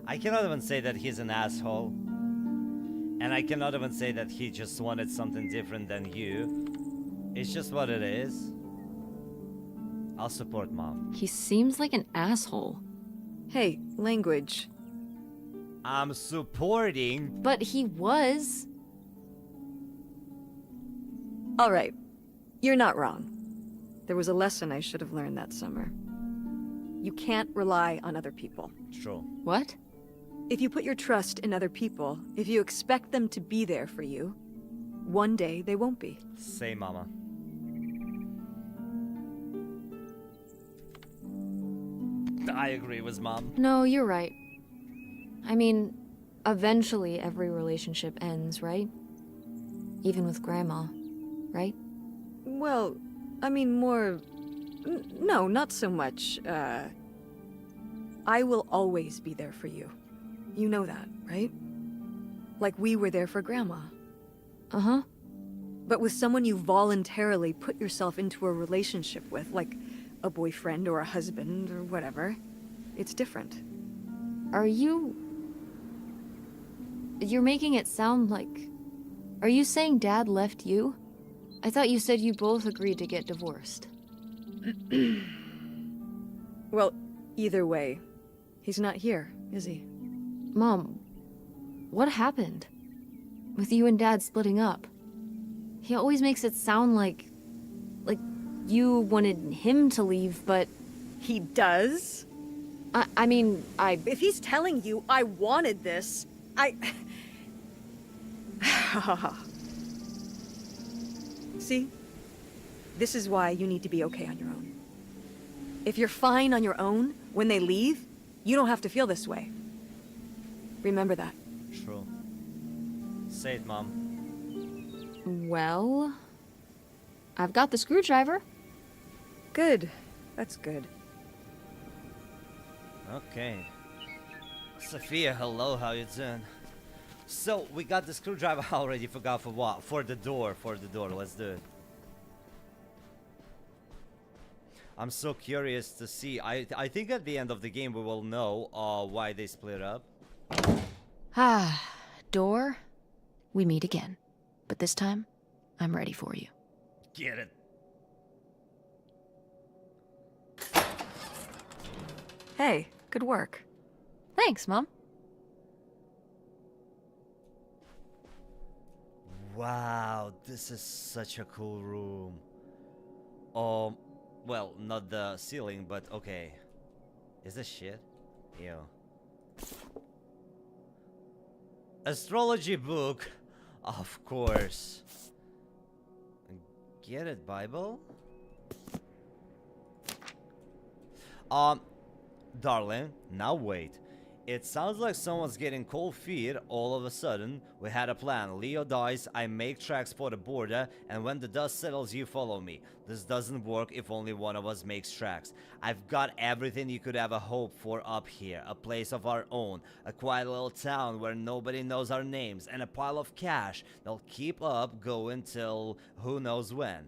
I cannot even say that he's an asshole. And I cannot even say that he just wanted something different than you. It's just what it is. I'll support Mom. He seems like an asshole. Hey, language. I'm supporting. But he was. All right. You're not wrong. There was a lesson I should have learned that summer. You can't rely on other people. True. What? If you put your trust in other people, if you expect them to be there for you, one day they won't be. Say, Mama. I agree with Mom. No, you're right. I mean, eventually every relationship ends, right? Even with Grandma, right? Well, I mean more... No, not so much. I will always be there for you. You know that, right? Like we were there for Grandma. Uh-huh. But with someone you voluntarily put yourself into a relationship with, like a boyfriend or a husband or whatever, it's different. Are you... You're making it sound like... Are you saying Dad left you? I thought you said you both agreed to get divorced. Well, either way, he's not here, is he? Mom, what happened? With you and Dad splitting up? He always makes it sound like you wanted him to leave, but... He does? I mean, If he's telling you I wanted this, See? This is why you need to be okay on your own. If you're fine on your own, when they leave, you don't have to feel this way. Remember that. True. Say it, Mom. Well... I've got the screwdriver. Good. That's good. Okay. Sophia, hello, how you doing? So, we got the screwdriver. I already forgot for what. For the door, let's do it. I'm so curious to see. I think at the end of the game we will know why they split up. Ah, door, we meet again. But this time, I'm ready for you. Get it. Hey, good work. Thanks, Mom. Wow, this is such a cool room. Well, not the ceiling, but okay. Is this shit? Ew. Astrology book, of course. Get it, Bible? Darling, now wait. It sounds like someone's getting cold feet all of a sudden. We had a plan. Leo dies, I make tracks for the border, and when the dust settles, you follow me. This doesn't work if only one of us makes tracks. I've got everything you could ever hope for up here. A place of our own, a quiet little town where nobody knows our names, and a pile of cash that'll keep up going till who knows when.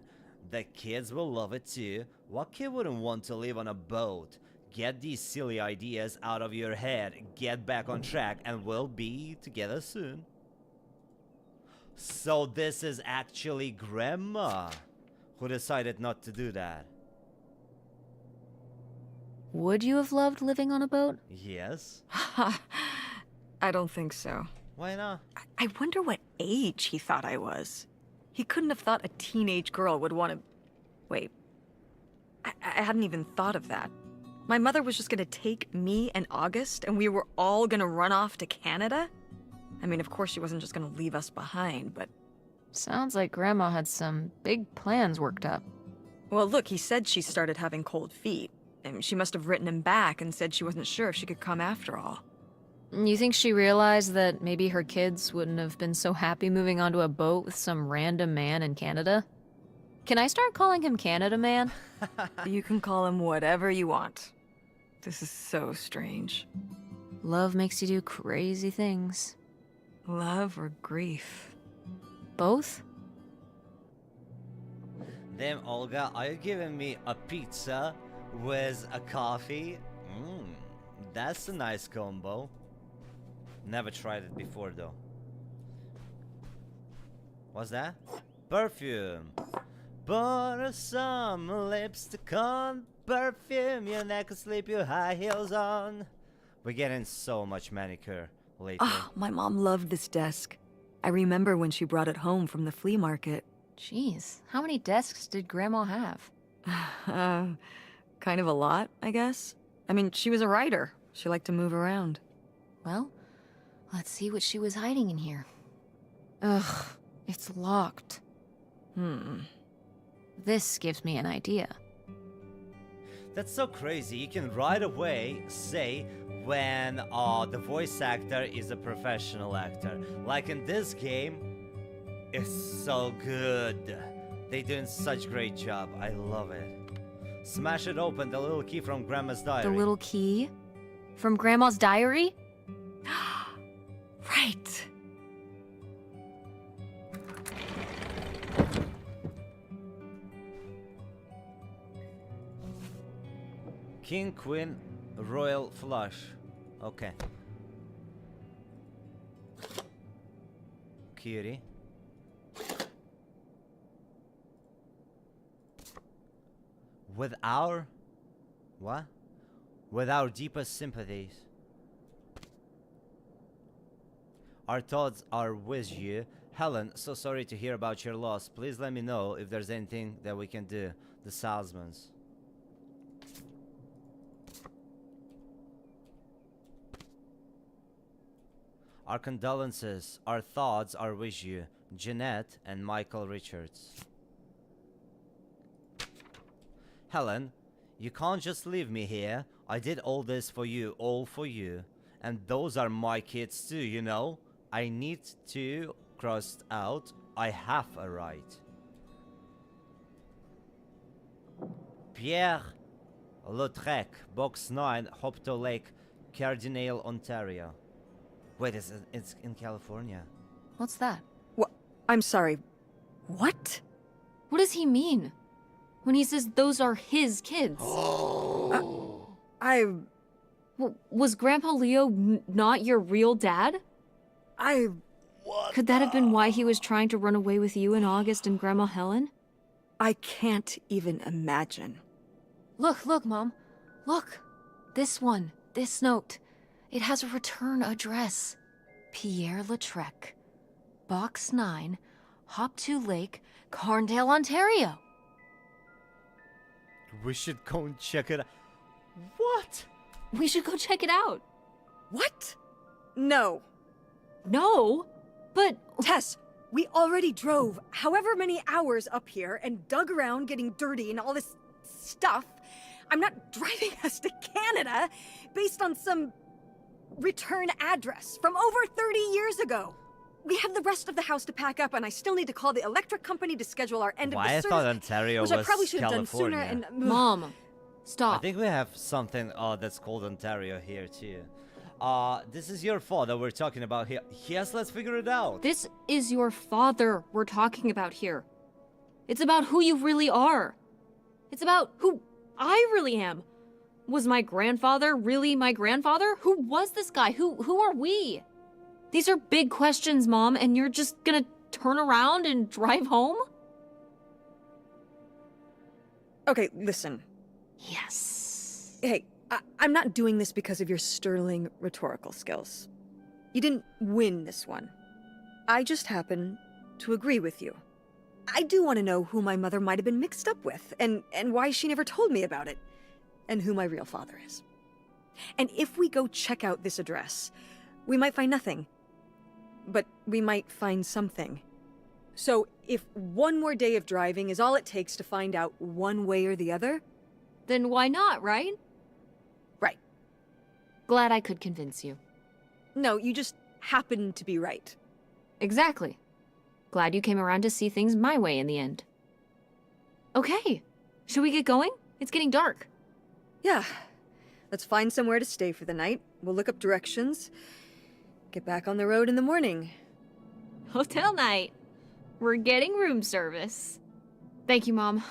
The kids will love it too. What kid wouldn't want to live on a boat? Get these silly ideas out of your head, get back on track, and we'll be together soon. So this is actually Grandma who decided not to do that. Would you have loved living on a boat? Yes? I don't think so. Why not? I wonder what age he thought I was. He couldn't have thought a teenage girl would want to... Wait. I hadn't even thought of that. My mother was just gonna take me and August, and we were all gonna run off to Canada? I mean, of course she wasn't just gonna leave us behind, but... Sounds like Grandma had some big plans worked up. Well, look, he said she started having cold feet. And she must have written him back and said she wasn't sure if she could come after all. You think she realized that maybe her kids wouldn't have been so happy moving onto a boat with some random man in Canada? Can I start calling him Canada Man? You can call him whatever you want. This is so strange. Love makes you do crazy things. Love or grief? Both? Damn, Olga, are you giving me a pizza with a coffee? That's a nice combo. Never tried it before though. What's that? Perfume. Put some lipstick on, perfume, your neck asleep, your high heels on. We're getting so much manicure lately. Oh, my mom loved this desk. I remember when she brought it home from the flea market. Jeez, how many desks did Grandma have? Kind of a lot, I guess. I mean, she was a writer. She liked to move around. Well, let's see what she was hiding in here. Ugh, it's locked. This gives me an idea. That's so crazy. You can right away say when the voice actor is a professional actor. Like in this game, it's so good. They're doing such great job. I love it. Smash it open, the little key from Grandma's diary. The little key? From Grandma's diary? Right. King, Queen, Royal Flush. Okay. Cutie. With our... What? With our deepest sympathies. Our thoughts are with you. Helen, so sorry to hear about your loss. Please let me know if there's anything that we can do. The Salzmans. Our condolences. Our thoughts are with you. Jeanette and Michael Richards. Helen, you can't just leave me here. I did all this for you, all for you. And those are my kids too, you know? I need to, crossed out, I have a right. Pierre Lautrec, Box 9, Hopto Lake, Cardinal, Ontario. Wait, it's in California. What's that? What? I'm sorry. What? What does he mean? when he says those are his kids? Was Grandpa Leo not your real dad? Could that have been why he was trying to run away with you in August and Grandma Helen? I can't even imagine. Look, Mom. Look. This one. This note. It has a return address. Pierre Lautrec. Box 9, Hop2 Lake, Carndale, Ontario. We should go and check it out. What? We should go check it out. What? No. No? But... Tess, we already drove however many hours up here and dug around getting dirty and all this stuff. I'm not driving us to Canada based on some return address from over 30 years ago. We have the rest of the house to pack up, and I still need to call the electric company to schedule our end of the service. Why I thought Ontario was which I probably should have done California. sooner. And Mom, stop. I think we have something that's called Ontario here too. This is your father we're talking about here. Yes, let's figure it out. This is your father we're talking about here. It's about who you really are. It's about who I really am. Was my grandfather really my grandfather? Who was this guy? Who are we? These are big questions, Mom, and you're just gonna turn around and drive home? Okay, listen. Yes. Hey, I'm not doing this because of your sterling rhetorical skills. You didn't win this one. I just happen to agree with you. I do want to know who my mother might have been mixed up with, and why she never told me about it, and who my real father is. And if we go check out this address, we might find nothing. But we might find something. So if one more day of driving is all it takes to find out one way or the other... Then why not, right? Right. Glad I could convince you. No, you just happen to be right. Exactly. Glad you came around to see things my way in the end. Okay. Should we get going? It's getting dark. Yeah. Let's find somewhere to stay for the night. We'll look up directions. Get back on the road in the morning. Hotel night. We're getting room service. Thank you, Mom.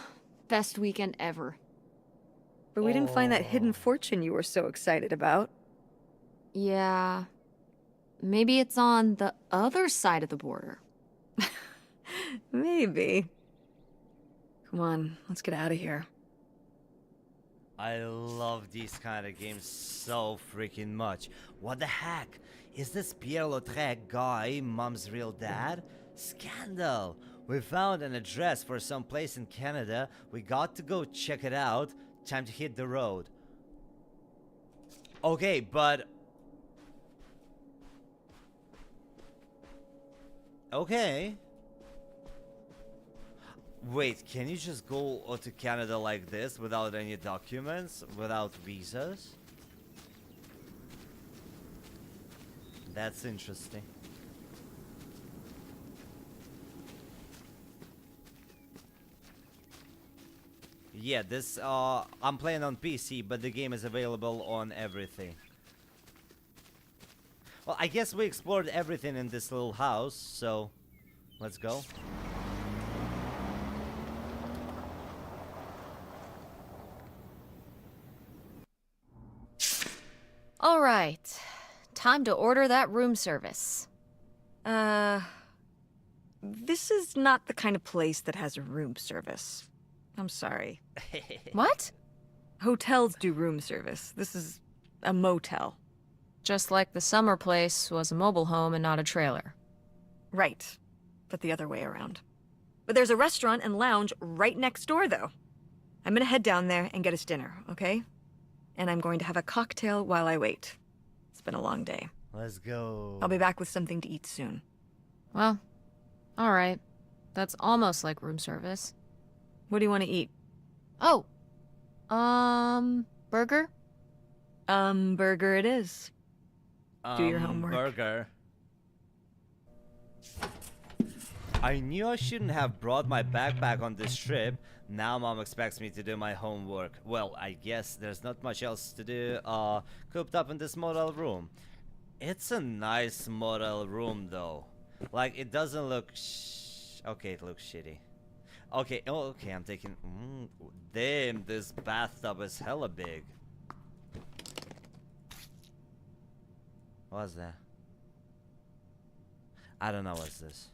Best weekend ever. But we didn't find that hidden fortune you were so excited about. Yeah. Maybe it's on the other side of the border. Maybe. Come on, let's get out of here. I love these kind of games so freaking much. What the heck? Is this Pierre Lautrec guy Mom's real dad? Scandal! We found an address for some place in Canada. We got to go check it out. Time to hit the road. Okay, but... Okay. Wait, can you just go to Canada like this without any documents, without visas? That's interesting. Yeah, this, I'm playing on PC, but the game is available on everything. Well, I guess we explored everything in this little house, so let's go. All right. Time to order that room service. This is not the kind of place that has a room service. I'm sorry. What? Hotels do room service. This is a motel. Just like the summer place was a mobile home and not a trailer. Right. But the other way around. But there's a restaurant and lounge right next door, though. I'm gonna head down there and get us dinner, okay? And I'm going to have a cocktail while I wait. It's been a long day. Let's go. I'll be back with something to eat soon. Well, all right. That's almost like room service. What do you want to eat? Oh, burger? Burger it is. Do your homework. Burger. I knew I shouldn't have brought my backpack on this trip. Now Mom expects me to do my homework. Well, I guess there's not much else to do, cooped up in this motel room. It's a nice motel room, though. Like, it doesn't look okay, it looks shitty. Okay, oh, okay, I'm taking... damn, this bathtub is hella big. What's that? I don't know what's this.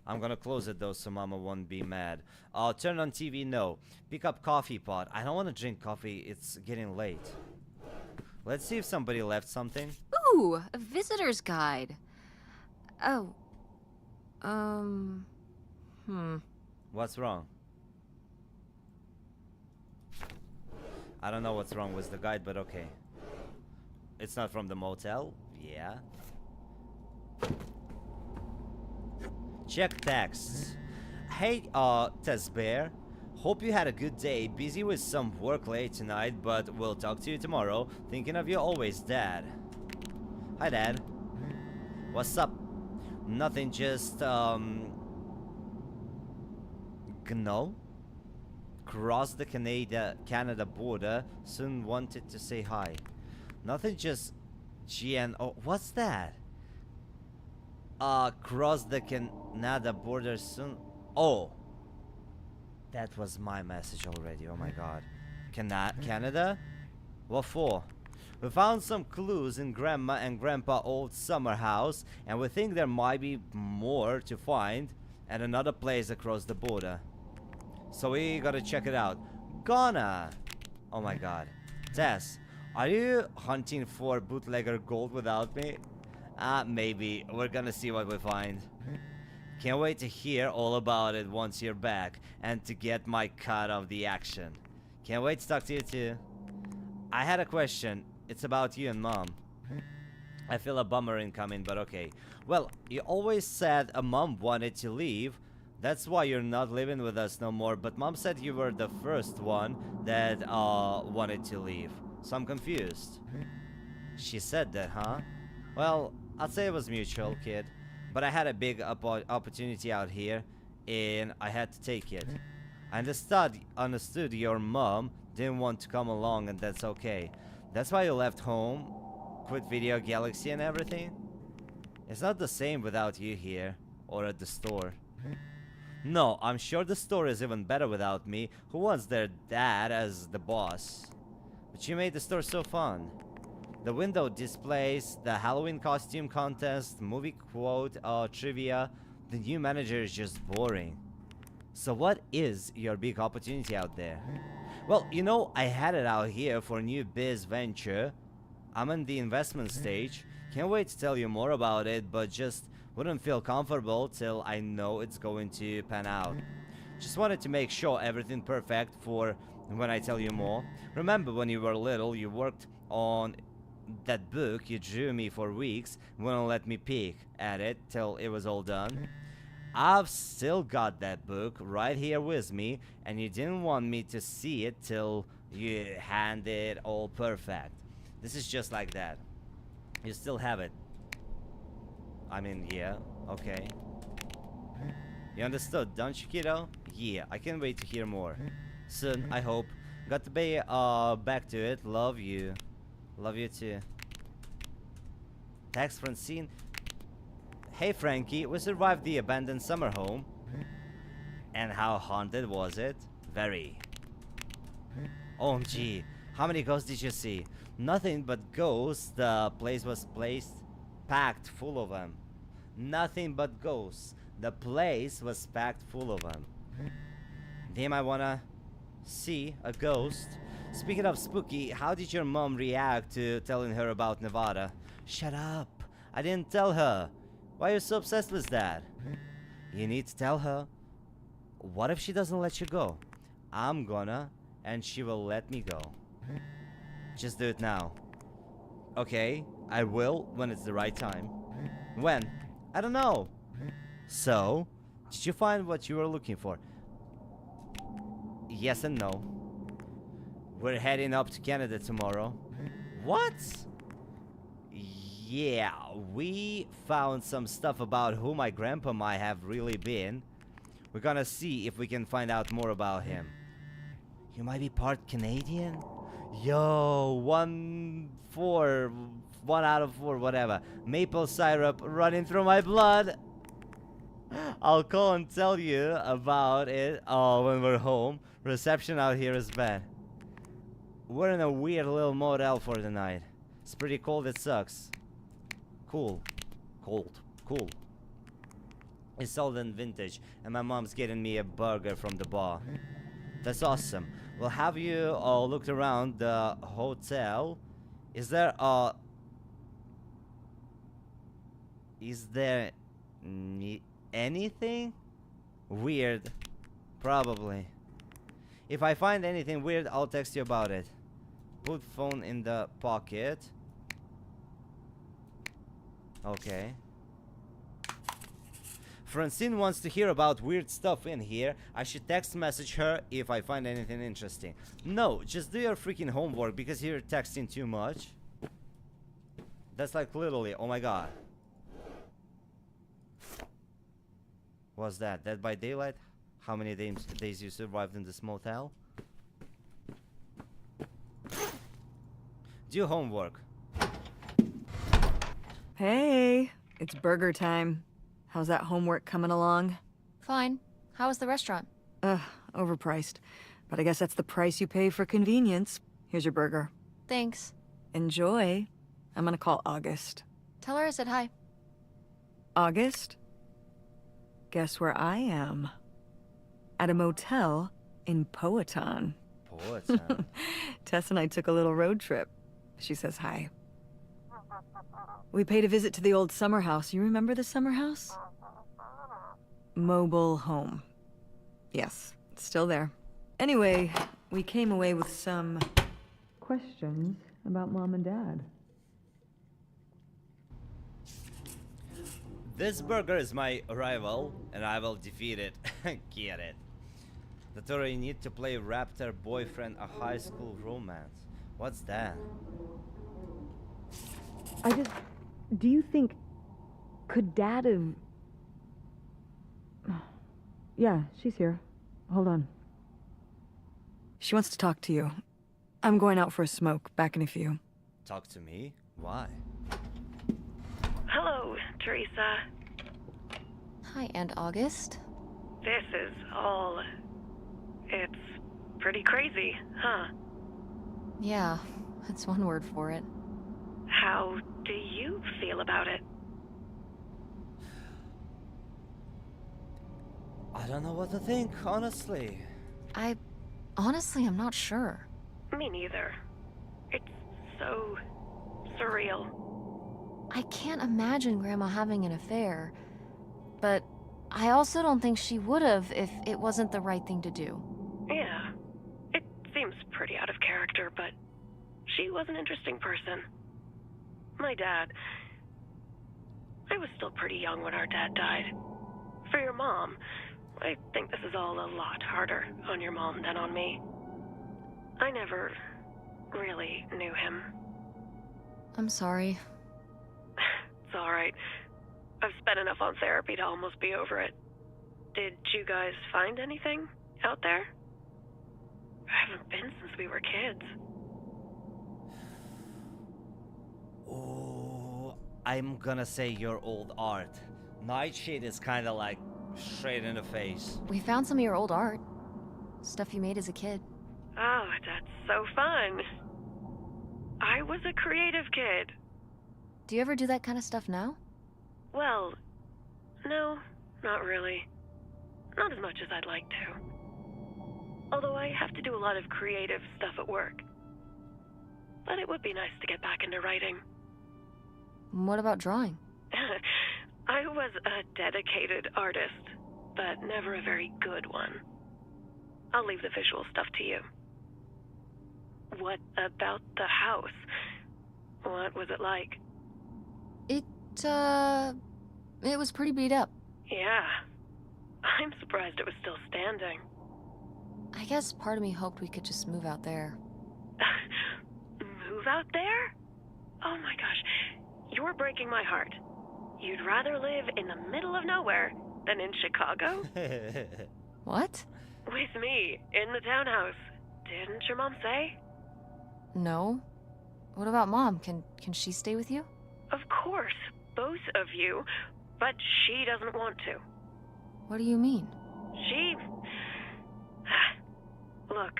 I'm gonna close it though so mama won't be mad. Turn on TV, no. Pick up coffee pot. I don't want to drink coffee, it's getting late. Let's see if somebody left something. Ooh, a visitor's guide. Oh. What's wrong? I don't know what's wrong with the guide, but okay. It's not from the motel? Yeah. Check texts. Hey, Tess Bear. Hope you had a good day. Busy with some work late tonight, but we'll talk to you tomorrow. Thinking of you always, Dad. Hi, Dad. What's up? Nothing, just, no? Cross the Canada border. Soon wanted to say hi. Nothing, just GN. Oh, what's that? Cross the Canada border soon. Oh, that was my message already. Oh my god. Canada? What for? We found some clues in Grandma and Grandpa old summer house, and we think there might be more to find at another place across the border. So we gotta check it out. Gonna. Oh my god. Tess, are you hunting for bootlegger gold without me? Maybe. We're gonna see what we find. Can't wait to hear all about it once you're back and to get my cut of the action. Can't wait to talk to you too. I had a question. It's about you and Mom. I feel a bummer incoming, but okay. Well, you always said a Mom wanted to leave. That's why you're not living with us no more, but Mom said you were the first one that wanted to leave. So I'm confused. She said that, huh? Well, I'd say it was mutual, kid. But I had a big opportunity out here, and I had to take it. I understood your mom didn't want to come along, and that's okay. That's why you left home, quit Video Galaxy and everything? It's not the same without you here, or at the store. No, I'm sure the store is even better without me. Who wants their dad as the boss? But you made the store so fun. The window displays, the Halloween costume contest, movie quote, trivia. The new manager is just boring. So what is your big opportunity out there? Well, you know, I had it out here for a new biz venture. I'm in the investment stage. Can't wait to tell you more about it, but just wouldn't feel comfortable till I know it's going to pan out. Just wanted to make sure everything perfect for when I tell you more. Remember when you were little, you worked on that book you drew me for weeks, wouldn't let me peek at it till it was all done. I've still got that book right here with me, and you didn't want me to see it till you hand it all perfect. This is just like that. You still have it. I mean, yeah, okay. You understood, don't you, kiddo? Yeah, I can't wait to hear more. Soon, I hope. Got to be back to it. Love you. Love you too. Text Francine. Hey Frankie, we survived the abandoned summer home. And how haunted was it? Very. OMG, how many ghosts did you see? Nothing but ghosts. The place was packed full of them. Nothing but ghosts. The place was packed full of them. Damn, I wanna see a ghost. Speaking of spooky, how did your mom react to telling her about Nevada? Shut up. I didn't tell her. Why are you so obsessed with that? You need to tell her. What if she doesn't let you go? I'm gonna, and she will let me go. Just do it now. Okay, I will when it's the right time. When? I don't know. So, did you find what you were looking for? Yes and no. We're heading up to Canada tomorrow. What? Yeah, we found some stuff about who my grandpa might have really been. We're gonna see if we can find out more about him. You might be part Canadian? Yo, 1 out of 4, whatever. Maple syrup running through my blood. I'll call and tell you about it when we're home. Reception out here is bad. We're in a weird little motel for the night. It's pretty cold, it sucks. Cool. Cold. Cool. It's old and vintage, and my mom's getting me a burger from the bar. That's awesome. Well, have you looked around the hotel? Is there anything weird? Probably. If I find anything weird, I'll text you about it. Put phone in the pocket. Okay. Francine wants to hear about weird stuff in here. I should text message her if I find anything interesting. No, just do your freaking homework because you're texting too much. That's like literally, oh my god. What's that? Dead by Daylight? How many days you survived in this motel? Do homework. Hey, it's burger time. How's that homework coming along? Fine. How was the restaurant? Overpriced. But I guess that's the price you pay for convenience. Here's your burger. Thanks. Enjoy. I'm gonna call August. Tell her I said hi. August? Guess where I am? At a motel in Powhatan. Powhatan? Tess and I took a little road trip. She says hi. We paid a visit to the old summer house. You remember the summer house? Mobile home. Yes, it's still there. Anyway, we came away with some questions about Mom and Dad. This burger is my rival, and I will defeat it. Get it. Datura, you need to play Raptor Boyfriend, a high school romance. What's that? Do you think... Could Dad have... Yeah, she's here. Hold on. She wants to talk to you. I'm going out for a smoke. Back in a few. Talk to me? Why? Hello, Teresa. Hi, Aunt August. This is all... It's pretty crazy, huh? Yeah, that's one word for it. How do you feel about it? I don't know what to think, honestly. Honestly, I'm not sure. Me neither. It's so surreal. I can't imagine Grandma having an affair, but I also don't think she would have if it wasn't the right thing to do. Yeah, it seems pretty out of character, but she was an interesting person. My dad... I was still pretty young when our dad died. For your mom, I think this is all a lot harder on your mom than on me. I never really knew him. I'm sorry. It's alright. I've spent enough on therapy to almost be over it. Did you guys find anything out there? I haven't been since we were kids. Oh, I'm gonna say your old art. Nightshade is kinda like straight in the face. We found some of your old art. Stuff you made as a kid. Oh, that's so fun. I was a creative kid. Do you ever do that kind of stuff now? Well, no, not really. Not as much as I'd like to. Although I have to do a lot of creative stuff at work. But it would be nice to get back into writing. What about drawing? I was a dedicated artist, but never a very good one. I'll leave the visual stuff to you. What about the house? What was it like? It was pretty beat up. Yeah. I'm surprised it was still standing. I guess part of me hoped we could just move out there. Move out there? Oh my gosh, you're breaking my heart. You'd rather live in the middle of nowhere than in Chicago? What? With me, in the townhouse. Didn't your mom say? No. What about Mom? Can she stay with you? Of course, both of you, but she doesn't want to. What do you mean? She... Look,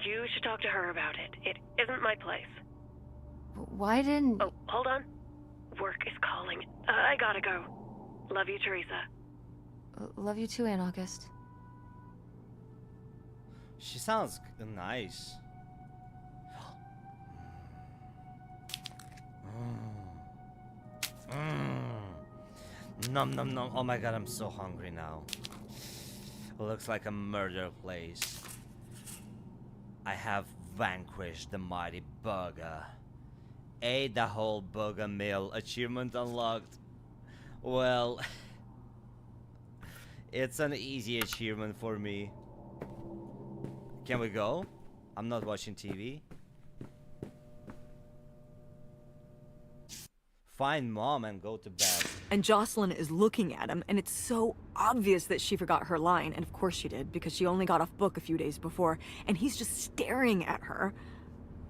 you should talk to her about it. It isn't my place. Why didn't... Oh, hold on. Work is calling. I gotta go. Love you, Teresa. Love you too, Aunt August. She sounds nice. Nom nom nom. Oh my god, I'm so hungry now. Looks like a murder place. I have vanquished the mighty bugger. Ate the whole bugger meal. Achievement unlocked. Well, it's an easy achievement for me. Can we go? I'm not watching TV. Find mom and go to bed. And Jocelyn is looking at him, and it's so obvious that she forgot her line, and of course she did, because she only got off book a few days before, and he's just staring at her.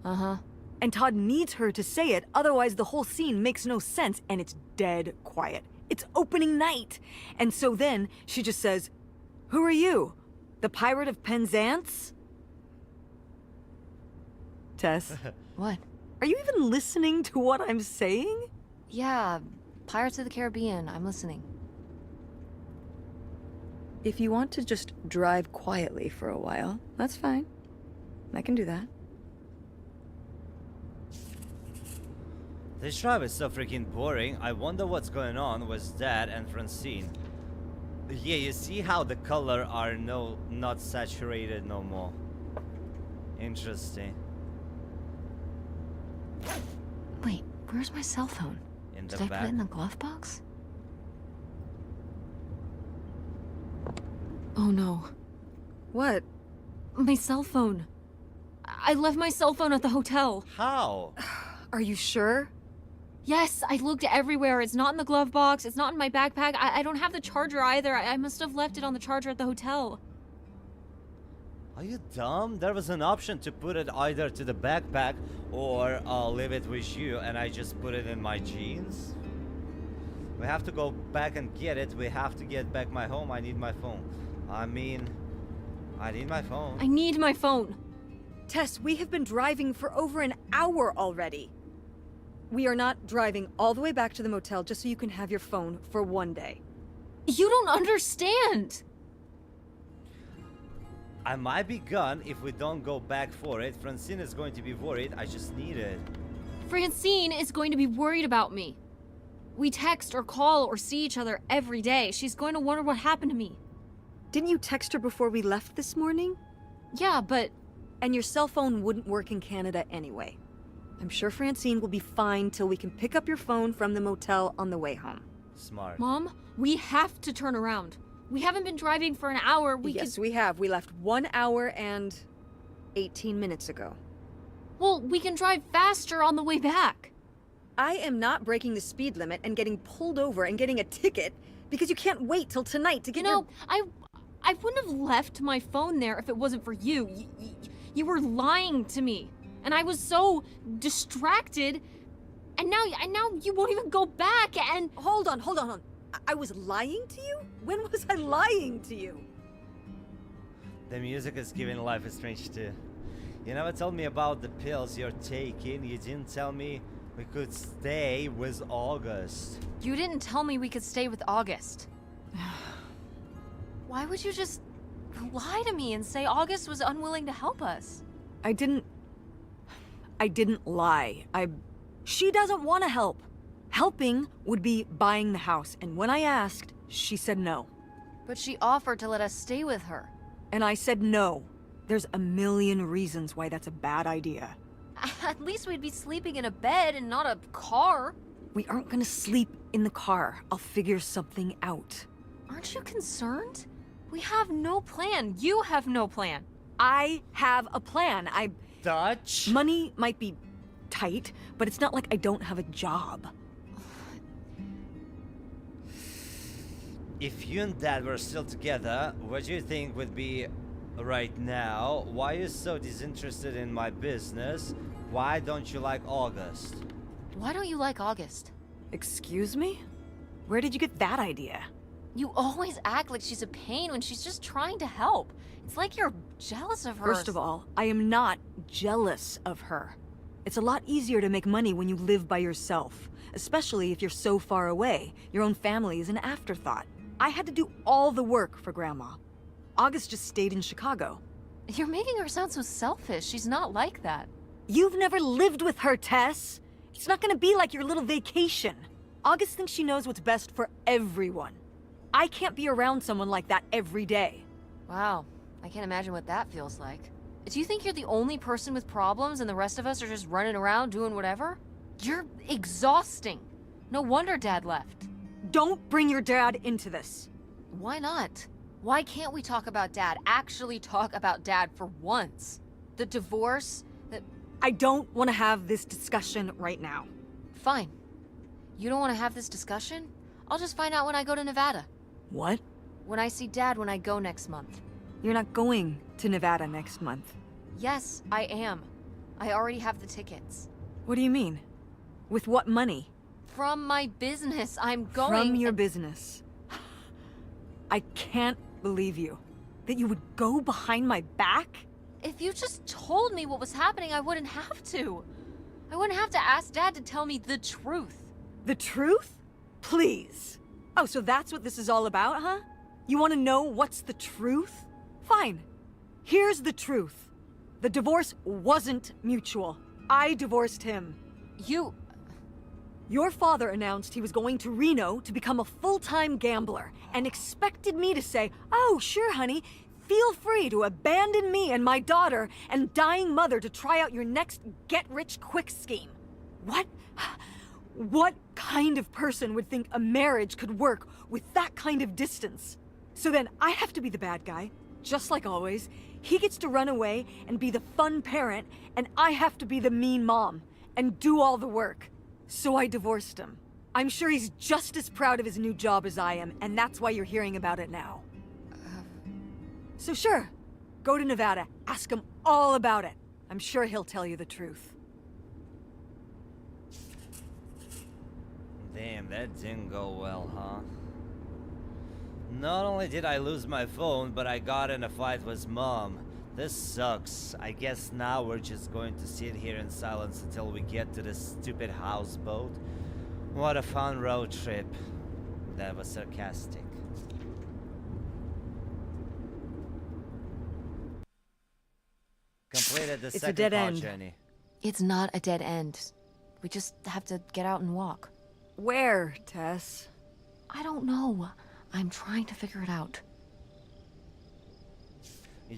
Uh-huh. And Todd needs her to say it, otherwise the whole scene makes no sense, and it's dead quiet. It's opening night! And so then, she just says, "Who are you? The Pirate of Penzance?" Tess, What? are you even listening to what I'm saying? Yeah, Pirates of the Caribbean. I'm listening. If you want to just drive quietly for a while, that's fine. I can do that. This drive is so freaking boring. I wonder what's going on with Dad and Francine. Yeah, you see how the color are not saturated no more. Interesting. Wait, where's my cell phone? In the Did I back. put it in the glove box? Oh no. What? My cell phone. I left my cell phone at the hotel. How? Are you sure? Yes, I looked everywhere. It's not in the glove box. It's not in my backpack. I don't have the charger either. I must have left it on the charger at the hotel. Are you dumb? There was an option to put it either to the backpack or I'll leave it with you, and I just put it in my jeans. We have to go back and get it. We have to get back my home. I need my phone. I need my phone. I need my phone. Tess, we have been driving for over an hour already. We are not driving all the way back to the motel just so you can have your phone for one day. You don't understand. I might be gone if we don't go back for it. Francine is going to be worried. I just need it. Francine is going to be worried about me. We text or call or see each other every day. She's going to wonder what happened to me. Didn't you text her before we left this morning? Yeah, but... And your cell phone wouldn't work in Canada anyway. I'm sure Francine will be fine till we can pick up your phone from the motel on the way home. Smart. Mom, we have to turn around. We haven't been driving for an hour. Yes, we have. We left 1 hour and 18 minutes ago. Well, we can drive faster on the way back. I am not breaking the speed limit and getting pulled over and getting a ticket because you can't wait till tonight to get I wouldn't have left my phone there if it wasn't for you. You were lying to me. And I was so distracted. And now you won't even go back and... Hold on. I was lying to you? When was I lying to you? The music is giving life a strange too. You never told me about the pills you're taking. You didn't tell me we could stay with August. You didn't tell me we could stay with August. Why would you just lie to me and say August was unwilling to help us? I didn't lie. She doesn't want to help. Helping would be buying the house, and when I asked, she said no. But she offered to let us stay with her. And I said no. There's a million reasons why that's a bad idea. At least we'd be sleeping in a bed and not a car. We aren't gonna sleep in the car. I'll figure something out. Aren't you concerned? We have no plan. You have no plan. I have a plan. Dutch? Money might be tight, but it's not like I don't have a job. If you and Dad were still together, what do you think would be right now? Why are you so disinterested in my business? Why don't you like August? Why don't you like August? Excuse me? Where did you get that idea? You always act like she's a pain when she's just trying to help. It's like you're jealous of her. First of all, I am not jealous of her. It's a lot easier to make money when you live by yourself, especially if you're so far away. Your own family is an afterthought. I had to do all the work for Grandma. August just stayed in Chicago. You're making her sound so selfish. She's not like that. You've never lived with her, Tess. It's not gonna be like your little vacation. August thinks she knows what's best for everyone. I can't be around someone like that every day. Wow, I can't imagine what that feels like. Do you think you're the only person with problems and the rest of us are just running around doing whatever? You're exhausting. No wonder Dad left. Don't bring your dad into this. Why not? Why can't we talk about Dad? Actually talk about Dad for once? The divorce, I don't want to have this discussion right now. Fine. You don't want to have this discussion? I'll just find out when I go to Nevada. What? When I see Dad when I go next month. You're not going to Nevada next month. Yes, I am. I already have the tickets. What do you mean? With what money? From my business, I'm going... From your business. I can't believe you. That you would go behind my back? If you just told me what was happening, I wouldn't have to. I wouldn't have to ask Dad to tell me the truth. The truth? Please. Oh, so that's what this is all about, huh? You want to know what's the truth? Fine. Here's the truth. The divorce wasn't mutual. I divorced him. Your father announced he was going to Reno to become a full-time gambler and expected me to say, "Oh, sure, honey. Feel free to abandon me and my daughter and dying mother to try out your next get-rich-quick scheme." What? What kind of person would think a marriage could work with that kind of distance? So then I have to be the bad guy, just like always. He gets to run away and be the fun parent, and I have to be the mean mom and do all the work. So I divorced him. I'm sure he's just as proud of his new job as I am, and that's why you're hearing about it now. So sure, go to Nevada, ask him all about it. I'm sure he'll tell you the truth. Damn, that didn't go well, huh? Not only did I lose my phone, but I got in a fight with Mom. This sucks. I guess now we're just going to sit here in silence until we get to this stupid houseboat. What a fun road trip. That was sarcastic. Completed the It's a second dead part end. journey. It's not a dead end. We just have to get out and walk. Where, Tess? I don't know. I'm trying to figure it out.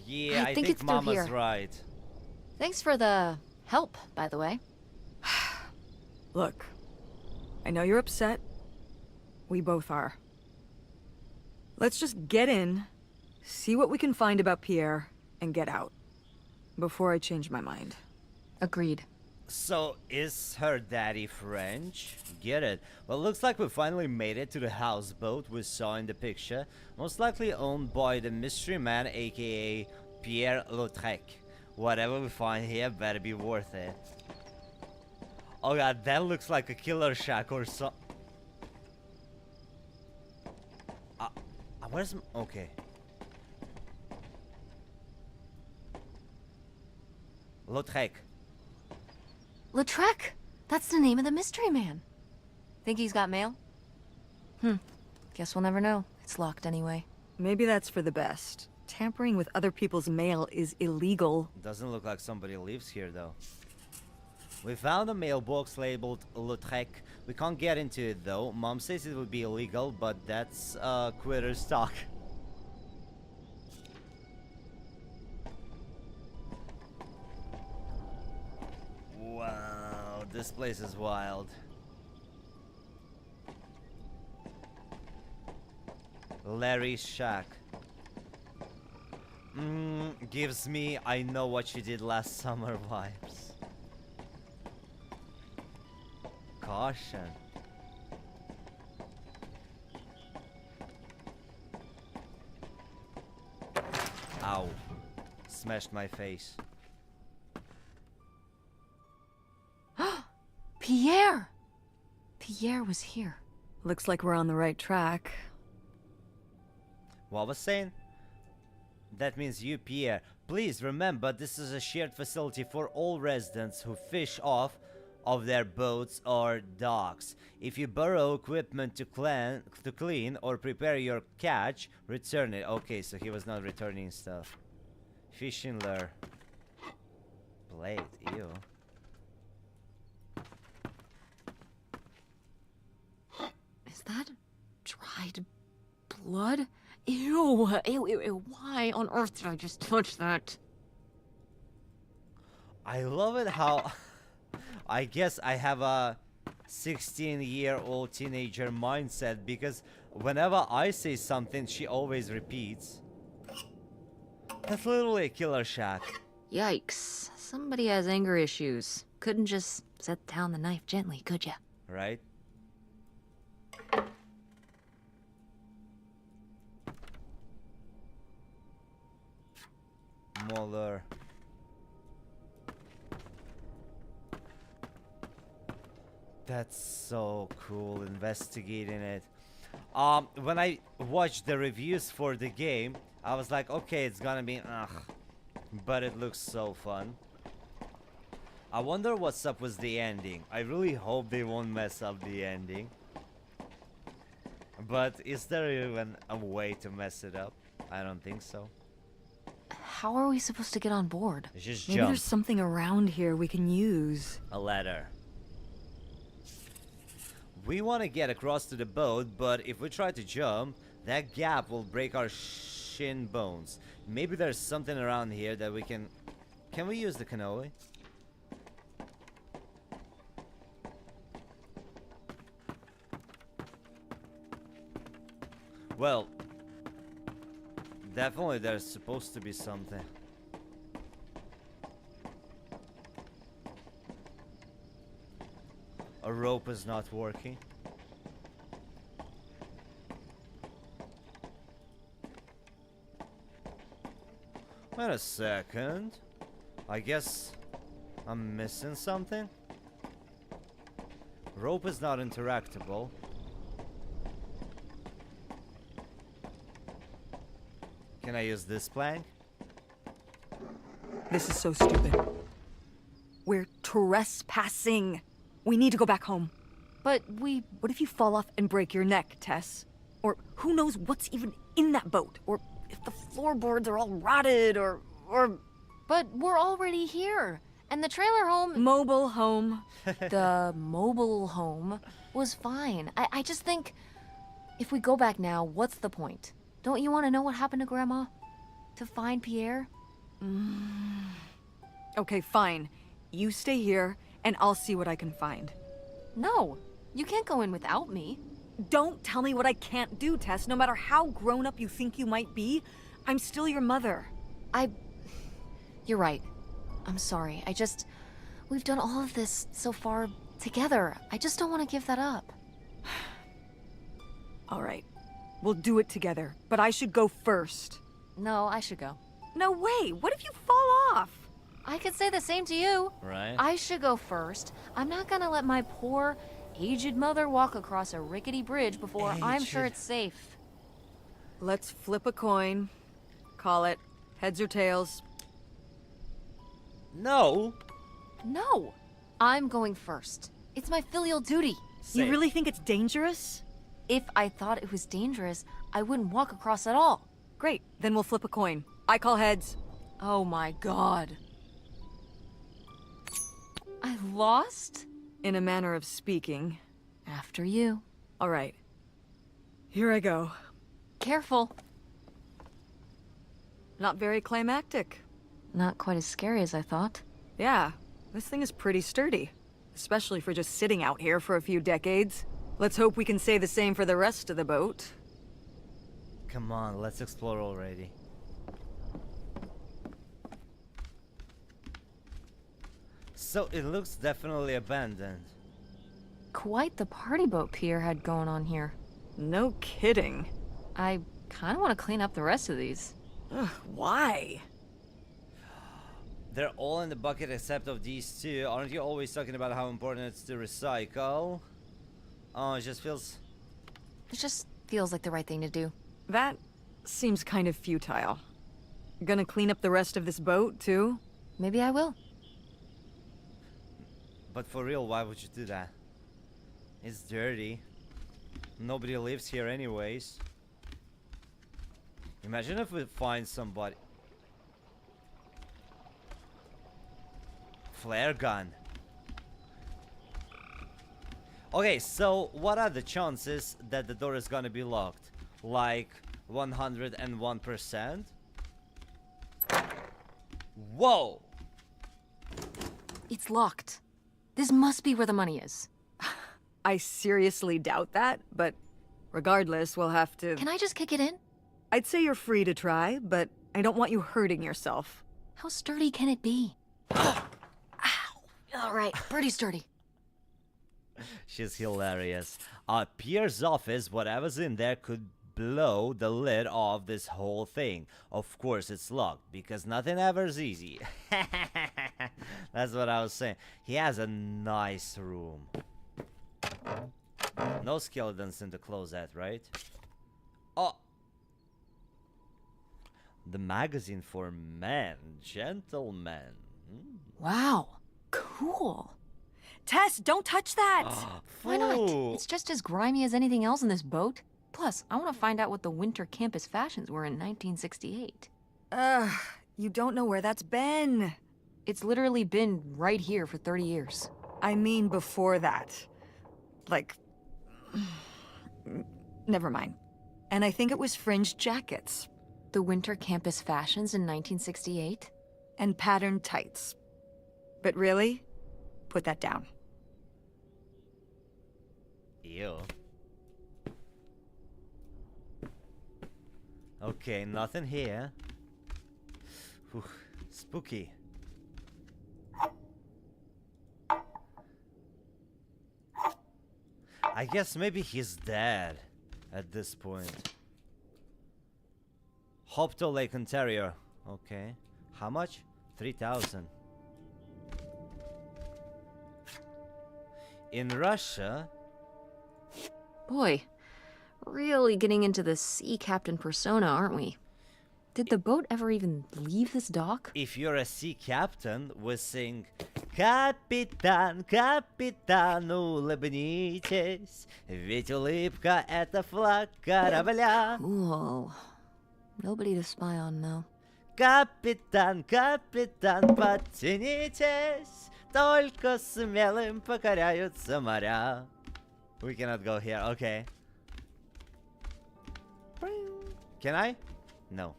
Yeah, I I think think it's through Mama's here. right. Thanks for the help, by the way. Look, I know you're upset. We both are. Let's just get in, see what we can find about Pierre, and get out. Before I change my mind. Agreed. So, is her daddy French? Get it. Well, looks like we finally made it to the houseboat we saw in the picture. Most likely owned by the mystery man, aka Pierre Lautrec. Whatever we find here better be worth it. Oh god, that looks like a killer shack or so. Where's... okay. Lautrec. Lautrec! That's the name of the mystery man. Think he's got mail? Guess we'll never know. It's locked anyway. Maybe that's for the best. Tampering with other people's mail is illegal. Doesn't look like somebody lives here though. We found a mailbox labeled Lautrec. We can't get into it though. Mom says it would be illegal, but that's quitter's talk. Wow, this place is wild. Larry's shack. Gives me I know what you did last summer vibes. Caution. Ow. Smashed my face. Pierre! Pierre was here. Looks like we're on the right track. What was saying? That means you, Pierre. Please remember, this is a shared facility for all residents who fish off of their boats or docks. If you borrow equipment to clean or prepare your catch, return it. Okay, so he was not returning stuff. Fishing lure. Blade, ew. Is that dried blood? Ew, ew, ew, ew. Why on earth did I just touch that? I love it how I guess I have a 16-year-old teenager mindset, because whenever I say something, she always repeats. That's literally a killer shack. Yikes. Somebody has anger issues. Couldn't just set down the knife gently, could ya? Right? Muller. That's so cool, investigating it. When I watched the reviews for the game, I was like, okay, it's gonna be ugh, but it looks so fun. I wonder what's up with the ending. I really hope they won't mess up the ending. But is there even a way to mess it up? I don't think so. How are we supposed to get on board? Just Maybe jump. there's something around here we can use. A ladder. We want to get across to the boat, but if we try to jump, that gap will break our shin bones. Maybe there's something around here that we can... Can we use the canoe? Well, definitely there's supposed to be something. A rope is not working. Wait a second. I guess I'm missing something. Rope is not interactable. Can I use this plank? This is so stupid. We're trespassing. We need to go back home. But we... What if you fall off and break your neck, Tess? Or who knows what's even in that boat? Or if the floorboards are all rotted, or... But we're already here. And the trailer home... Mobile home. The mobile home was fine. I just think... If we go back now, what's the point? Don't you want to know what happened to Grandma? To find Pierre? Okay, fine. You stay here, and I'll see what I can find. No, you can't go in without me. Don't tell me what I can't do, Tess. No matter how grown up you think you might be, I'm still your mother. You're right. I'm sorry. We've done all of this so far together. I just don't want to give that up. All right. We'll do it together, but I should go first. No, I should go. No way! What if you fall off? I could say the same to you. Right? I should go first. I'm not gonna let my poor, aged mother walk across a rickety bridge before I'm sure Aged. it's safe. Let's flip a coin. Call it heads or tails. No! No, I'm going first. It's my filial duty. You Safe. really think it's dangerous? If I thought it was dangerous, I wouldn't walk across at all. Great, then we'll flip a coin. I call heads. Oh my god. I lost? In a manner of speaking. After you. All right. Here I go. Careful. Not very climactic. Not quite as scary as I thought. Yeah, this thing is pretty sturdy. Especially for just sitting out here for a few decades. Let's hope we can say the same for the rest of the boat. Come on, let's explore already. So it looks definitely abandoned. Quite the party boat Pierre had going on here. No kidding. I kind of want to clean up the rest of these. Ugh, why? They're all in the bucket except of these two. Aren't you always talking about how important it's to recycle? Oh, it just feels... It just feels like the right thing to do. That seems kind of futile. Gonna clean up the rest of this boat, too? Maybe I will. But for real, why would you do that? It's dirty. Nobody lives here anyways. Imagine if we find somebody. Flare gun. Okay, so what are the chances that the door is gonna be locked? Like 101%? Whoa! It's locked. This must be where the money is. I seriously doubt that, but regardless, we'll have to... Can I just kick it in? I'd say you're free to try, but I don't want you hurting yourself. How sturdy can it be? Ow! All right, pretty sturdy. She's hilarious. Pierre's office, whatever's in there, could blow the lid off this whole thing. Of course it's locked, because nothing ever is easy. That's what I was saying. He has a nice room. No skeletons in the closet, right? Oh! The magazine for men, gentlemen. Wow, cool. Tess, don't touch that! Why not? Ooh. It's just as grimy as anything else in this boat. Plus, I want to find out what the winter campus fashions were in 1968. You don't know where that's been. It's literally been right here for 30 years. I mean before that. Like... Never mind. And I think it was fringed jackets. The winter campus fashions in 1968? And patterned tights. But really? Put that down. Ew. Okay, nothing here. Whew, spooky. I guess maybe he's dead at this point. Hopto Lake, Ontario. Okay. How much? 3,000. In Russia? Boy, really getting into the sea captain persona, aren't we? Did the boat ever even leave this dock? If you're a sea captain, we sing Капитан, капитан, улыбнитесь, ведь улыбка — это флаг корабля. Cool. Nobody to spy on, though. Капитан, капитан, подтянитесь, только смелым покоряются моря. We cannot go here, okay. Can I? No.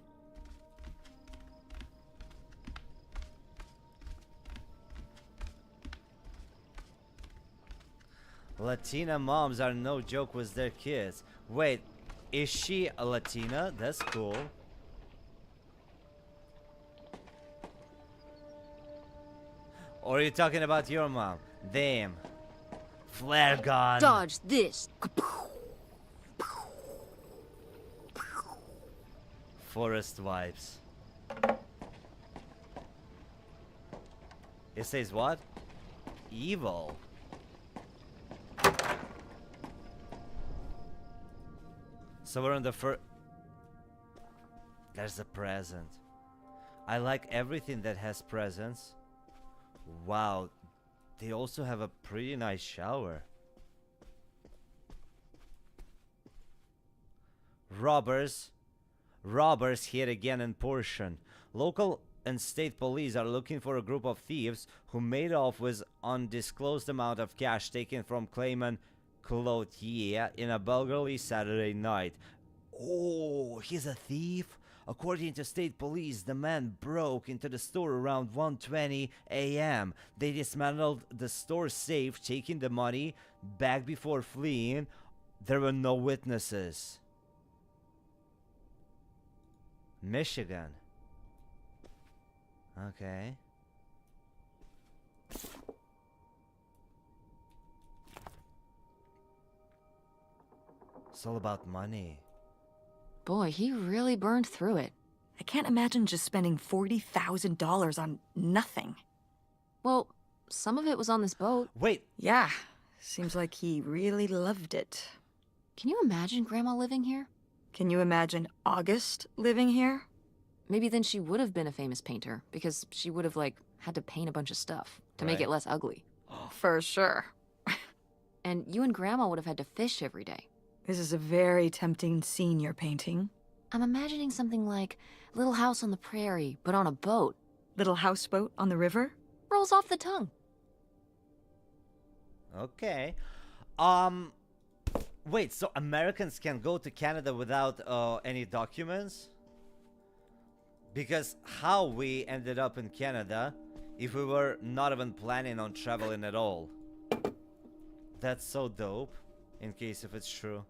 Latina moms are no joke with their kids. Wait, is she a Latina? That's cool. Or are you talking about your mom? Damn. Flare gun. Dodge this. Forest vibes. It says what? Evil. So we're on the first... There's a present. I like everything that has presents. Wow. They also have a pretty nice shower. Robbers. Robbers here again in Portion. Local and state police are looking for a group of thieves who made off with undisclosed amount of cash taken from claimant Cloutier in a Belgrade Saturday night. Oh, he's a thief? According to state police, the man broke into the store around 1:20 a.m. They dismantled the store safe, taking the money back before fleeing. There were no witnesses. Michigan. Okay. It's all about money. Boy, he really burned through it. I can't imagine just spending $40,000 on nothing. Well, some of it was on this boat. Wait, Yeah, seems like he really loved it. Can you imagine Grandma living here? Can you imagine August living here? Maybe then she would have been a famous painter, because she would have, like, had to paint a bunch of stuff to make Right. it less ugly. For sure. And you and Grandma would have had to fish every day. This is a very tempting scene you're painting. I'm imagining something like Little House on the Prairie, but on a boat. Little houseboat on the river? Rolls off the tongue. Okay. Wait, so Americans can go to Canada without any documents? Because how we ended up in Canada if we were not even planning on traveling at all? That's so dope, in case if it's true.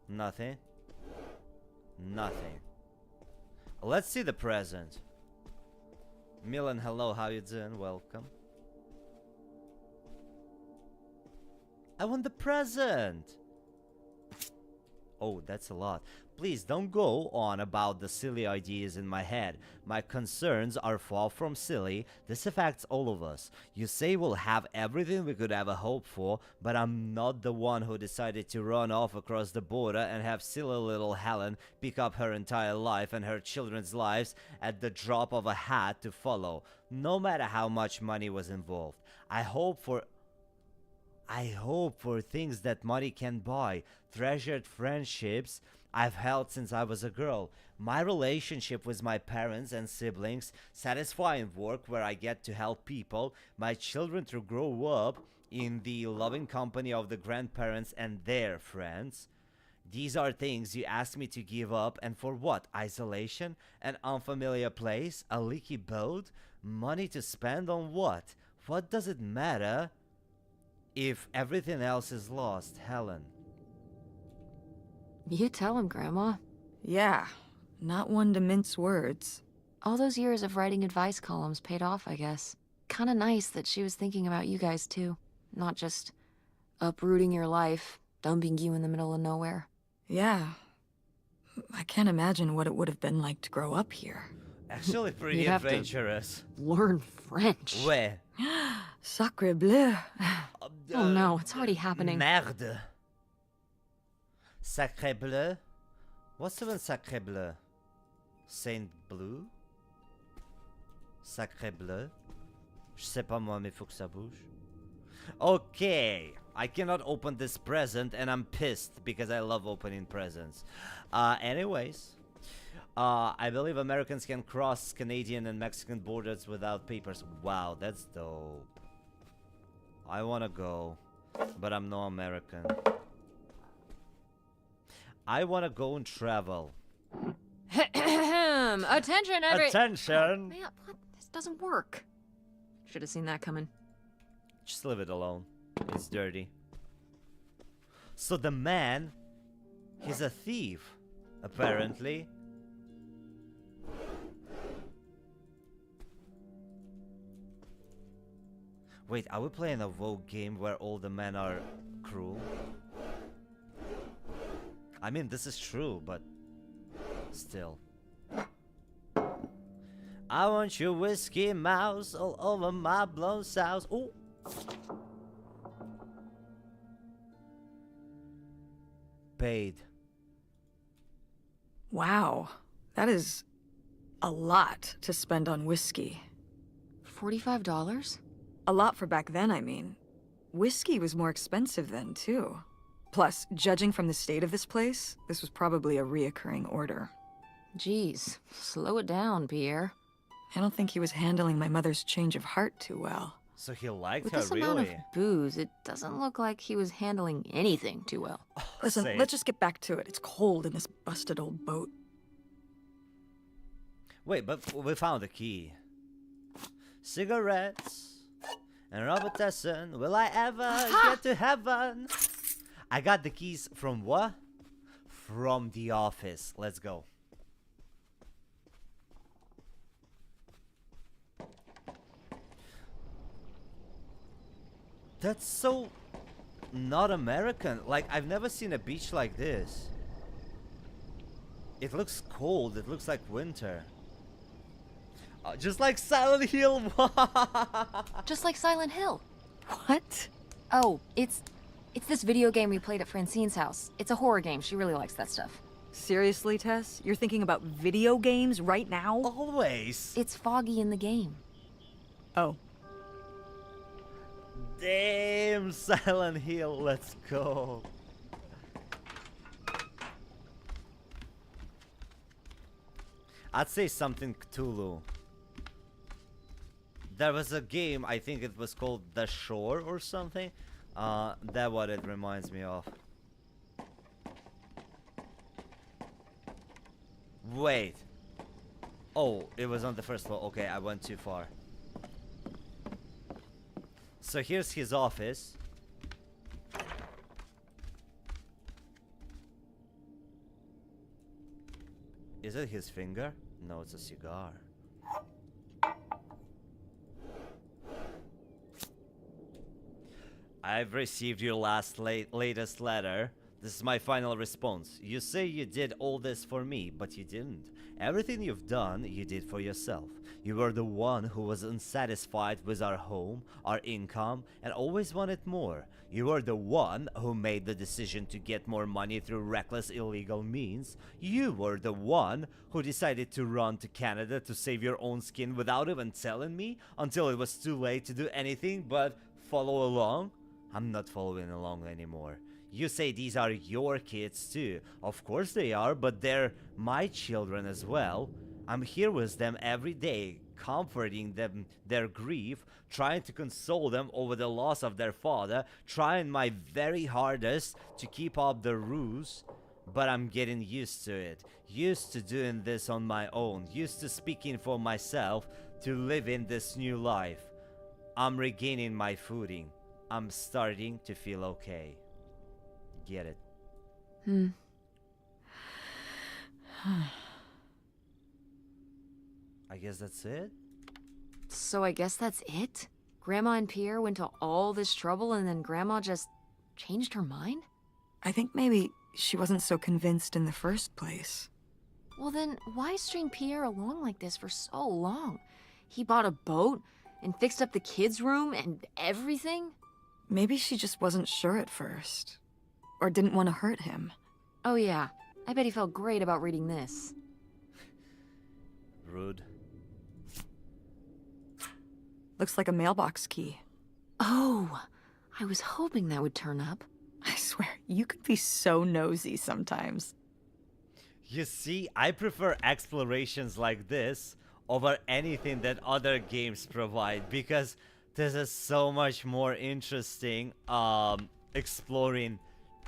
Nothing. Nothing. Let's see the present. Milan, hello, how you doing? Welcome. I want the present! Oh, that's a lot. Please don't go on about the silly ideas in my head. My concerns are far from silly. This affects all of us. You say we'll have everything we could ever hope for, but I'm not the one who decided to run off across the border and have silly little Helen pick up her entire life and her children's lives at the drop of a hat to follow, no matter how much money was involved. I hope for things that money can buy, treasured friendships I've held since I was a girl, my relationship with my parents and siblings, satisfying work where I get to help people, my children to grow up in the loving company of the grandparents and their friends. These are things you ask me to give up, and for what? Isolation? An unfamiliar place? A leaky boat? Money to spend on what? What does it matter if everything else is lost, Helen? You tell him, Grandma. Yeah, not one to mince words. All those years of writing advice columns paid off, I guess. Kinda nice that she was thinking about you guys, too. Not just uprooting your life, dumping you in the middle of nowhere. Yeah. I can't imagine what it would have been like to grow up here. Actually pretty You'd have to adventurous. Learn French. Where? Sacre bleu. Oh no, it's already happening. Merde. Sacré bleu? What's even sacré bleu? Saint bleu? Sacré bleu? Je sais pas moi, mais faut que ça bouge. Okay, I cannot open this present and I'm pissed because I love opening presents. Anyways, I believe Americans can cross Canadian and Mexican borders without papers. Wow, that's dope. I wanna go, but I'm no American. I wanna go and travel. Attention, Attention! Man, what? This doesn't work. Should have seen that coming. Just leave it alone. It's dirty. So the man, he's a thief, apparently. Wait, are we playing a Vogue game where all the men are cruel? I mean, this is true, but still. I want your whiskey mouse all over my blown souse. Ooh. Paid. Wow, that is a lot to spend on whiskey. $45? A lot for back then, I mean. Whiskey was more expensive then, too. Plus, judging from the state of this place, this was probably a reoccurring order. Jeez, slow it down, Pierre. I don't think he was handling my mother's change of heart too well. So he liked With her, this amount of really? booze, it doesn't look like he was handling anything too well. Listen, Same. let's just get back to it. It's cold in this busted old boat. Wait, but we found the key. Cigarettes and Robert Tesson. Will I ever get to heaven? I got the keys from what? From the office. Let's go. That's so not American. Like, I've never seen a beach like this. It looks cold. It looks like winter. Just like Silent Hill. Just like Silent Hill. What? Oh, it's It's this video game we played at Francine's house. It's a horror game. She really likes that stuff. Seriously, Tess? You're thinking about video games right now? Always. It's Foggy in the game. Oh. Damn, Silent Hill, let's go. I'd say something Cthulhu. There was a game, I think it was called The Shore or something. That's what it reminds me of. Wait. Oh, it was on the first floor. Okay, I went too far. So here's his office. Is it his finger? No, it's a cigar. I've received your latest letter. This is my final response. You say you did all this for me, but you didn't. Everything you've done, you did for yourself. You were the one who was unsatisfied with our home, our income, and always wanted more. You were the one who made the decision to get more money through reckless illegal means. You were the one who decided to run to Canada to save your own skin without even telling me until it was too late to do anything but follow along. I'm not following along anymore. You say these are your kids too. Of course they are, but they're my children as well. I'm here with them every day, comforting them their grief, trying to console them over the loss of their father, trying my very hardest to keep up the ruse. But I'm getting used to it, used to doing this on my own, used to speaking for myself, to living this new life. I'm regaining my footing. I'm starting to feel okay. Get it? I guess that's it? So I guess that's it? Grandma and Pierre went to all this trouble and then Grandma just changed her mind? I think maybe she wasn't so convinced in the first place. Well then, why string Pierre along like this for so long? He bought a boat and fixed up the kids' room and everything? Maybe she just wasn't sure at first. Or didn't want to hurt him. Oh yeah, I bet he felt great about reading this. Rude. Looks like a mailbox key. Oh, I was hoping that would turn up. I swear, you could be so nosy sometimes. You see, I prefer explorations like this over anything that other games provide, because this is so much more interesting exploring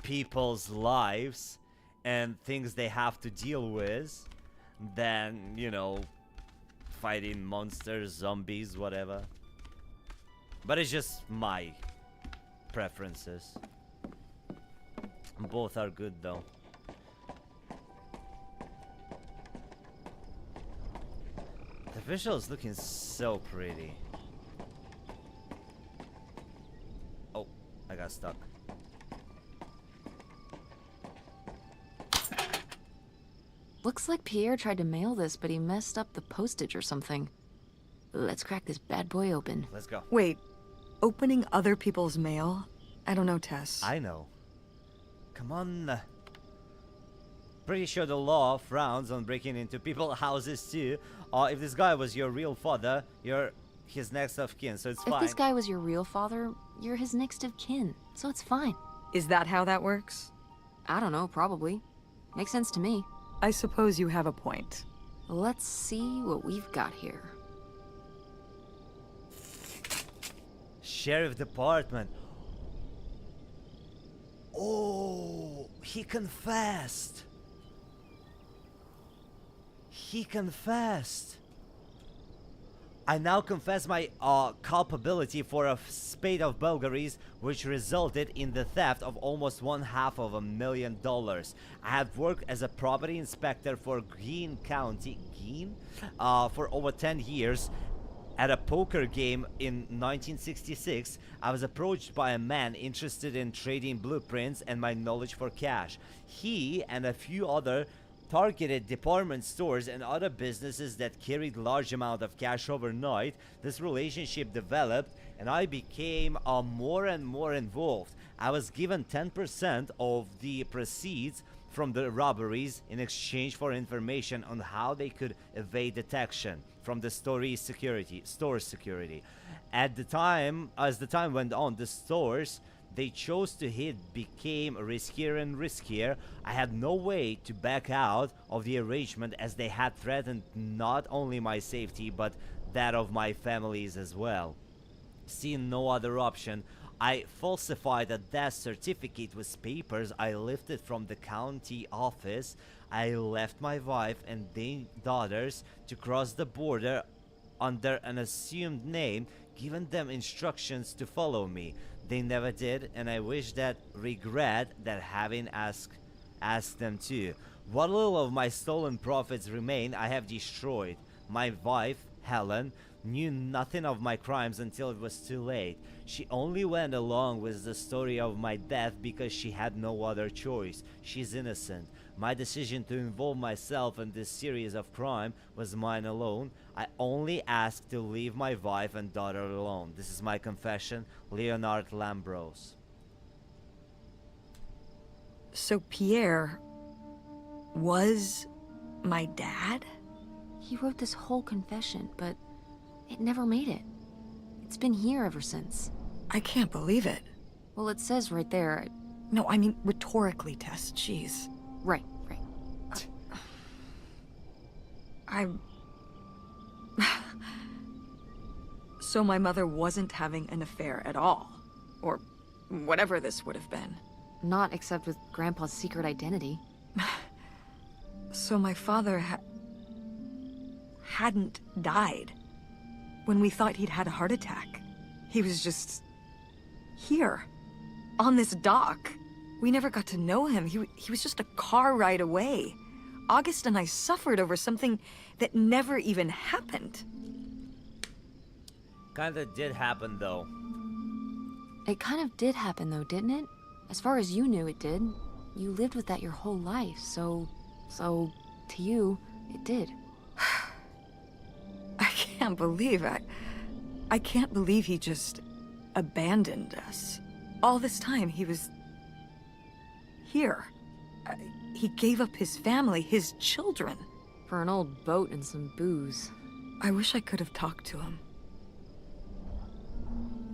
people's lives and things they have to deal with than, you know, fighting monsters, zombies, whatever. But it's just my preferences. Both are good though. The visual is looking so pretty. Oh, I got stuck. Looks like Pierre tried to mail this, but he messed up the postage or something. Let's crack this bad boy open. Let's go. Wait, opening other people's mail? I don't know, Tess. I know. Come on. Pretty sure the law frowns on breaking into people's houses too. If this guy was your real father, you're his next of kin, so it's fine. If this guy was your real father, you're his next of kin, so it's fine. Is that how that works? I don't know, probably. Makes sense to me. I suppose you have a point. Let's see what we've got here. Sheriff Department. Oh, he confessed. He confessed. I now confess my culpability for a spate of burglaries which resulted in the theft of almost $500,000. I have worked as a property inspector for Greene County, for over 10 years. At a poker game in 1966, I was approached by a man interested in trading blueprints and my knowledge for cash. He and a few other targeted department stores and other businesses that carried large amount of cash overnight. This relationship developed and I became more and more involved. I was given 10% of the proceeds from the robberies in exchange for information on how they could evade detection from the store security. At the time, as the time went on, the stores they chose to hit became riskier and riskier. I had no way to back out of the arrangement as they had threatened not only my safety but that of my family's as well. Seeing no other option, I falsified a death certificate with papers I lifted from the county office. I left my wife and daughters to cross the border under an assumed name, giving them instructions to follow me. They never did, and I wish that regret that having asked them to. What little of my stolen profits remain, I have destroyed. My wife, Helen, knew nothing of my crimes until it was too late. She only went along with the story of my death because she had no other choice. She's innocent. My decision to involve myself in this series of crime was mine alone. I only asked to leave my wife and daughter alone. This is my confession, Leonard Lambros. So Pierre was my dad? He wrote this whole confession, but it never made it. It's been here ever since. I can't believe it. Well, it says right there. No, I mean rhetorically, Tess. Jeez. Right. So my mother wasn't having an affair at all. Or whatever this would have been. Not except with Grandpa's secret identity. So my father hadn't died. When we thought he'd had a heart attack. He was just here. On this dock. We never got to know him. He was just a car ride away. August and I suffered over something that never even happened. Kinda did happen though. It kind of did happen though, didn't it? As far as you knew, it did. You lived with that your whole life, so to you, it did. I can't believe I can't believe he just abandoned us. All this time, he was here. He gave up his family, his children. For an old boat and some booze. I wish I could have talked to him.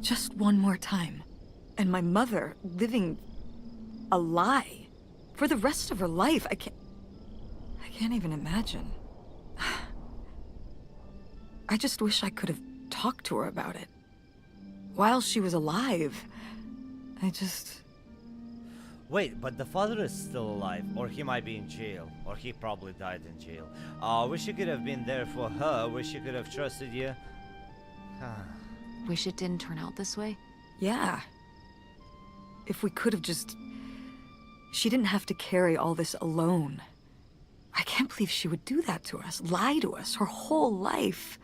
Just one more time. And my mother living a lie for the rest of her life. I can't even imagine. I just wish I could have talked to her about it. While she was alive, Wait, but the father is still alive, or he might be in jail, or he probably died in jail. Wish you could have been there for her, wish you could have trusted you. Wish it didn't turn out this way? Yeah. If we could have just... She didn't have to carry all this alone. I can't believe she would do that to us, lie to us, her whole life.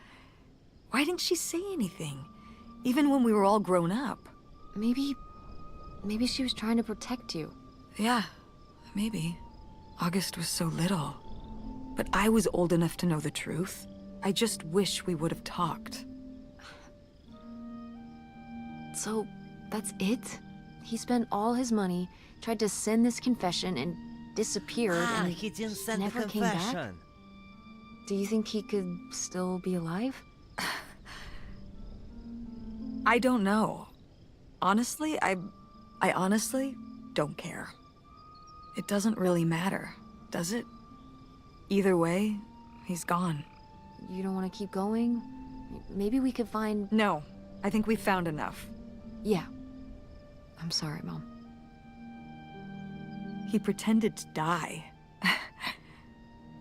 Why didn't she say anything? Even when we were all grown up. Maybe she was trying to protect you. Yeah, maybe. August was so little. But I was old enough to know the truth. I just wish we would have talked. So, that's it? He spent all his money, tried to send this confession, and disappeared, and he didn't send never the came back? confession. Do you think he could still be alive? I don't know. Honestly, I honestly don't care. It doesn't really matter, does it? Either way, he's gone. You don't want to keep going? Maybe we could find... No, I think we found enough. Yeah. I'm sorry, Mom. He pretended to die.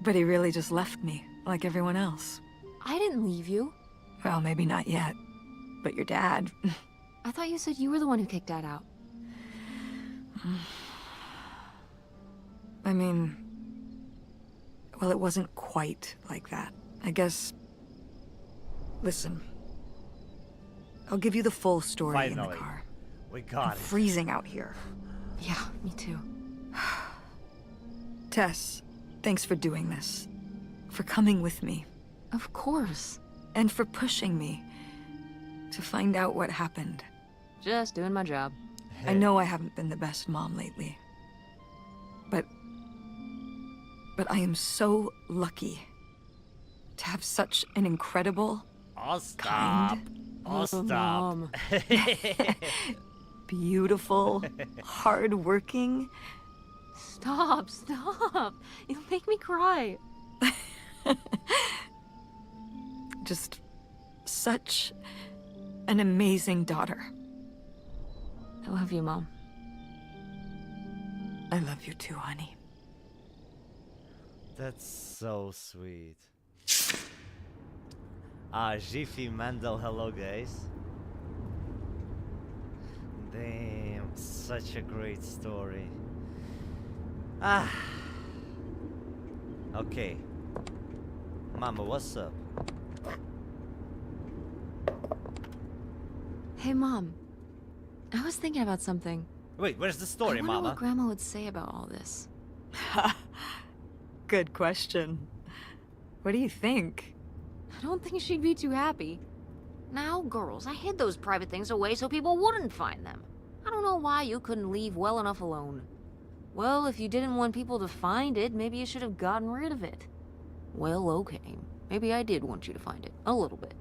But he really just left me, like everyone else. I didn't leave you. Well, maybe not yet. But your dad... I thought you said you were the one who kicked Dad out. I mean... Well, it wasn't quite like that. I guess... Listen. I'll give you the full story in the Finally. car. We got I'm it. freezing out here. Yeah, me too. Tess, Thanks for doing this. For coming with me. Of course. And for pushing me to find out what happened. Just doing my job. I know I haven't been the best mom lately. But I am so lucky to have such an incredible, Oh, stop. kind, Oh, stop. Mom. beautiful, hardworking. Stop. You'll make me cry. Just such an amazing daughter. I love you, Mom. I love you too, honey. That's so sweet. Jiffy Mandel, hello guys. Damn, such a great story. Okay. Mama, what's up? Hey, Mom. I was thinking about something. Wait, where's the story, I wonder Mama? what Grandma would say about all this. Good question. What do you think? I don't think she'd be too happy. Now, girls, I hid those private things away so people wouldn't find them. I don't know why you couldn't leave well enough alone. Well, if you didn't want people to find it, maybe you should have gotten rid of it. Well, okay. Maybe I did want you to find it. A little bit.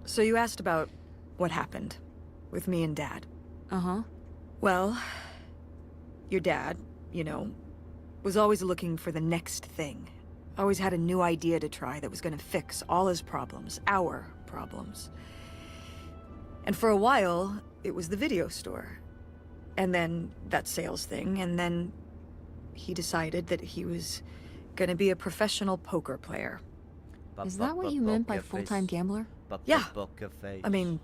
So you asked about what happened with me and Dad. Uh-huh. Well, your dad, you know, was always looking for the next thing. Always had a new idea to try that was gonna fix all his problems, our problems. And for a while, it was the video store. And then that sales thing, and then he decided that he was gonna be a professional poker player. Is that what you meant by full-time gambler? Yeah. I mean,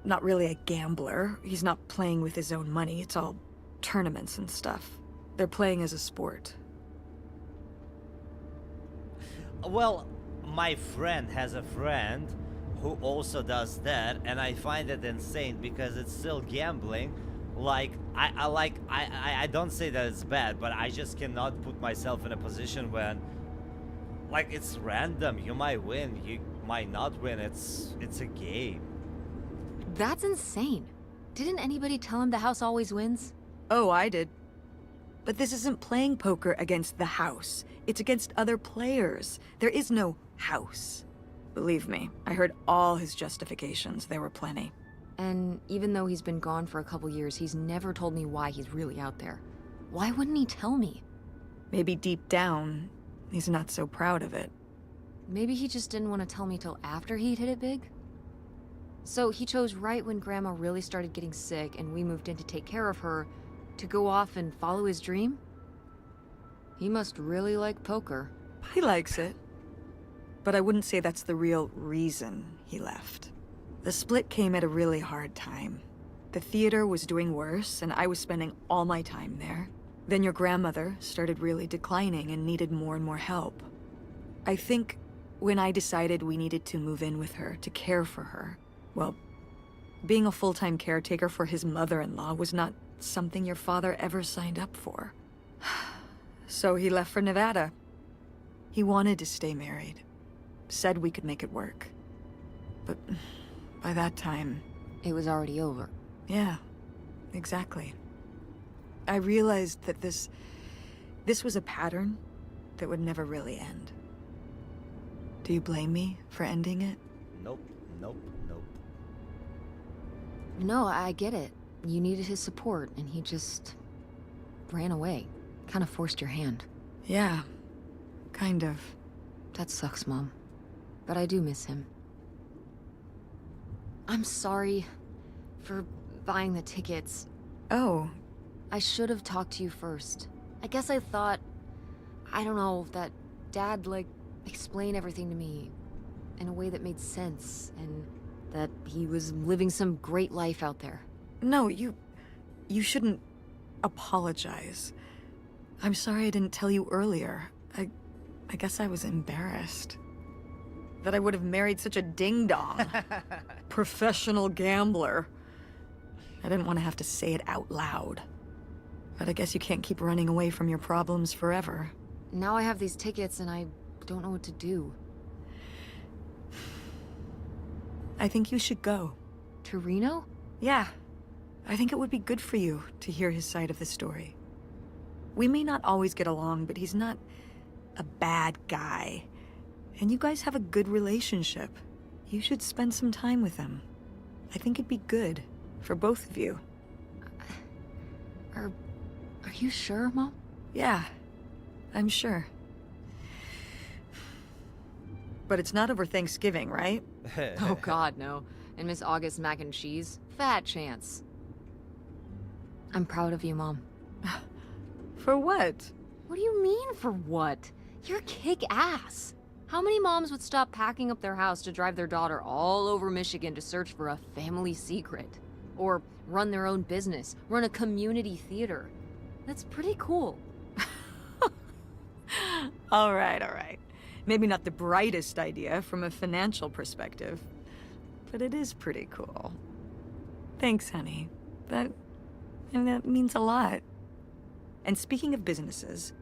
not really a gambler. He's not playing with his own money. It's all tournaments and stuff. They're playing as a sport. Well, my friend has a friend who also does that, and I find it insane because it's still gambling. Like, I don't say that it's bad, but I just cannot put myself in a position when, like, it's random. You might win, you might not win. It's a game. That's insane. Didn't anybody tell him the house always wins? Oh, I did. But this isn't playing poker against the house. It's against other players. There is no house. Believe me, I heard all his justifications. There were plenty. And even though he's been gone for a couple years, he's never told me why he's really out there. Why wouldn't he tell me? Maybe deep down, he's not so proud of it. Maybe he just didn't want to tell me till after he'd hit it big? So he chose right when Grandma really started getting sick and we moved in to take care of her, to go off and follow his dream? He must really like poker. He likes it. But I wouldn't say that's the real reason he left. The split came at a really hard time. The theater was doing worse, and I was spending all my time there. Then your grandmother started really declining and needed more and more help. I think when I decided we needed to move in with her to care for her, well, being a full-time caretaker for his mother-in-law was not something your father ever signed up for. So he left for Nevada. He wanted to stay married. Said we could make it work. But by that time... It was already over. Yeah, exactly. I realized that this was a pattern that would never really end. Do you blame me for ending it? Nope, nope, nope. No, I get it. You needed his support, and he just ran away. Kind of forced your hand. Yeah, kind of. That sucks, Mom. But I do miss him. I'm sorry for buying the tickets. Oh, I should have talked to you first. I guess I thought, I don't know, that Dad, like, explained everything to me in a way that made sense, and that he was living some great life out there. no, you shouldn't apologize. I'm sorry I didn't tell you earlier. I guess I was embarrassed. That I would have married such a ding-dong. Professional gambler. I didn't want to have to say it out loud. But I guess you can't keep running away from your problems forever. Now I have these tickets and I don't know what to do. I think you should go. To Reno? Yeah. I think it would be good for you to hear his side of the story. We may not always get along, but he's not a bad guy. And you guys have a good relationship. You should spend some time with him. I think it'd be good for both of you. Are you sure, Mom? Yeah, I'm sure. But it's not over Thanksgiving, right? Oh God, no. And Miss August mac and cheese? Fat chance. I'm proud of you, Mom. For what? What do you mean, for what? You're kick-ass. How many moms would stop packing up their house to drive their daughter all over Michigan to search for a family secret? Or run their own business, run a community theater? That's pretty cool. All right. Maybe not the brightest idea from a financial perspective, but it is pretty cool. Thanks, honey. That means a lot. And speaking of businesses,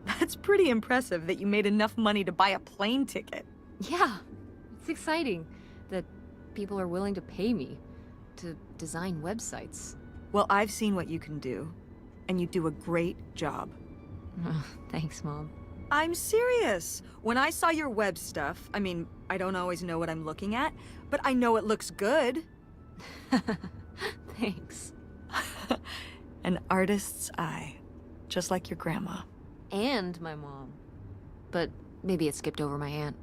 that's pretty impressive that you made enough money to buy a plane ticket. Yeah, it's exciting that people are willing to pay me to design websites. Well, I've seen what you can do, and you do a great job. Oh, thanks, Mom. I'm serious. When I saw your web stuff, I mean, I don't always know what I'm looking at, but I know it looks good. Thanks. An artist's eye, just like your grandma. And my mom. But maybe it skipped over my aunt.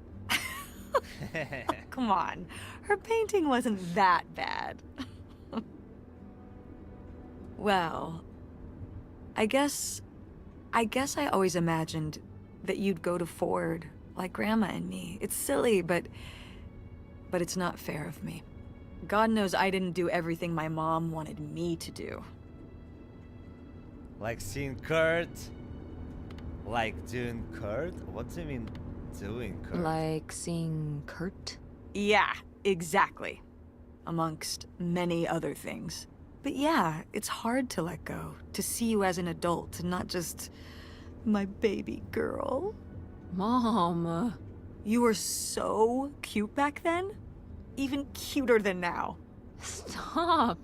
Come on, her painting wasn't that bad. Well, I guess I always imagined that you'd go to Ford, like Grandma and me. It's silly, but it's not fair of me. God knows I didn't do everything my mom wanted me to do. Like seeing Kurt? Like doing Kurt? What do you mean doing Kurt? Like seeing Kurt? Yeah, exactly. Amongst many other things. But yeah, it's hard to let go, to see you as an adult and not just my baby girl. Mom. You were so cute back then. Even cuter than now. Stop.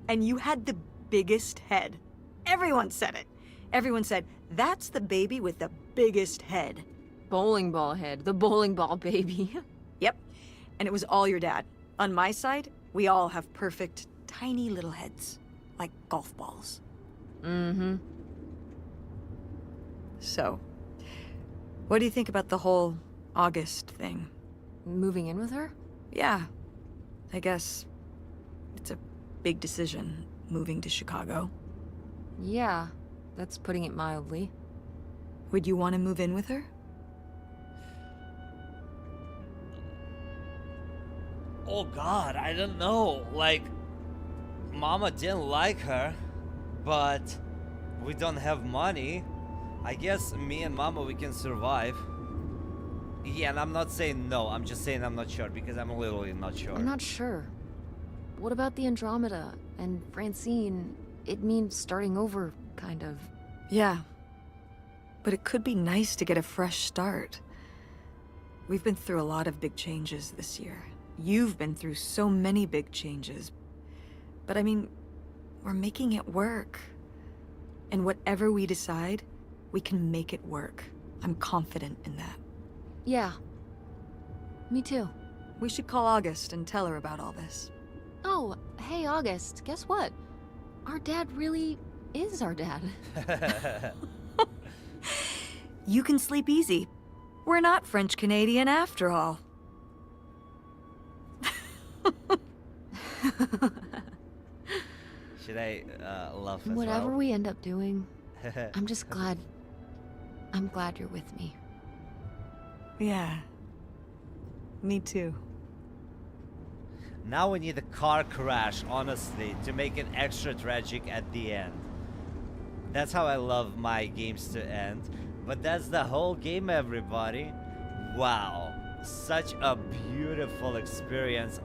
And you had the biggest head. Everyone said it. Everyone said, that's the baby with the biggest head. Bowling ball head, the bowling ball baby. Yep. And it was all your dad. On my side, we all have perfect, tiny little heads. Like golf balls. Mm-hmm. So, what do you think about the whole August thing? Moving in with her? Yeah. I guess it's a big decision, moving to Chicago. Yeah, that's putting it mildly. Would you want to move in with her? Oh God, I don't know. Like, Mama didn't like her, but we don't have money. I guess me and Mama, we can survive. Yeah, and I'm not saying no, I'm just saying I'm not sure, because I'm literally not sure. I'm not sure. What about the Andromeda and Francine? It means starting over, kind of. Yeah. But it could be nice to get a fresh start. We've been through a lot of big changes this year. You've been through so many big changes. But I mean, we're making it work. And whatever we decide, we can make it work. I'm confident in that. Yeah. Me too. We should call August and tell her about all this. Oh, hey August, guess what? Our dad really is our dad. You can sleep easy. We're not French-Canadian after all. Should I laugh as Whatever well? we end up doing, I'm just glad. I'm glad you're with me. Yeah. Me too. Now we need a car crash, honestly, to make it extra tragic at the end. That's how I love my games to end. But that's the whole game, everybody. Wow. Such a beautiful experience.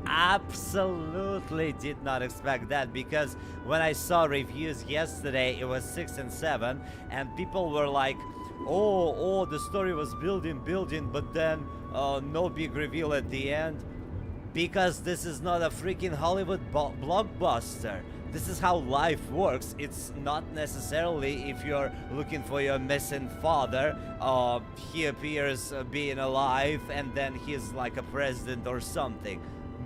absolutely did not expect that, because when I saw reviews yesterday, it was 6 and 7, and people were like, oh, the story was building, but then no big reveal at the end. Because this is not a freaking Hollywood blockbuster. This is how life works. It's not necessarily if you're looking for your missing father, he appears being alive and then he's like a president or something.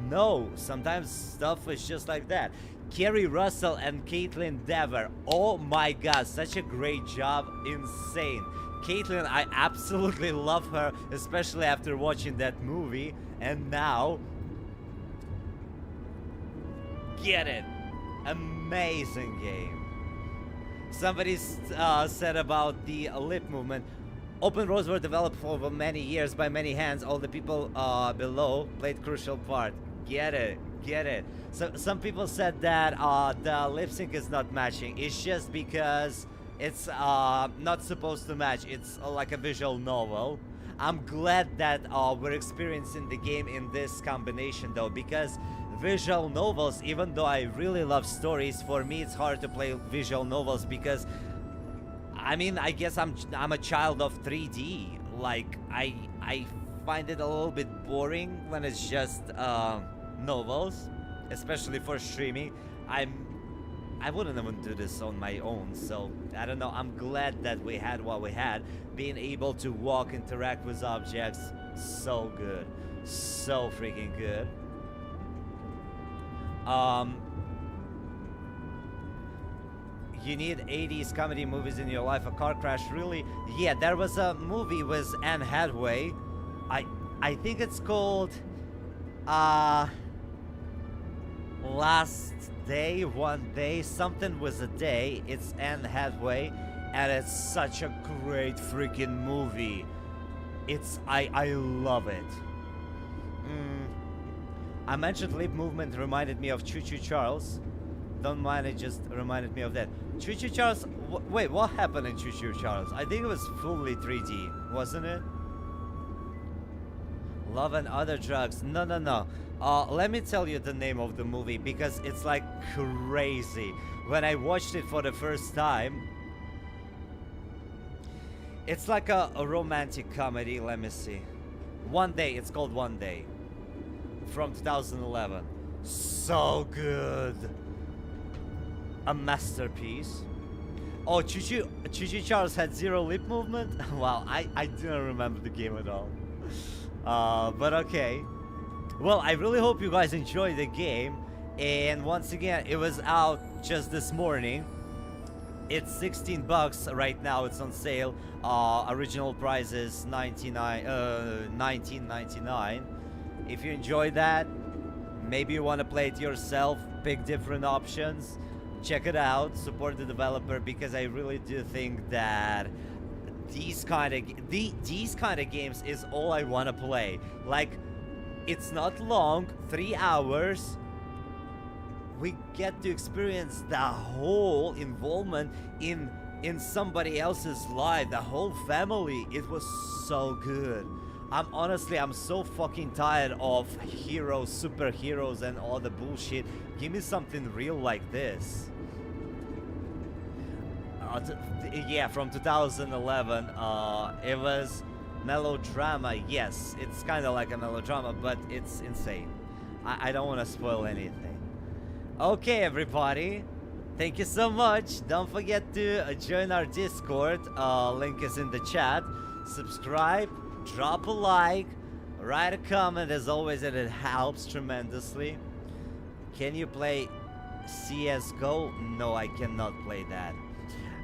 No, sometimes stuff is just like that. Kerry Russell and Caitlin Dever. Oh my god, such a great job. Insane. Caitlin, I absolutely love her, especially after watching that movie. And now, get it. Amazing game. Somebody said about the lip movement. Open roads were developed for over many years by many hands. All the people below played crucial part. Get it, get it. So some people said that the lip sync is not matching. It's just because it's not supposed to match. It's like a visual novel. I'm glad that we're experiencing the game in this combination though, because visual novels, even though I really love stories, for me it's hard to play visual novels because I mean, I guess I'm a child of 3D. Like I find it a little bit boring when it's just novels, especially for streaming. I wouldn't even do this on my own, so I don't know. I'm glad that we had what we had. Being able to walk, interact with objects, so good, so freaking good. You need 80s comedy movies in your life. A car crash, really? Yeah, there was a movie with Anne Hathaway. I think it's called Last Day, One Day, something with a day. It's Anne Hathaway, and it's such a great freaking movie. I love it. I mentioned lip movement reminded me of Choo Choo Charles. Don't mind, it just reminded me of that. Choo Choo Charles, wait, what happened in Choo Choo Charles? I think it was fully 3D, wasn't it? Love and Other Drugs. No. Let me tell you the name of the movie because it's like crazy. When I watched it for the first time, it's like a romantic comedy. Let me see. One Day, it's called One Day. From 2011. So good. A masterpiece. Oh, Choo Choo Charles had zero lip movement? Wow, I don't remember the game at all. But okay. Well, I really hope you guys enjoyed the game. And once again, it was out just this morning. It's 16 bucks right now. It's on sale. Original price is $19.99. If you enjoyed that, maybe you want to play it yourself, pick different options, check it out, support the developer, because I really do think that these kind of games is all I want to play. Like, it's not long, 3 hours. We get to experience the whole involvement in somebody else's life, the whole family. It was so good. I'm so fucking tired of heroes, superheroes, and all the bullshit. Give me something real like this. Yeah, from 2011. It was melodrama. Yes, it's kind of like a melodrama, but it's insane. I don't want to spoil anything. Okay, everybody. Thank you so much. Don't forget to join our Discord. Link is in the chat. Subscribe. Drop a like, write a comment as always, and it helps tremendously. Can you play CSGO? No, I cannot play that.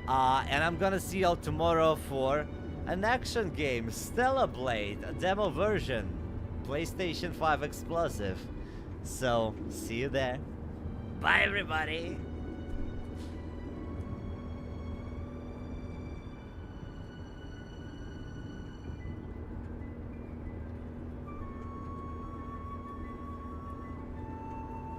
And I'm gonna see y'all tomorrow for an action game, Stellar Blade, a demo version, PlayStation 5 exclusive. So, see you there. Bye, everybody.